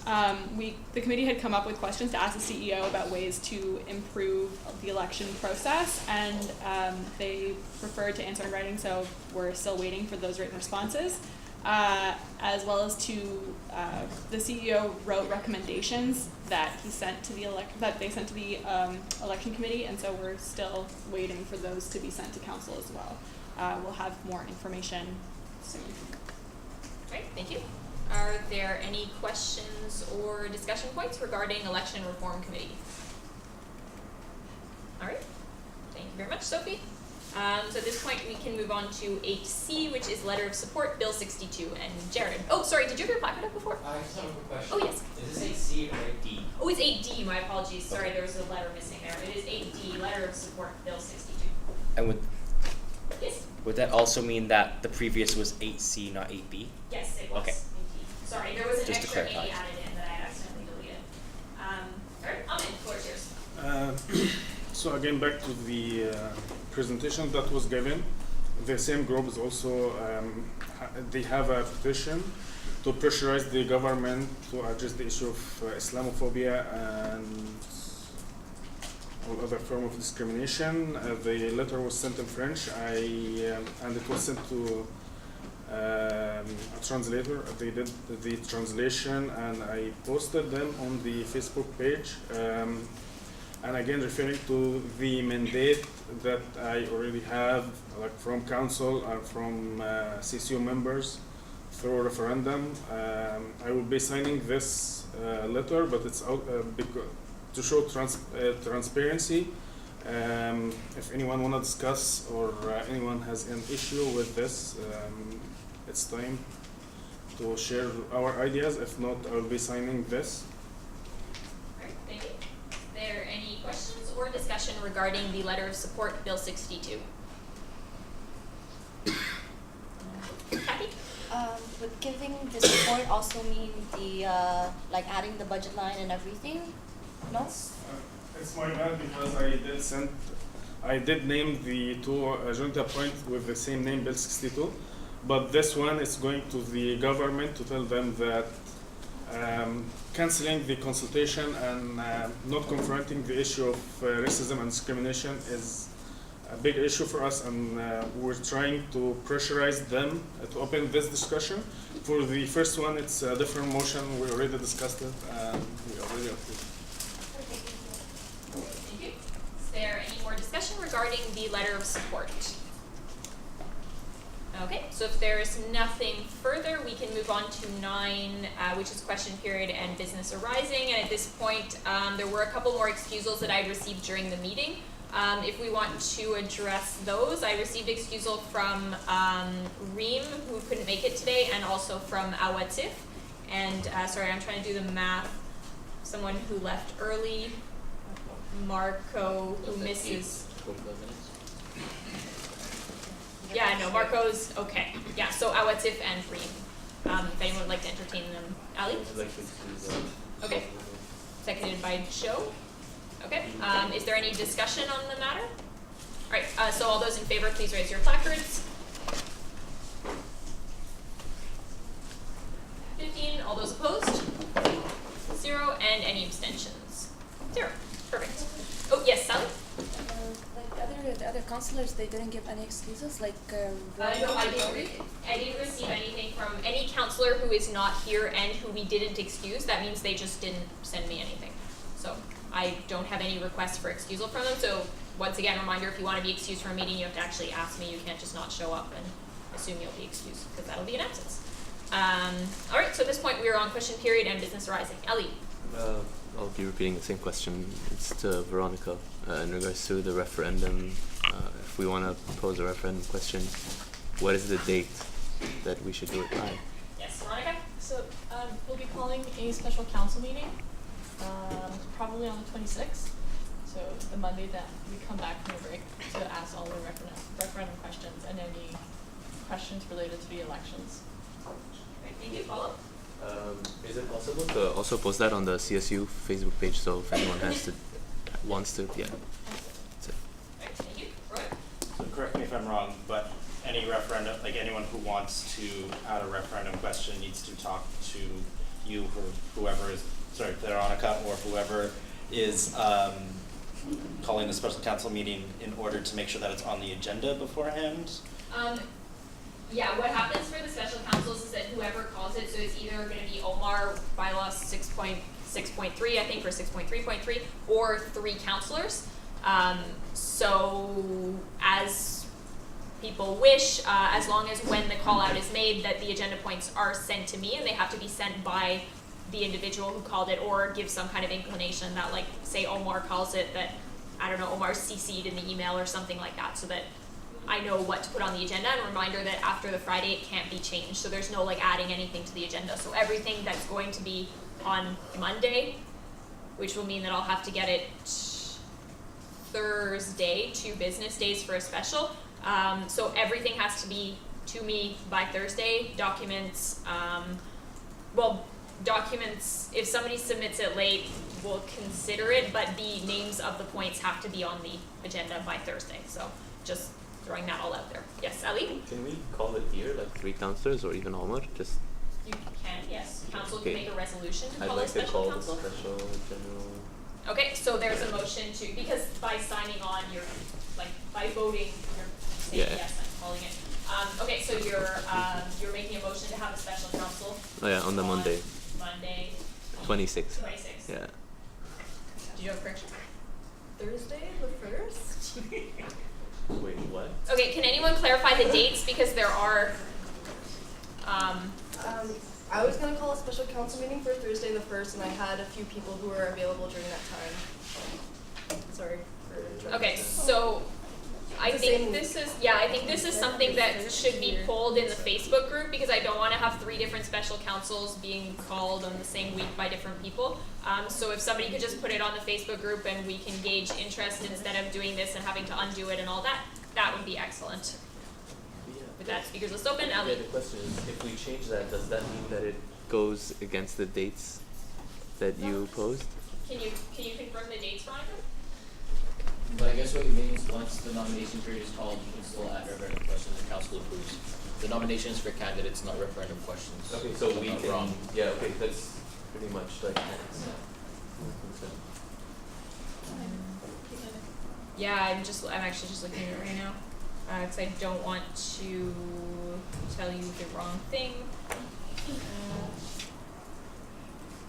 The committee had come up with questions to ask the CEO about ways to improve the election process, and they preferred to answer in writing, so we're still waiting for those written responses. As well as the CEO wrote recommendations that he sent to the election committee, and so we're still waiting for those to be sent to council as well. We'll have more information soon. Great, thank you. Are there any questions or discussion points regarding Election Reform Committee? All right, thank you very much, Sophie. So at this point, we can move on to 8C, which is letter of support, Bill 62. And Jared, oh, sorry, did you have your placard up before? I just have a quick question. Oh, yes. Is this 8C or 8D? Oh, it's 8D, my apologies. Sorry, there was a letter missing there. It is 8D, letter of support, Bill 62. And Yes? would that also mean that the previous was 8C, not 8B? Yes, it was. Okay. Indeed. Sorry, there was an Just to extra A clarify. added in that I accidentally deleted. All right, Ahmed, the floor is yours. So again, back to the presentation that was given, the same group is also, they have a petition to pressurize the government to address the issue of Islamophobia and all other form of discrimination. The letter was sent in French, and it was sent to a translator. They did the translation, and I posted them on the Facebook page. And again, referring to the mandate that I already have, like from council and from CSU members through referendum. I will be signing this letter, but it's out to show transparency. If anyone want to discuss or anyone has an issue with this, it's time to share our ideas. If not, I will be signing this. Alright, thank you. Is there any questions or discussion regarding the letter of support, Bill 62? Kathy? Would giving the support also mean the like adding the budget line and everything? No? It's my bad because I did name the two agenda points with the same name, Bill 62, but this one is going to the government to tell them that canceling the consultation and not confronting the issue of racism and discrimination is a big issue for us, and we're trying to pressurize them to open this discussion. For the first one, it's a different motion. We already discussed it and we already approved. Thank you. Is there any more discussion regarding the letter of support? Okay, so if there is nothing further, we can move on to 9, which is question period and business arising. And at this point, there were a couple more excusals that I received during the meeting. If we want to address those, I received excusal from Reem, who couldn't make it today, and also from Awatif. And sorry, I'm trying to do the math. Someone who left early, Marco, who misses. Yeah, no, Marco's okay. Yeah, so Awatif and Reem. If anyone would like to entertain them. Ali? I'd like to excuse them. Okay. Seconded by Joe. Okay. Is there any discussion on the matter? All right. So all those in favor, please raise your placards. 15. All those opposed? 0. And any abstentions? 0. Perfect. Oh yes, Sally. Like the other counselors, they didn't give any excuses. Like No, I didn't receive anything from any counselor who is not here and who we didn't excuse. That means they just didn't send me anything. So I don't have any requests for excusal from them. So once again, reminder, if you want to be excused from a meeting, you have to actually ask me. You can't just not show up and assume you'll be excused, because that'll be an absence. All right, so at this point, we are on question period and business arising. Ellie. I'll be repeating the same question. It's to Veronica in regards to the referendum. If we want to pose a referendum question, what is the date that we should do it by? Yes, Veronica? So we'll be calling a special council meeting, probably on the 26th. So the Monday that we come back from the break to ask all the referendum questions and any questions related to the elections. Great, thank you. Follow up. Is it possible to also post that on the CSU Facebook page, so if anyone wants to, yeah. That's it. Great, thank you. Roy? So correct me if I'm wrong, but any referendum, like anyone who wants to add a referendum question needs to talk to you or whoever is, sorry, Veronica or whoever is calling a special council meeting in order to make sure that it's on the agenda beforehand. Yeah, what happens for the special councils is that whoever calls it, so it's either going to be Omar bylaw 6.6.3, I think, or 6.3.3, or 3 counselors. So as people wish, as long as when the call out is made that the agenda points are sent to me, and they have to be sent by the individual who called it, or give some kind of inclination that, like, say Omar calls it, that, I don't know, Omar's CC'd in the email or something like that, so that I know what to put on the agenda, and a reminder that after the Friday it can't be changed. So there's no like adding anything to the agenda. So everything that's going to be on Monday, which will mean that I'll have to get it Thursday, 2 business days for a special. So everything has to be to me by Thursday. Documents, documents, if somebody submits it late, we'll consider it, but the names of the points have to be on the agenda by Thursday. So just throwing that all out there. Yes, Ali? Can we call it here, like 3 councillors or even Omar? Just You can, yes. Council can Okay. make a resolution to I'd call a like to special call the council. special general. Okay, so there's a motion to, because by signing on, you're, like, by voting, you're saying Yeah. yes, I'm calling it. Okay, so you're making a motion to have a special council Oh yeah, on the Monday, Monday, 26th. 26th. Yeah. Did you have a correction? Thursday the 1st? Wait, what? Okay, can anyone clarify the dates, because there are, I was gonna call a special council meeting for Thursday the 1st, and I had a few people who were available during that time. Sorry for interrupting. okay, so I It's the think same- this is, yeah, I think this is something that should be polled in the Facebook group, because I don't wanna have 3 different special councils being called on the same week by different people. So if somebody could just put it on the Facebook group and we can gauge interest instead of doing this and having to undo it and all that, that would be excellent. With that, speakers list open, Yeah, Ali. the question is, if we change that, does that mean that it goes against the dates that you posed? Can you confirm the dates, Veronica? But I guess what it means, once the nomination period is called, you can still add referendum questions and council approves. The nominations for candidates, not referendum questions. Okay, so if I'm we not can, wrong. yeah, okay, that's pretty much like. Yeah, I'm actually just looking at it right now, because I don't want to tell you the wrong thing.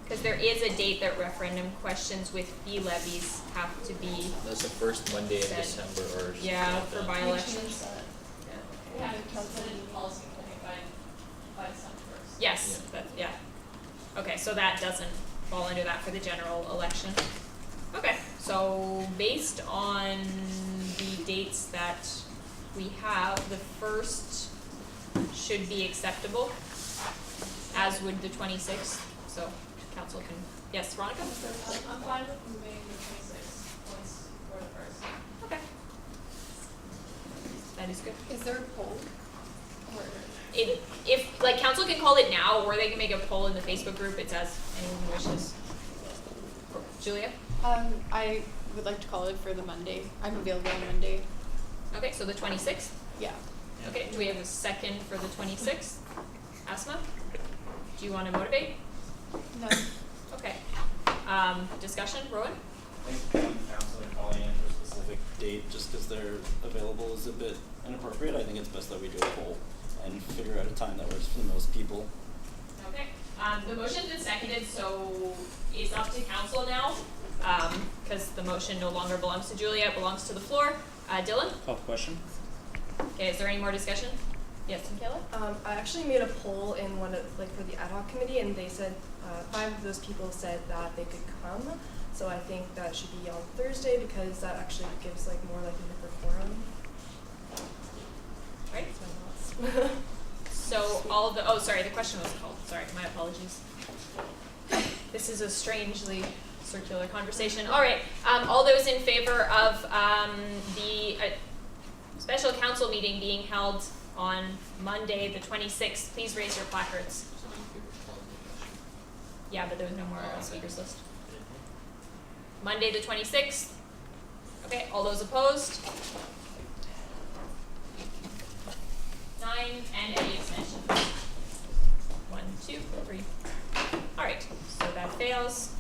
Because there is a date that referendum questions with fee levies have to be, That's the first Monday in Said- December or something yeah, like for that. by-elections. We had a council policy coming by December 1st. Yes, yeah. Okay, so that doesn't fall under that for the general election. Okay, so based on the dates that we have, the 1st should be acceptable, as would the 26th, so council can, yes, Veronica? I'm fine with moving the 26 points for the 1st. Okay. That is good. Is there a poll? If, like, council can call it now, or they can make a poll in the Facebook group, it's as anyone wishes. Julia? I would like to call it for the Monday. I'm available on Monday. Okay, so the 26th? Yeah. Okay, do we have a second for the 26th? Asma? Do you want to motivate? No. Okay. Discussion, Rowan? I think council and calling in for a specific date just because they're available is a bit inappropriate. I think it's best that we do a poll and figure out a time that works for the most people. Okay. The motion's been seconded, so it's up to council now, because the motion no longer belongs to Julia, it belongs to the floor. Dylan? Call the question. Okay, is there any more discussion? Yes, Michaela? I actually made a poll in one of, like, for the ad hoc committee, and they said 5 of those people said that they could come. So I think that should be on Thursday because that actually gives like more likelihood for quorum. Right. So my thoughts. So all of the, oh, sorry, the question was called. Sorry, my apologies. This is a strangely circular conversation. All right, all those in favor of the special council meeting being held on Monday, the 26th, please raise your placards. Yeah, but there was no more speakers list. Monday, the 26th. Okay, all those opposed? 9, and any abstentions? 1, 2, 3. All right, so that fails.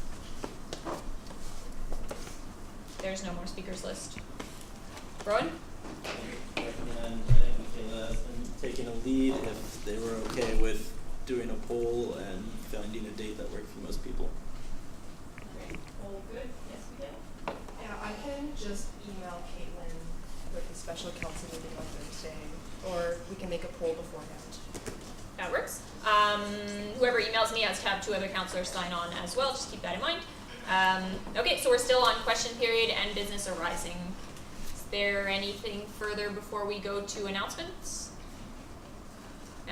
There's no more speakers list. Rowan? And I think Michaela has been taking a lead if they were okay with doing a poll and finding a date that worked for most people. Okay, all good. Yes, we did. Yeah, I can just email Caitlin with the special council meeting on Thursday, or we can make a poll beforehand. That works. Whoever emails me has to have 2 other counselors sign on as well, just keep that in mind. Okay, so we're still on question period and business arising. there anything further before we go to announcements?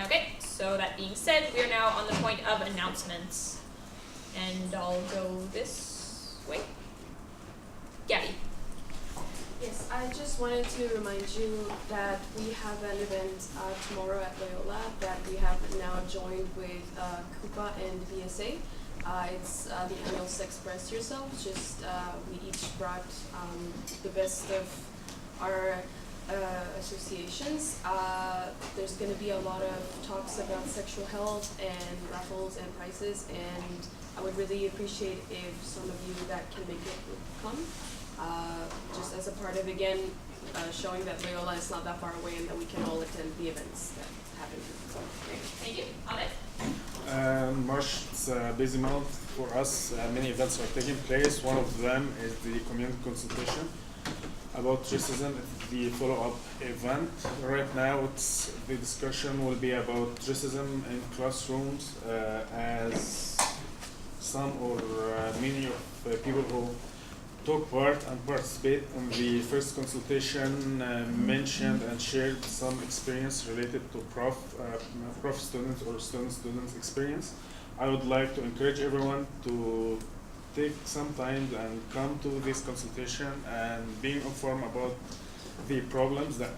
Okay, so that being said, we are now on the point of announcements. And I'll go this way. Gabby. Yes, I just wanted to remind you that we have an event tomorrow at Loyola that we have now joined with Coupa and BSA. It's the annual Express Yourself. Just we each brought the best of our associations. There's going to be a lot of talks about sexual health and raffles and prizes, and I would really appreciate if some of you that can make it would come. Just as a part of, again, showing that Loyola is not that far away and that we can all attend the events that happen. So, great. Thank you. Ahmed? March is a busy month for us. Many events are taking place. One of them is the community consultation about racism. It's the follow-up event. Right now, the discussion will be about racism in classrooms, as some or many of people who took part and participate in the first consultation mentioned and shared some experience related to prof students or students experience. I would like to encourage everyone to take some time and come to this consultation and being informed about the problems that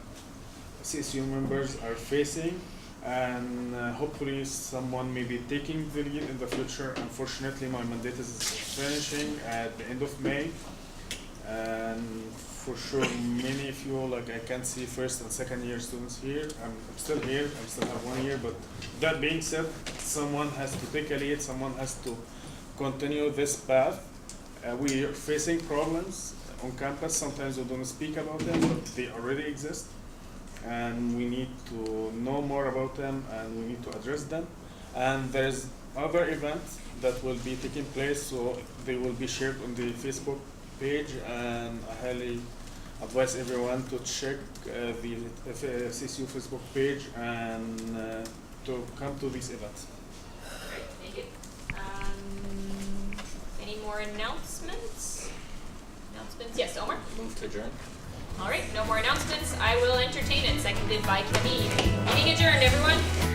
CSU members are facing, and hopefully someone may be taking the lead in the future. Unfortunately, my mandate is finishing at the end of May, and for sure many of you, like I can see first and second year students here. I'm still here, I still have 1 year, but that being said, someone has to take a lead, someone has to continue this path. We are facing problems on campus. Sometimes we don't speak about them, but they already exist, and we need to know more about them, and we need to address them. And there's other events that will be taking place, so they will be shared on the Facebook page, and I highly advise everyone to check the CSU Facebook page and to come to these events. Great, thank you. Any more announcements? Announcements? Yes, Omar? Move to adjourn. All right, no more announcements. I will entertain it. Seconded by Camille. Meeting adjourned, everyone.